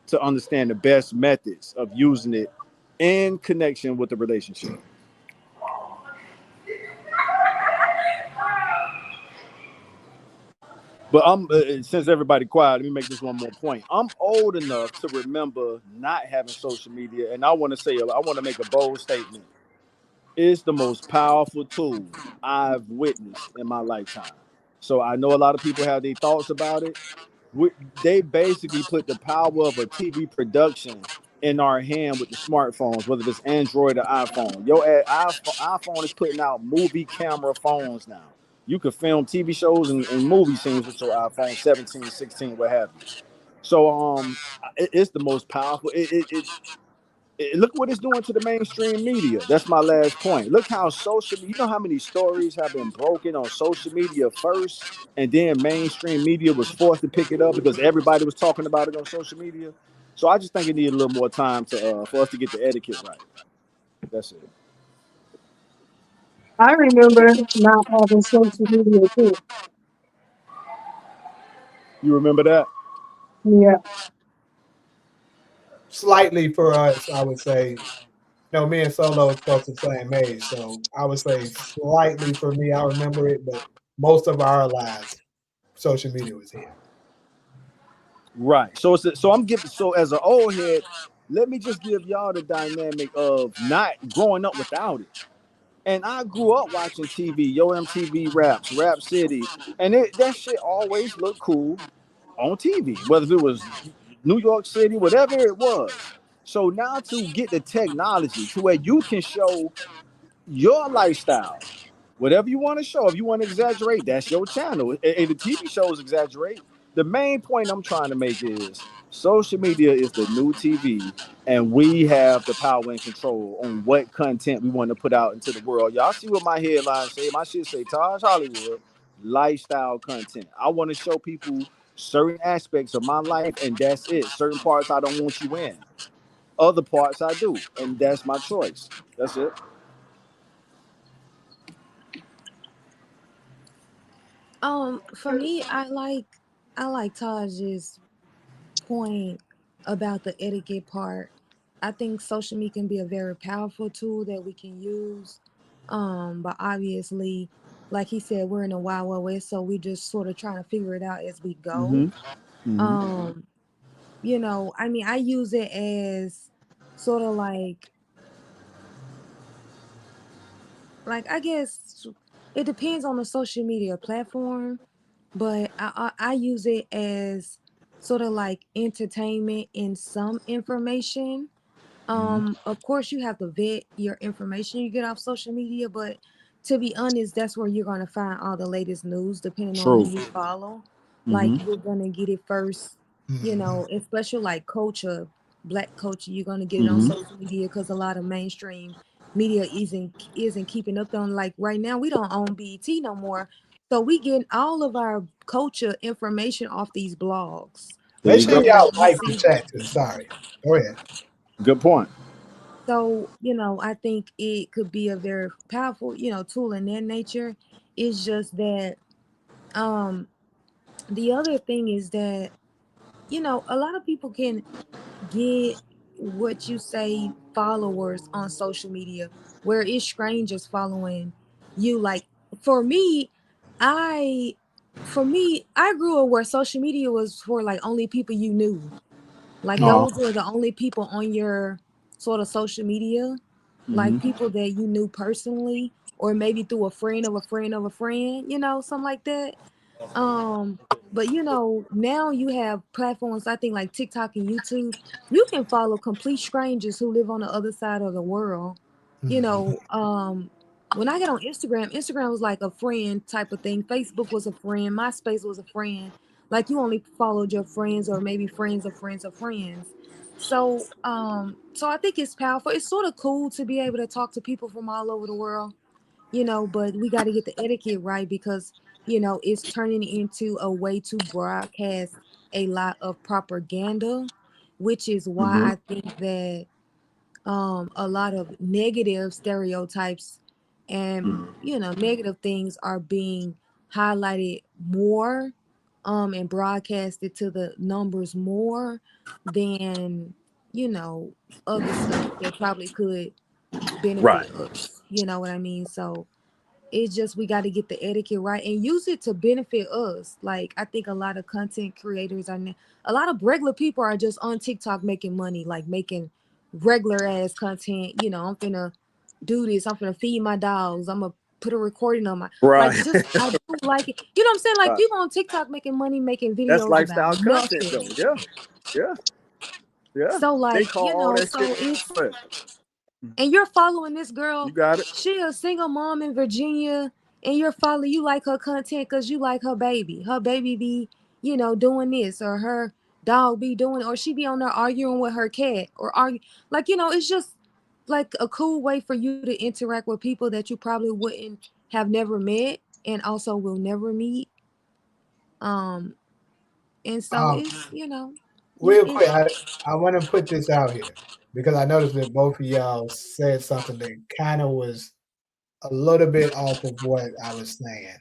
to understand the best methods of using it in connection with the relationship. But since everybody quiet, let me make this one more point. I'm old enough to remember not having social media, and I want to make a bold statement. It's the most powerful tool I've witnessed in my lifetime. So I know a lot of people have their thoughts about it. They basically put the power of a TV production in our hand with the smartphones, whether it's Android or iPhone. iPhone is putting out movie camera phones now. You could film TV shows and movie scenes with your iPhone 17, 16, what have you. So it's the most powerful. Look what it's doing to the mainstream media. That's my last point. Look how you know how many stories have been broken on social media first, and then mainstream media was forced to pick it up because everybody was talking about it on social media. So I just think it needed a little more time to for us to get the etiquette right. That's it. I remember not having social media too. You remember that? Yeah, Slightly for us, I would say. No, me and Solo is close to the same age, so I would say slightly for me. I remember it, but most of our lives, social media was here. Right. So as an old head, let me just give y'all the dynamic of not growing up without it. And I grew up watching TV, Yo MTV Raps, Rap City, and that shit always looked cool on TV, whether it was New York City, whatever it was. So now to get the technology to where you can show your lifestyle, whatever you want to show. If you want to exaggerate, that's your channel. The TV shows exaggerate. The main point I'm trying to make is social media is the new TV, and we have the power and control on what content we want to put out into the world. Y'all see what my headline say? My shit say Taj Hollywood lifestyle content. I want to show people certain aspects of my life, and that's it. Certain parts I don't want you in. Other parts I do, and that's my choice. That's it. For me, I like Taj's point about the etiquette part. I think social media can be a very powerful tool that we can use. But obviously, like he said, we're in a wild, wild west, so we just sort of trying to figure it out as we go. Mm-hmm. Mm-hmm. Um, I mean, I use it as sort of like I guess it depends on the social media platform, but I use it as sort of like entertainment and some information. Mm-hmm. Of course, you have to vet your information you get off social media, but to be honest, that's where you're gonna find all the latest news, depending on who True. you follow. Like Mm-hmm. you're gonna get it first, Mhm. especially like culture, black culture. You're gonna get it on Mm-hmm. social media because a lot of mainstream media isn't keeping up on. Like right now, we don't own BET no more, so we get all of our culture information off these blogs. There Make you sure go. So y'all you like the see. chat too. Sorry. Go ahead. Good point. So, I think it could be a very powerful, tool in that nature. It's just that um the other thing is that, a lot of people can get what you say followers on social media where it's strangers following you. Like for me, I I grew up where social media was for like only people you knew. Like Uh, those were the only people on your sort of social media, like mm-hmm. people that you knew personally, or maybe through a friend of a friend of a friend, something like that. Um, But now you have platforms, I think, like TikTok and YouTube. You can follow complete strangers who live on the other side of the world. You know, when I got on Instagram, Instagram was like a friend type of thing. Facebook was a friend. MySpace was a friend. Like you only followed your friends or maybe friends of friends of friends. So I think it's powerful. It's sort of cool to be able to talk to people from all over the world, but we got to get the etiquette right because, it's turning into a way to broadcast a lot of propaganda, which is why Mm-hmm. I think that a lot of negative stereotypes and, negative things are being highlighted more and broadcasted to the numbers more than, you know, other stuff that probably could Right. benefit us. You know what I mean? So it's just we got to get the etiquette right and use it to benefit us. Like I think a lot of content creators a lot of regular people are just on TikTok making money, like making regular ass content. I'm finna do this. I'm finna feed my dogs. I'm gonna put a recording on my like. Right. Just I do like it. You know what I'm saying? Like Right. people on TikTok making money, making That's videos about lifestyle content, nothing. though. Yeah. Yeah. Yeah. So They like call all that shit. so it's But and you're following this you girl. got it. She a single mom in Virginia, and you're following. You like her content because you like her baby. Her baby be, doing this, or her dog be doing, or she be on there arguing with her cat, or argue. Like it's just like a cool way for you to interact with people that you probably wouldn't have never met, and also will never meet. Um, and so Um, it's real it's quick, I want to put this out here because I noticed that both of y'all said something that kind of was a little bit off of what I was saying.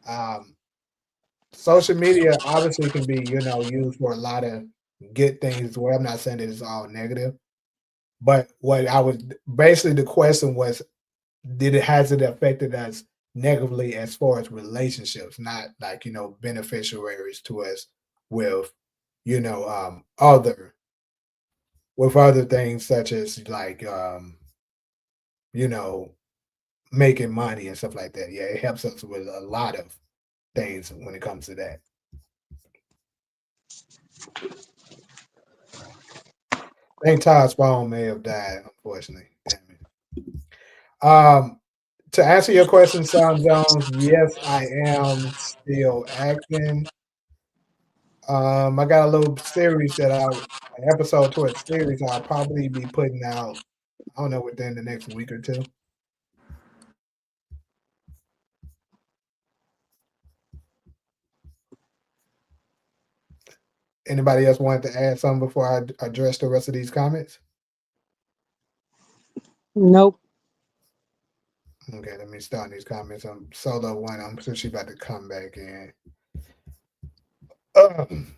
Um, Social media obviously can be, used for a lot of good things. Well, I'm not saying that it's all negative, but what I was basically the question was, has it affected us negatively as far as relationships, not like beneficiaries to us with other with other things such as like you know making money and stuff like that. Yeah, it helps us with a lot of things when it comes to that. I think Todd Spawn may have died, unfortunately. Damn it. To answer your question, Sam Jones, yes, I am still acting. I got a little series an episode to a series I'll probably be putting out, I don't know, within the next week or two. Anybody else wanted to add something before I address the rest of these comments? Nope. Okay, let me start these comments. I'm solo one. I'm sure she's about to come back in. Um,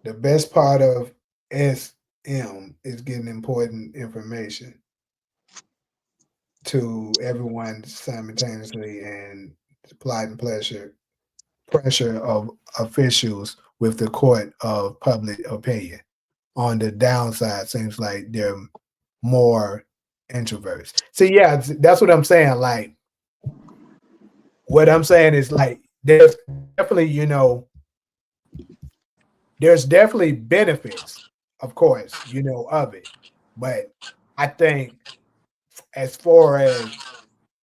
the best part of SM is getting important information to everyone simultaneously and applying pressure of officials with the court of public opinion. On the downside, seems like they're more introverts. See, yeah, that's what I'm saying. Like, what I'm saying is like, there's definitely, there's definitely benefits, of course, of it. But I think as far as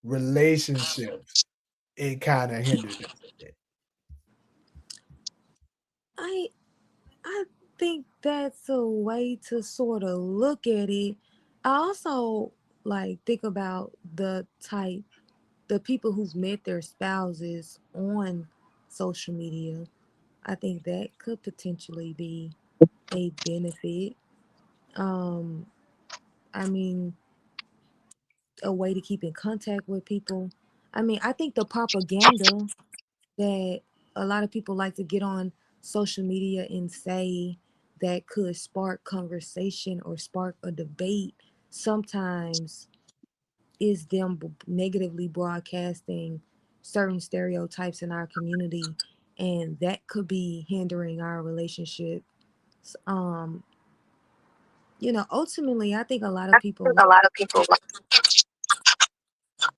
relationships, it kind of hinders us a bit. I I think that's a way to sort of look at it. I also like think about the people who've met their spouses on social media. I think that could potentially be a benefit. Um, I mean, a way to keep in contact with people. I mean, I think the propaganda that a lot of people like to get on social media and say that could spark conversation or spark a debate sometimes is them negatively broadcasting certain stereotypes in our community, and that could be hindering our relationship. um Ultimately I think a lot of I think people a lot of people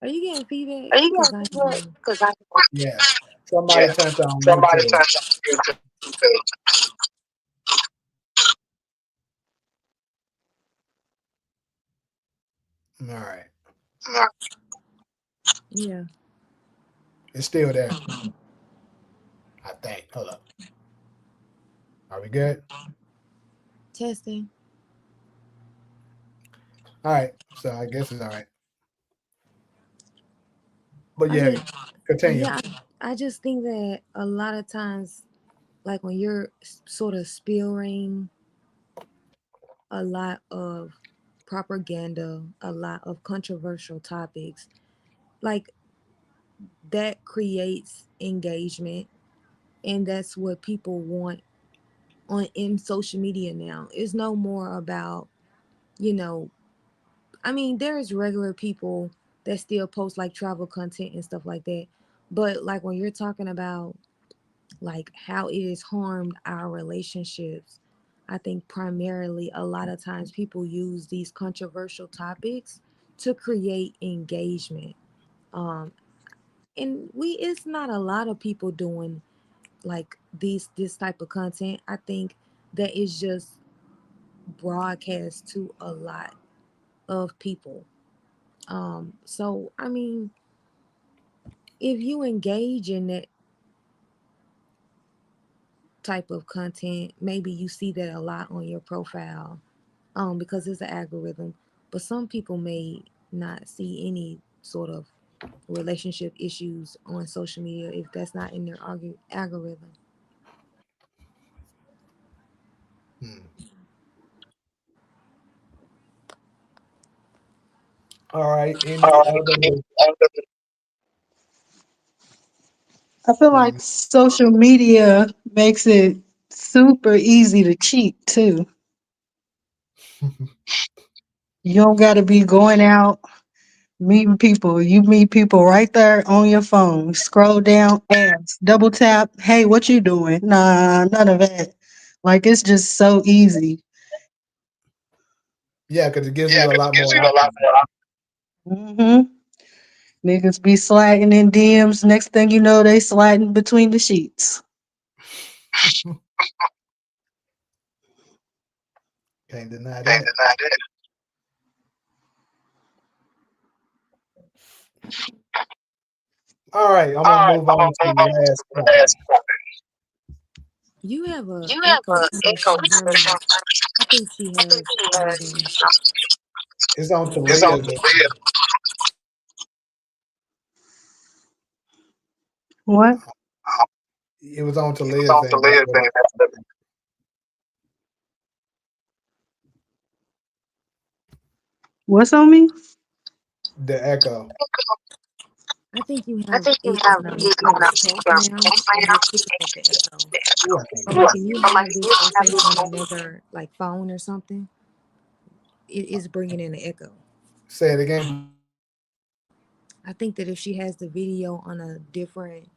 Are you getting feedback? Are you Because going I to am. because I Yeah. yeah. Somebody turned on Somebody YouTube. touched on YouTube. All right. Yeah. It's still there. I think. Hold up. Are we good? Testing. All right. So I guess it's all right. But I yeah, mean, continue. yeah, I just think that a lot of times, like when you're sort of spewing a lot of propaganda, a lot of controversial topics, like that creates engagement, and that's what people want on in social media now. It's no more about, you know, I mean, there's regular people that still post like travel content and stuff like that. But like when you're talking about like how it has harmed our relationships, I think primarily a lot of times people use these controversial topics to create engagement. Um, and it's not a lot of people doing like this type of content. I think that is just broadcast to a lot of people. So I mean, if you engage in that type of content, maybe you see that a lot on your profile, because it's an algorithm. But some people may not see any sort of relationship issues on social media if that's not in their algorithm. Hmm. All right. Any other? I feel like social media makes it super easy to cheat too. You don't got to be going out meeting people. You meet people right there on your phone. Scroll down, ask, double tap. Hey, what you doing? Nah, none of that. Like it's just so easy. Yeah, because it gives Yeah, you a because lot it gives more you a lot options. more. Niggas be sliding in DMs. Next thing you know, they sliding between the sheets. Can't deny Can't that. deny that. All right. I'm All gonna right, move I'm on gonna to move the on to last the topic. last topic. You have a You have echo an coming echo. from her. I think she I think has he something. has. It's on It's on Talia's. the lid. What? It was on It was Talia's on the thing. That's lid, what baby. What's on me? the echo. I think you I have think you it have on it your on program, and you're picking up the echo. Ooh, I can't So hear like, you. can you I'm like, have this you have open this on on. another like phone or something? It is bringing in the echo. Say it again. I think that if she has the video on a different,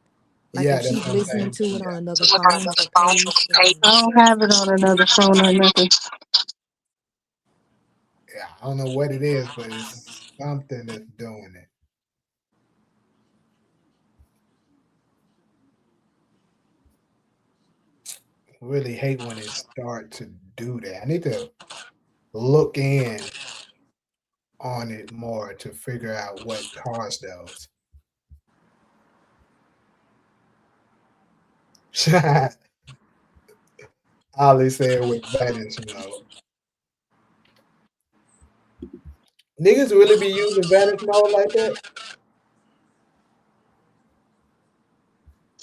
like if Yeah, that's she's what I'm listening saying. to it on Yeah. another To it on phone another or phone page, or then page. I don't have it on another phone or nothing. Yeah. I don't know what it is, but it's something that's doing it. Really hate when it start to do that. I need to look in on it more to figure out what caused those. Ollie said with vanish mode. Niggas really be using vanish mode like that?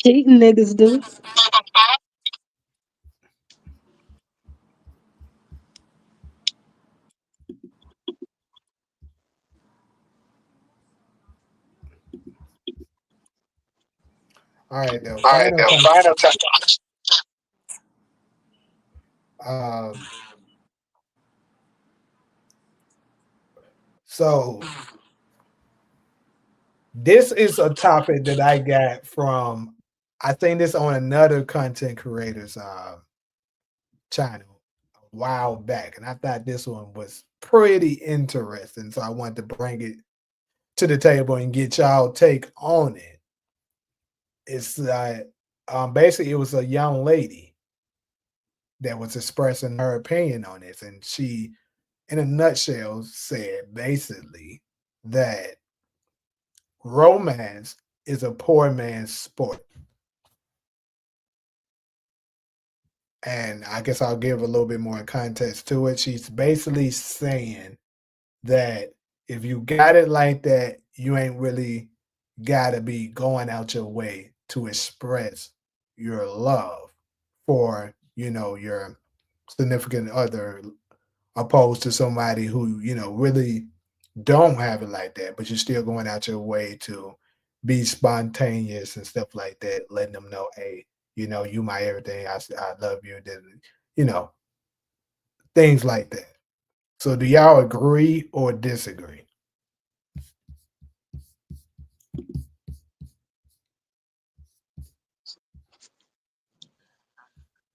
Cheating niggas do. All right, though. All right, Final now time. final time. Um, so this is a topic that I got from, I think this on another content creator's channel a while back, and I thought this one was pretty interesting, so I wanted to bring it to the table and get y'all take on it. It's like basically it was a young lady that was expressing her opinion on this, and she, in a nutshell, said basically that romance is a poor man's sport. And I guess I'll give a little bit more context to it. She's basically saying that if you got it like that, you ain't really got to be going out your way to express your love for, your significant other, opposed to somebody who, really don't have it like that, but you're still going out your way to be spontaneous and stuff like that, letting them know, hey, you my everything. I love you. Then, you know, things like that. So, do y'all agree or disagree?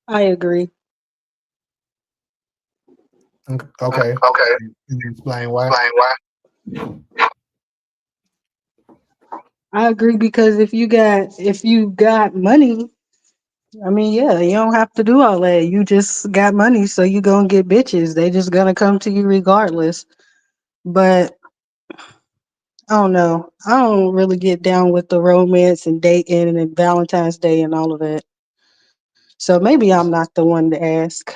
I agree. Okay. Okay. Can you explain why? Explain why. I agree because if you got money, I mean, yeah, you don't have to do all that. You just got money, so you gonna get bitches. They just gonna come to you regardless. But I don't know. I don't really get down with the romance and dating and Valentine's Day and all of that. So maybe I'm not the one to ask.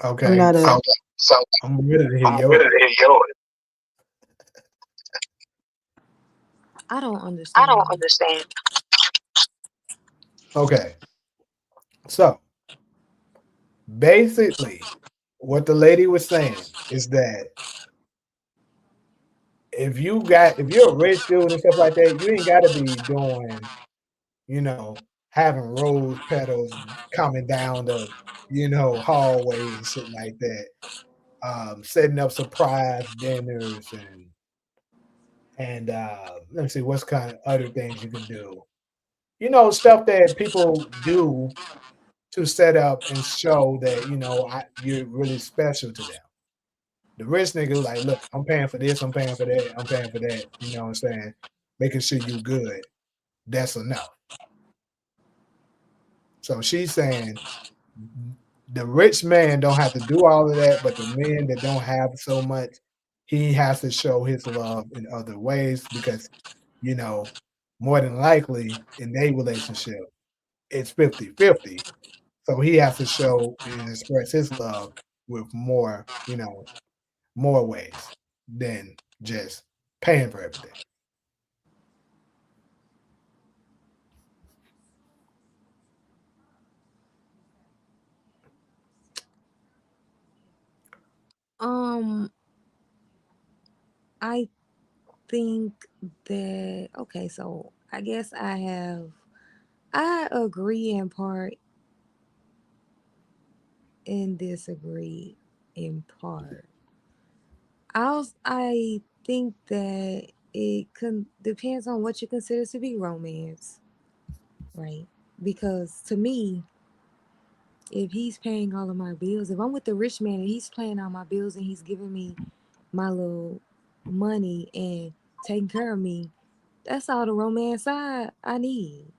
I'm Okay. not a. So, So I'm ready to hear I'm ready yours. to hear yours. I don't I don't understand. understand. Okay. So, basically, what the lady was saying is that if you're a rich dude and stuff like that, you ain't got to be doing, you know, having rose petals coming down the, hallway and shit like that. Setting up surprise dinners and let me see what's kind of other things you can do. Stuff that people do to set up and show that you're really special to them. The rich nigga like, look, I'm paying for this, I'm paying for that, I'm paying for that. You know what I'm saying? Making sure you good. That's enough. So she's saying the rich man don't have to do all of that, but the man that don't have so much, he has to show his love in other ways because, you know, more than likely in their relationship, it's 50-50. So he has to show and express his love with more, more ways than just paying for everything. Um, I think that okay, so I guess I agree in part and disagree in part. I think that depends on what you consider to be romance, right? Because to me, if he's paying all of my bills, if I'm with the rich man and he's paying all my bills and he's giving me my little money and taking care of me, that's all the romance I need.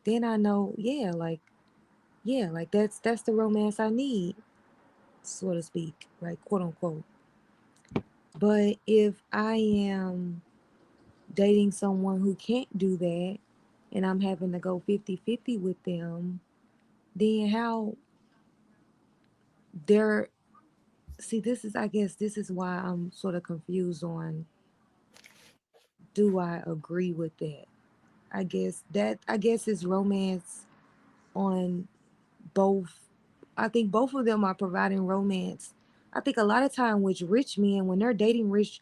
Then I know, yeah, like that's the romance I need, so to speak, right? Quote unquote. But if I am dating someone who can't do that and I'm having to go 50-50 with them, then how they're see this is I guess this is why I'm sort of confused on do I agree with that? I guess it's romance on both. I think both of them are providing romance. I think a lot of time with rich men when they're dating rich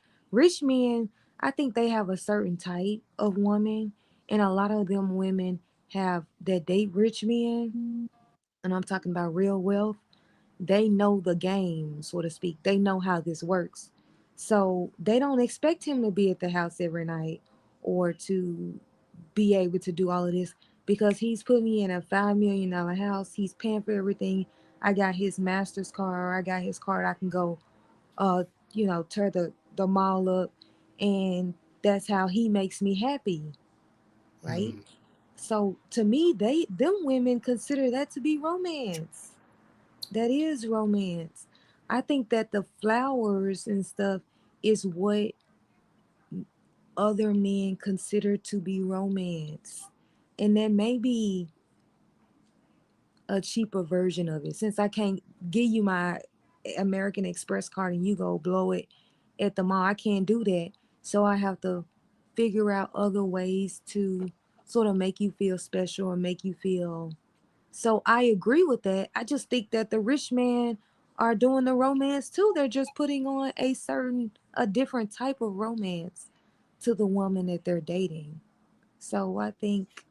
men, I think they have a certain type of woman, and a lot of them women have that date rich men, and I'm talking about real wealth. They know the game, so to speak. They know how this works. So they don't expect him to be at the house every night or to be able to do all of this because he's put me in a $5 million house. He's paying for everything. I got his master's card, or I got his card, I can go tear the mall up, and that's how he makes me happy, right? Mm. So to me, them women consider that to be romance. That is romance. I think that the flowers and stuff is what other men consider to be romance. And that may be a cheaper version of it. Since I can't give you my American Express card and you go blow it at the mall, I can't do that. So I have to figure out other ways to sort of make you feel special or make you feel. So I agree with that. I just think that the rich men are doing the romance too. They're just putting on a different type of romance to the woman that they're dating. So I think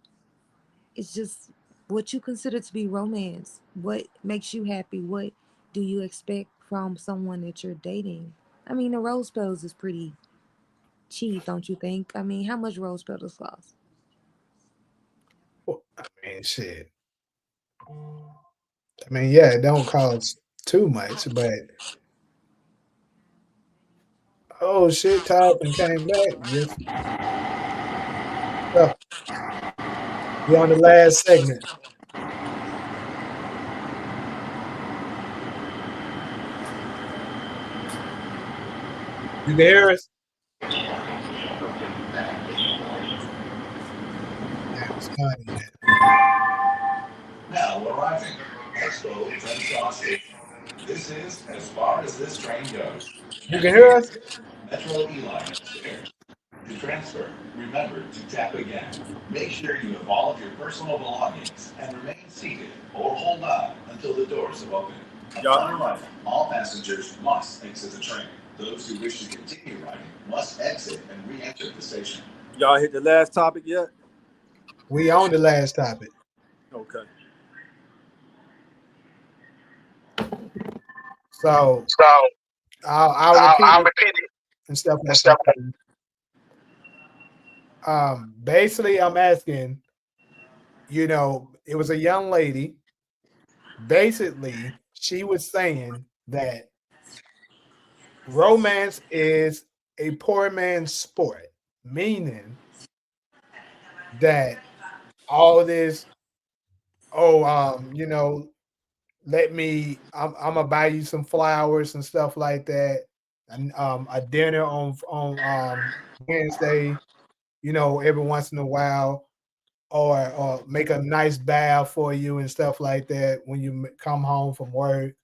it's just what you consider to be romance. What makes you happy? What do you expect from someone that you're dating? I mean, the rose petals is pretty cheap, don't you think? I mean, how much rose petals cost? Well, I mean, shit. I mean, yeah, it don't cost too much, but oh shit, top and came back. Yes. So we on the last segment. You can hear us? Yeah, it's not in there. Now arriving, Expo Crenshaw Station. This is as far as this train goes. You can hear us? Metro E-Line upstairs. To transfer, remember to tap again. Make sure you have all of your personal belongings and remain seated or hold on until the doors have opened. Upon arrival, all passengers must exit the train. Those who wish to continue riding must exit and re-enter the station. Y'all hit the last topic yet? We on the last topic. Okay. So So I'll repeat I'll it repeat it and stuff and like stuff like that. Basically, I'm asking, it was a young lady. Basically, she was saying that romance is a poor man's sport, meaning that all this, oh, I'm gonna buy you some flowers and stuff like that, and a dinner on Wednesday, every once in a while, or make a nice bath for you and stuff like that when you come home from work,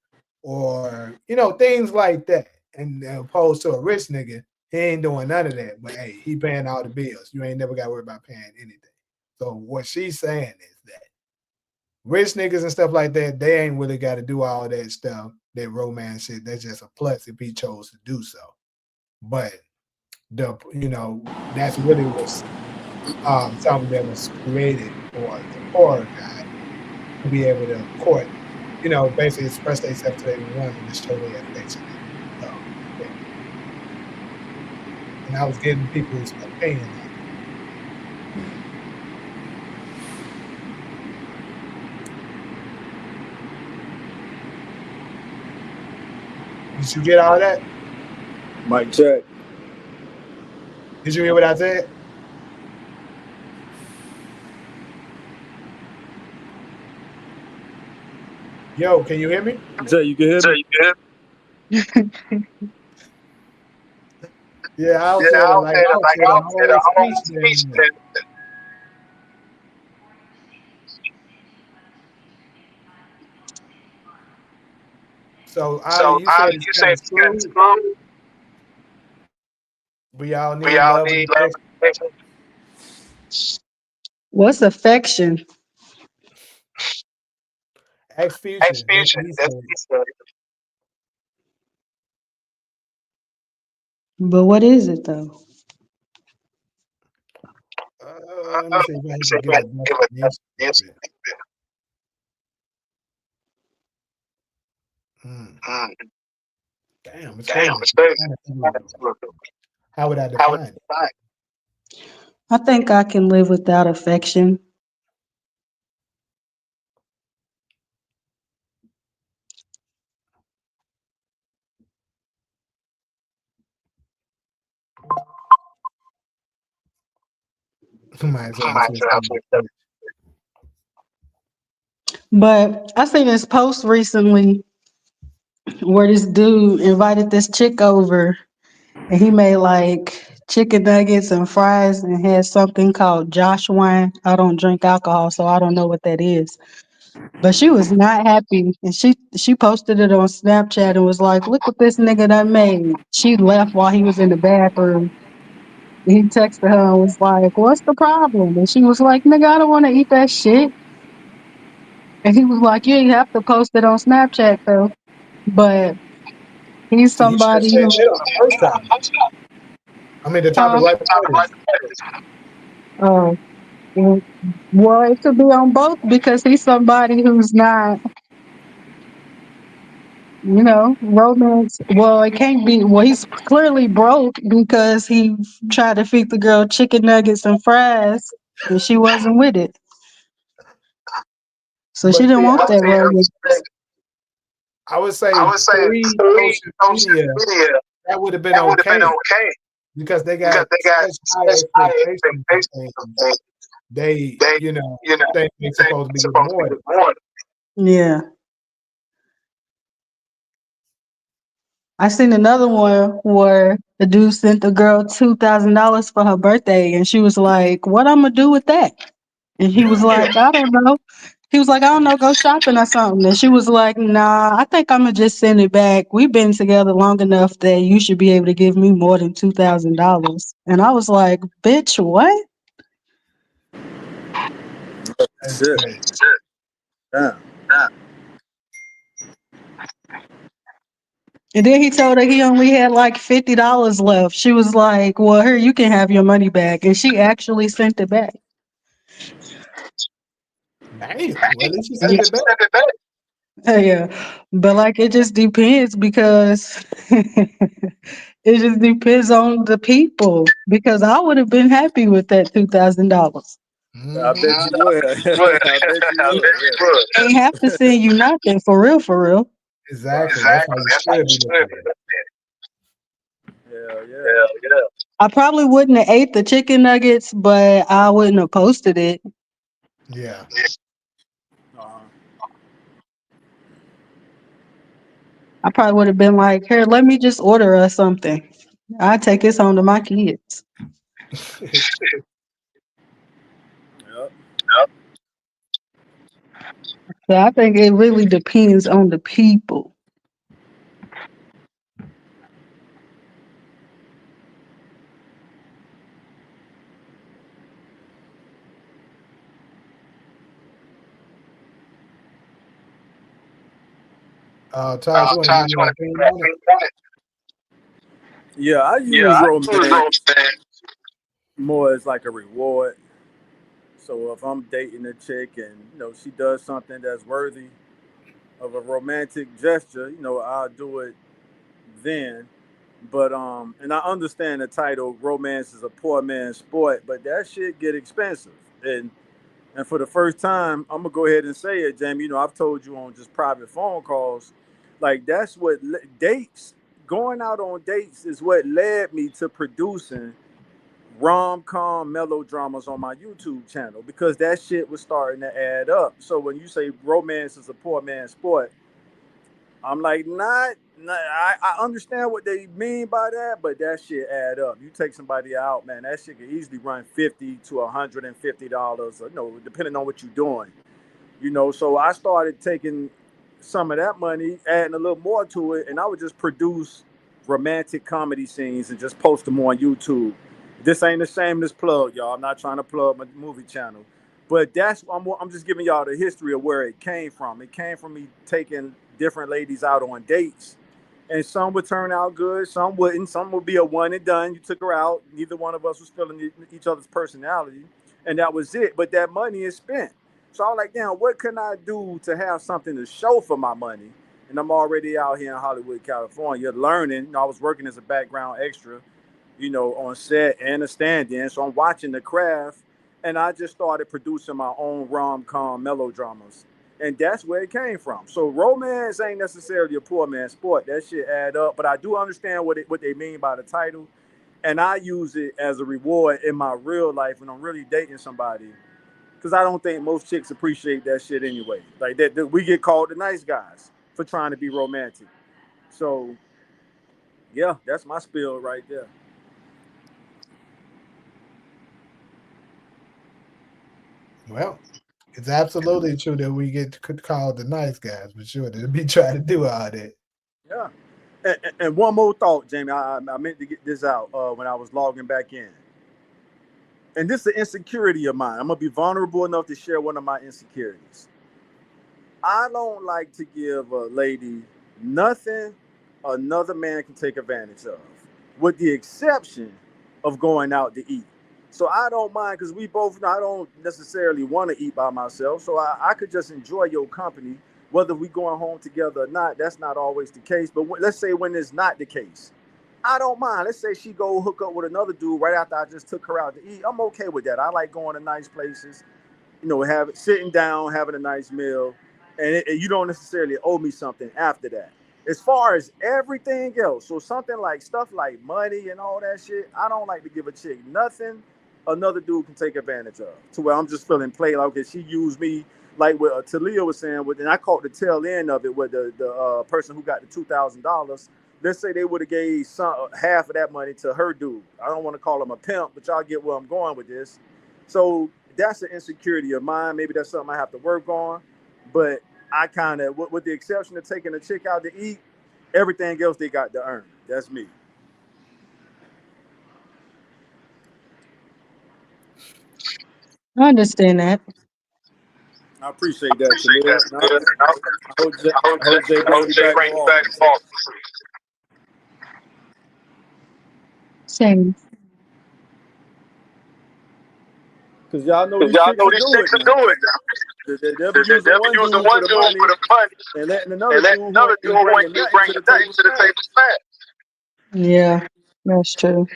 or things like that. And opposed to a rich nigga, he ain't doing none of that. But hey, he paying all the bills. You ain't never got to worry about paying anything. So what she's saying is that rich niggas and stuff like that, they ain't really got to do all that stuff, that romance shit. That's just a plus if he chose to do so. But that's really what's something that was created for the poor guy to be able to court, basically express themselves to their woman to show their affection. So, yeah. And I was getting people's opinion on it. Did you get all that? Mic check. Did you hear what I said? Yo, can you hear me? Jay, you can hear so me? you good? Yeah, I'll Yeah, say that I'll like say that I'll like say the I'll say whole the whole speech speech then. then. So Ali, So you said it's you say kind of it's kind of screwed. screwed. We all We need all love and need love affection. and affection. What's affection? Ask Future. That's Execution. what he That's said. what But what is it though? Let me see if I he can said. give a Give a definition of yes. it. Hmm. Mm. Damn, it's Damn, crazy. it's crazy. I'm trying to figure it out. How would I How would define you it? define? I think I can live without affection. Might as well answer this. But I seen this post recently where this dude invited this chick over and he made like chicken nuggets and fries and had something called Josh wine. I don't drink alcohol, so I don't know what that is. But she was not happy and she posted it on Snapchat and was like, look what this nigga done made. She left while he was in the bathroom. He texted her and was like, what's the problem? And she was like, nigga, I don't want to eat that shit. And he was like, you ain't have to post it on Snapchat though. But he's See, you should have somebody said who that on the first time. I mean, the topic right before this. uh, well, it could be on both because he's somebody who's not, romance. Well, it can't be. Well, he's clearly broke because he tried to feed the girl chicken nuggets and fries and she wasn't with it. So she But didn't see, want that romance. I would say pre-social media, that would have been okay because they got such high expectations of things. They, think they're supposed to be rewarded. Yeah. I seen another one where the dude sent the girl $2,000 for her birthday, and she was like, "What I'm gonna do with that?" And he was like, "I don't know." He was like, "I don't know, go shopping or something." And she was like, "Nah, I think I'm gonna just send it back. We've been together long enough that you should be able to give me more than $2,000." And I was like, "Bitch, what?" That's Shit. crazy. Damn. And then he told her he only had like $50 left. She was like, "Well, here, you can have your money back," and she actually sent it back. Damn. Well, at least you sent it back. Yeah, but like it just depends because it just depends on the people. Because I would have been happy with that $2,000. I Mm-hmm. bet you would. I bet you would. Yeah. Ain't have to send you nothing for real, for real. Exactly. That's how you should be looking at it. Hell yeah. I probably wouldn't have ate the chicken nuggets, but I wouldn't have posted it. Yeah. Uh-huh. I probably would have been like, "Here, let me just order us something. I take this home to my kids." Yep. So I think it really depends on the people. Todd, you want to give me your opinion on it? Yeah, I use romance more as like a reward. So if I'm dating a chick and she does something that's worthy of a romantic gesture, I'll do it then. But and I understand the title "Romance is a Poor Man's Sport," but that shit get expensive. And for the first time, I'm gonna go ahead and say it, Jamie. I've told you on just private phone calls, like that's what dates. Going out on dates is what led me to producing rom-com melodramas on my YouTube channel because that shit was starting to add up. So when you say romance is a poor man's sport, I'm like, not I understand what they mean by that, but that shit add up. You take somebody out, man, that shit can easily run $50 to $150, depending on what you're doing. So I started taking some of that money, adding a little more to it, and I would just produce romantic comedy scenes and just post them on YouTube. This ain't a shameless plug, y'all. I'm not trying to plug my movie channel, but I'm just giving y'all the history of where it came from. It came from me taking different ladies out on dates, and some would turn out good, some wouldn't. Some would be a one and done. You took her out, neither one of us was feeling each other's personality, and that was it. But that money is spent. So I was like, damn, what can I do to have something to show for my money? And I'm already out here in Hollywood, California, learning. I was working as a background extra, on set and a stand-in. So I'm watching the craft, and I just started producing my own rom-com melodramas. And that's where it came from. So romance ain't necessarily a poor man's sport. That shit add up. But I do understand what they mean by the title. and I use it as a reward in my real life when I'm really dating somebody. Because I don't think most chicks appreciate that shit anyway. Like that we get called the nice guys for trying to be romantic. So yeah, that's my spiel right there. Well, it's absolutely true that we get called the nice guys, but sure, they'll be trying to do all that. Yeah. And one more thought, Jamie. I meant to get this out when I was logging back in. And this is an insecurity of mine. I'm gonna be vulnerable enough to share one of my insecurities. I don't like to give a lady nothing another man can take advantage of, with the exception of going out to eat. So I don't mind because we both know I don't necessarily want to eat by myself. So I could just enjoy your company, whether we going home together or not. That's not always the case. But let's say when it's not the case, I don't mind. Let's say she go hook up with another dude right after I just took her out to eat. I'm okay with that. I like going to nice places, sitting down, having a nice meal, and you don't necessarily owe me something after that. As far as everything else, so something like stuff like money and all that shit, I don't like to give a chick nothing another dude can take advantage of. To where I'm just feeling played like, okay, she used me like what Talia was saying, and I caught the tail end of it with the person who got the $2,000. Let's say they would have gave half of that money to her dude. I don't want to call him a pimp, but y'all get where I'm going with this. So that's an insecurity of mine. Maybe that's something I have to work on. But I kind of, with the exception of taking a chick out to eat, everything else they got to earn. That's me. I understand that. I appreciate that, Talia. I hope Jay brings me back more often. Same. Because y'all know these chicks are doing it now. They'll be using one dude for the money and letting another dude who ain't bringing nothing to the table back. Yeah, that's true.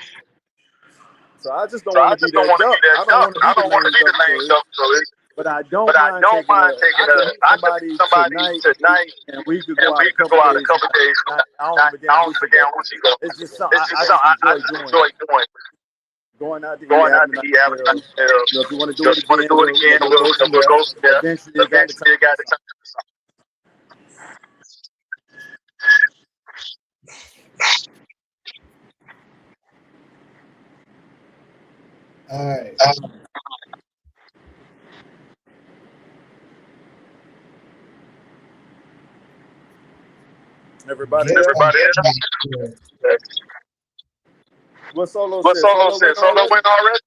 So I just don't want to be that duck. I don't want to be the lame duck. But I don't mind taking I can meet somebody tonight and we could go out a couple days. I don't give a damn who she go. It's just something I just enjoy doing. Going out to eat, having a nice meal. If you want to do it again, we'll go from there. Eventually, you got the time. All right. Everybody Yeah. What Solo said? Solo went already?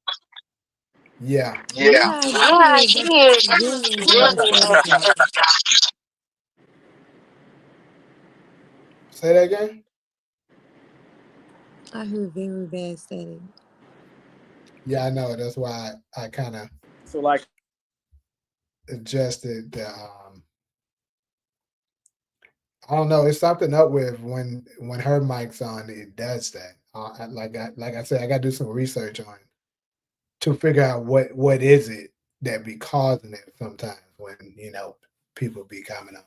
Yeah. Yeah, I did, but really enjoyed the session. Say that again. I heard very bad static. Yeah, I know. That's why I kind of So like adjusted the. I don't know. It's something up with when her mic's on, it does that. Like I said, I got to do some research on to figure out what is it that be causing it sometimes when people be coming on.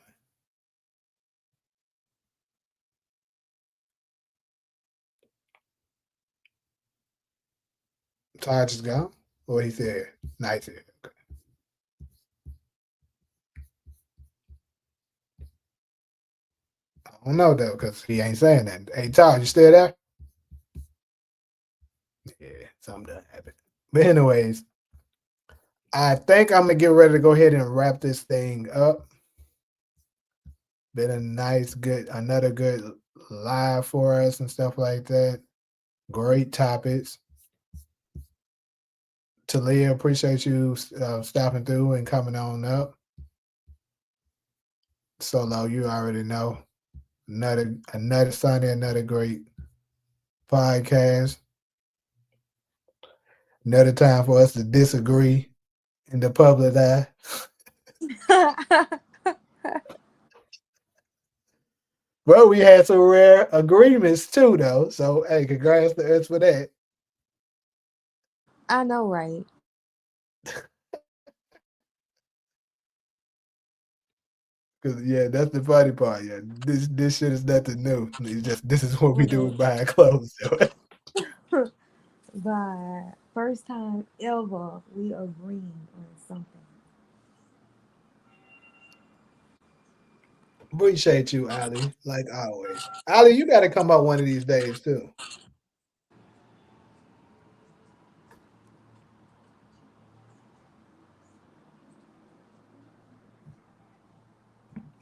Todd just gone? Or he said nice here. Okay. I don't know though, because he ain't saying that. Hey Todd, you still there? Yeah, something done happened. But anyways, I think I'm gonna get ready to go ahead and wrap this thing up. Been a nice, another good live for us and stuff like that. Great topics. Talia, appreciate you stopping through and coming on up. Solo, you already know. Another Sunday, another great podcast. Another time for us to disagree in the public eye. Well, we had some rare agreements too, though. So, hey, congrats to us for that. I know, right? Cause yeah, that's the funny part. Yeah, this shit is nothing new. It's just this is what we do behind closed doors. God. First time ever we agreeing on something. Appreciate you, Ali. Like always. Ali, you got to come up one of these days too.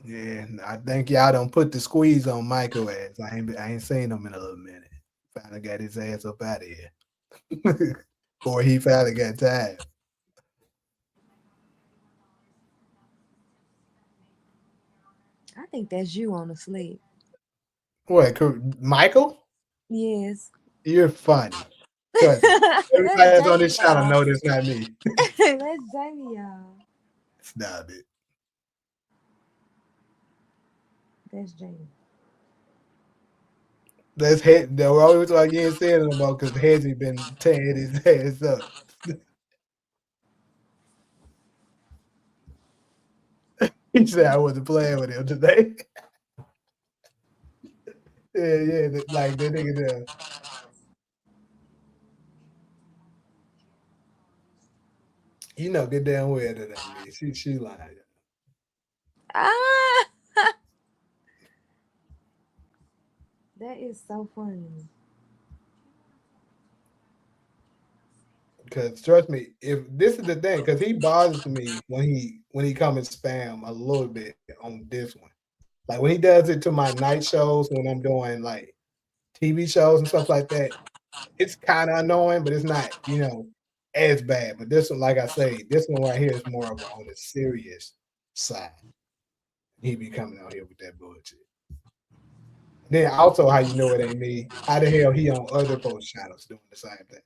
Yeah, I think y'all don't put the squeeze on Michael ass. I ain't seen him in a little minute. Finally got his ass up out of here. Or he finally got tired. I think that's you on the slip. What, Michael? Yes. You're funny. Trust me. Everybody That's that's on Jamie, this channel y'all. know that's not me. That's Jamie, y'all. Stop it. That's Jamie. That's head. The only reason why you ain't saying it no more because Hezzy been tearing his ass up. He said I wasn't playing with him today. Yeah, like that nigga there. You know good damn well that ain't me. She lying. Ah, that is so funny. Because trust me, if this is the thing, because he bothers me when he come and spam a little bit on this one. Like when he does it to my night shows when I'm doing like TV shows and stuff like that, it's kind of annoying, but it's not, as bad. But this one, like I say, this one right here is more of on the serious side. He be coming out here with that bullshit. Then also, how you know it ain't me? How the hell he on other post channels doing the same thing?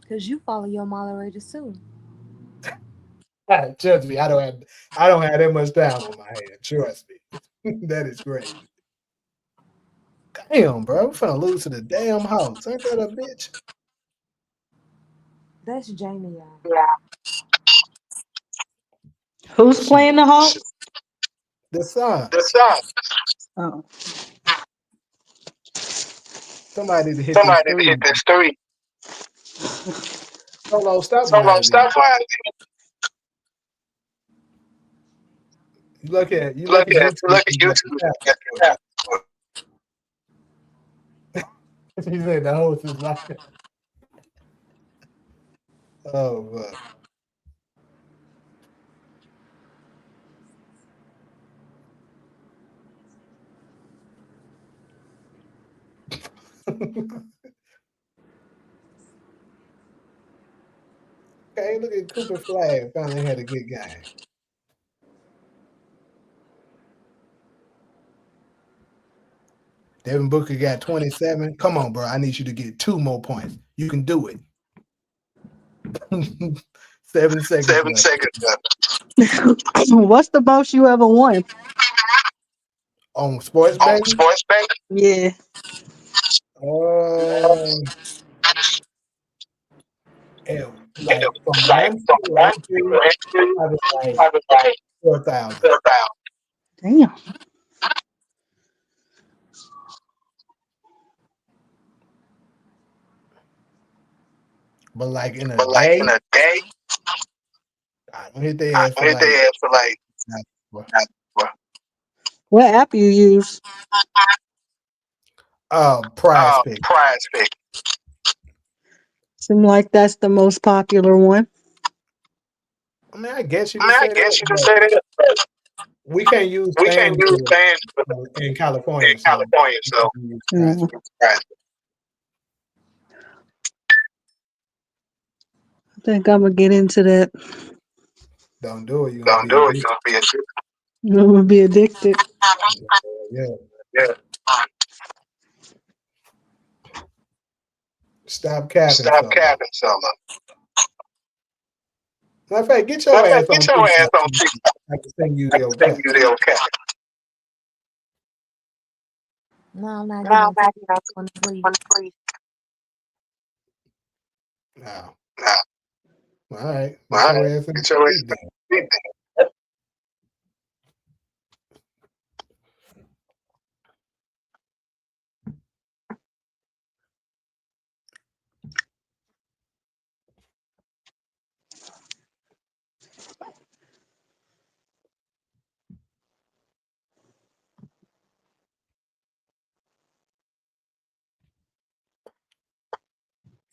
Cause you follow your moderators too. Trust me, I don't have that much time on my hands. Trust me, that is great. Damn, bro, I'm finna lose to the damn house. Ain't that a bitch? That's Jamie, y'all. Who's Shit, playing the Hawks? the sun. Oh. Somebody need to hit this Somebody three. hit this three. Solo, stop Solo, lying. stop lying. You look at YouTube. Look at You got YouTube. the Yeah. tab. She said the host is like, oh, fuck. Okay, look at Cooper Flag. Finally had a good game. Devin Booker got 27. Come on, bro. I need you to get 2 more points. You can do it. 7 seconds 7 left. seconds left. What's the most you ever won? On sports On betting, sports bank? Yeah. like from Like 1 from to one entry, to I was like I was like 4,000. 4,000. Damn. But like in a But like in day, a day, I don't hit their I ass for hit like their ass for like what? what app you use? Prize pick. Prize pick. Seem like that's the most popular one. I mean, I guess you I can mean, I say that, guess you can but say that. But we can't use we can't use FanDuel fans in in California, so California, we so can use Prize Pick. I think I'm gonna get into that. Don't do it. You're gonna Don't be do it. addicted. You'll be I'm gonna be addicted. Yeah. Yeah. Stop capping, Stop solo. capping, Solo. Matter of fact, get your ass Get on your ass TikTok. on TikTok. I can send you I the think cat. you're okay. No, I'm not No, getting I'm on not TikTok, please. please. No. No. All right. All Get your right. ass in Get your the street then. ass.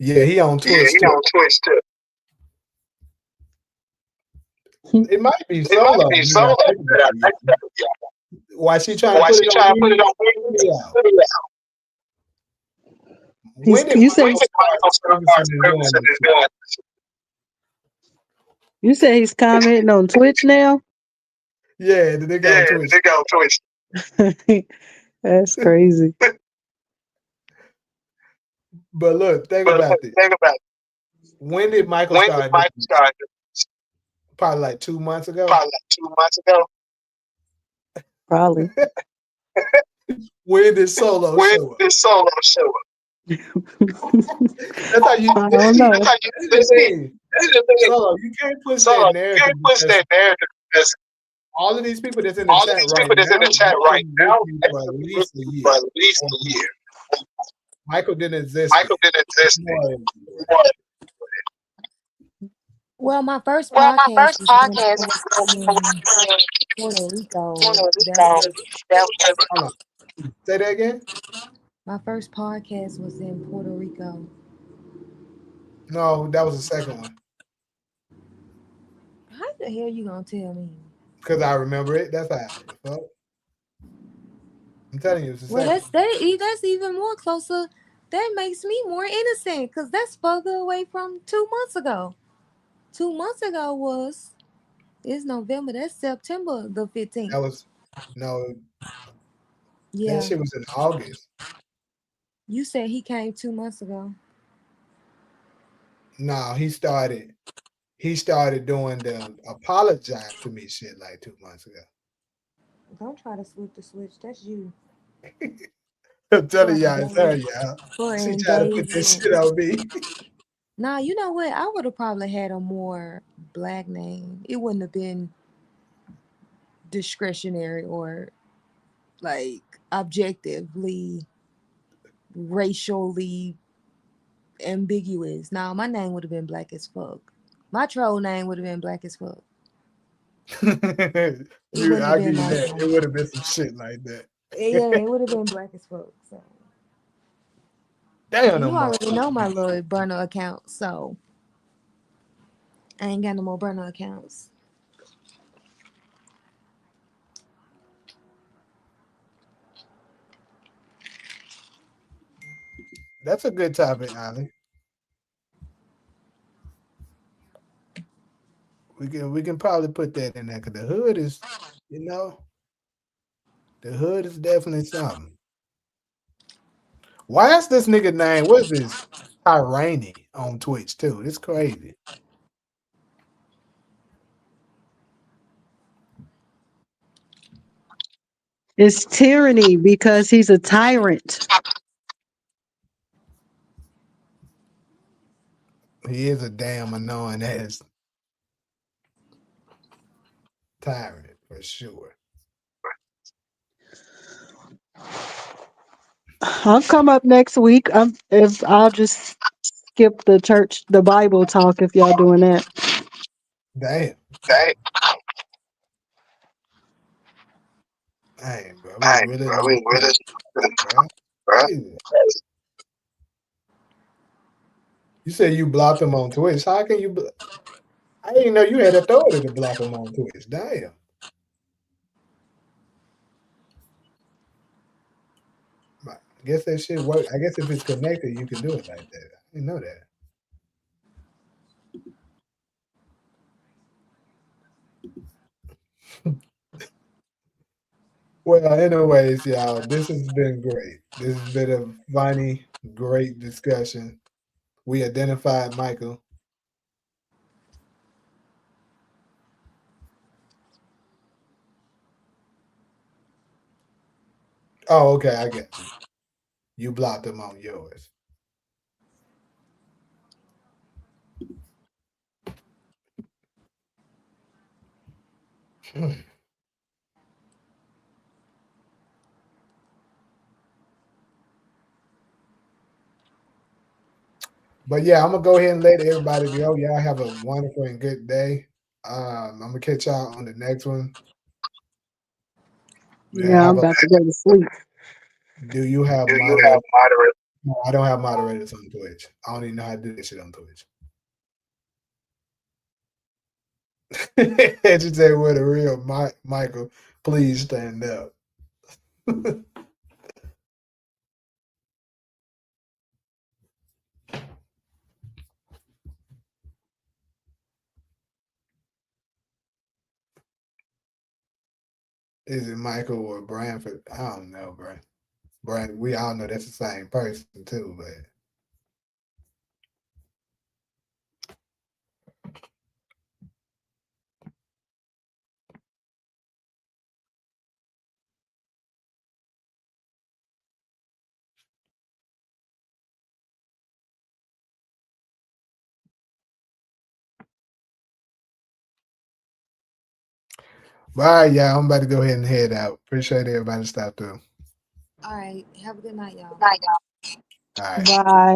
Yeah, he on Twitch he too. on Twitch too. It might be It solo. might be solo. Why she trying to Why put she it trying to put it on on me? He's, When did you said Michael Ferguson is doing this? You said he's commenting on Twitch now? Yeah, the nigga on Twitch. The nigga on Twitch. That's crazy. But look, think about this. When did Michael start? Probably like 2 months ago. Probably. When did Solo show up? That's how you. I don't know. That's the thing. Solo, you can't push that narrative because all of these people that's in the chat right now, for at least a year. Michael didn't exist. Well, my first podcast was in Puerto Rico. Hold on. Say that again. My first podcast was in Puerto Rico. No, that was the second one. How the hell you gonna tell me? Because I remember it. That's how. Fuck. I'm telling you, it's the Well, second. that's even more closer. That makes me more innocent because that's further away from 2 months ago. 2 months ago it's November. That's September the 15th. That was no. Yeah. That shit was in August. You said he came 2 months ago. No, he started doing the apologize to me shit like 2 months ago. Don't try to flip the switch. That's you. I'm telling y'all, it's her, y'all. She tried to put this shit on me. Nah, you know what? I would have probably had a more black name. It wouldn't have been discretionary or like objectively racially ambiguous. Now my name would have been black as fuck. My troll name would have been black as fuck. I'll give you that. It would have been some shit like that. Yeah, it would have been black as fuck. So damn, you already know my little burner account, so I ain't got no more burner accounts. That's a good topic, Ali. We can probably put that in there because the hood is, the hood is definitely something. Why is this nigga name? What's this? Tyranny on Twitch too. It's crazy. It's tyranny because he's a tyrant. He is a damn annoying ass tyrant for sure. I'll come up next week. If I'll just skip the Bible talk if y'all doing that. Damn. Hey, bro, You said you blocked him on Twitch. How can you? I didn't know you had authority to block him on Twitch. Damn. I guess that shit work. I guess if it's connected, you can do it like that. I didn't know that. Well, anyways, y'all, this has been great. This has been a funny, great discussion. We identified Michael. Oh, okay, I get you. You blocked him on yours. But yeah, I'm gonna go ahead and let everybody go. Y'all have a wonderful and good day. I'm gonna catch y'all on the next one. Yeah, I'm about to go to sleep. Do you have moderate? No, I don't have moderators on Twitch. I don't even know how to do that shit on Twitch. And you say, "What a real Michael? Please stand up." Is it Michael or Branford? I don't know, bro. Brand, we all know that's the same person too, but. All right, y'all. I'm about to go ahead and head out. Appreciate everybody stop through. All right. Have a good night, y'all. All right. Bye.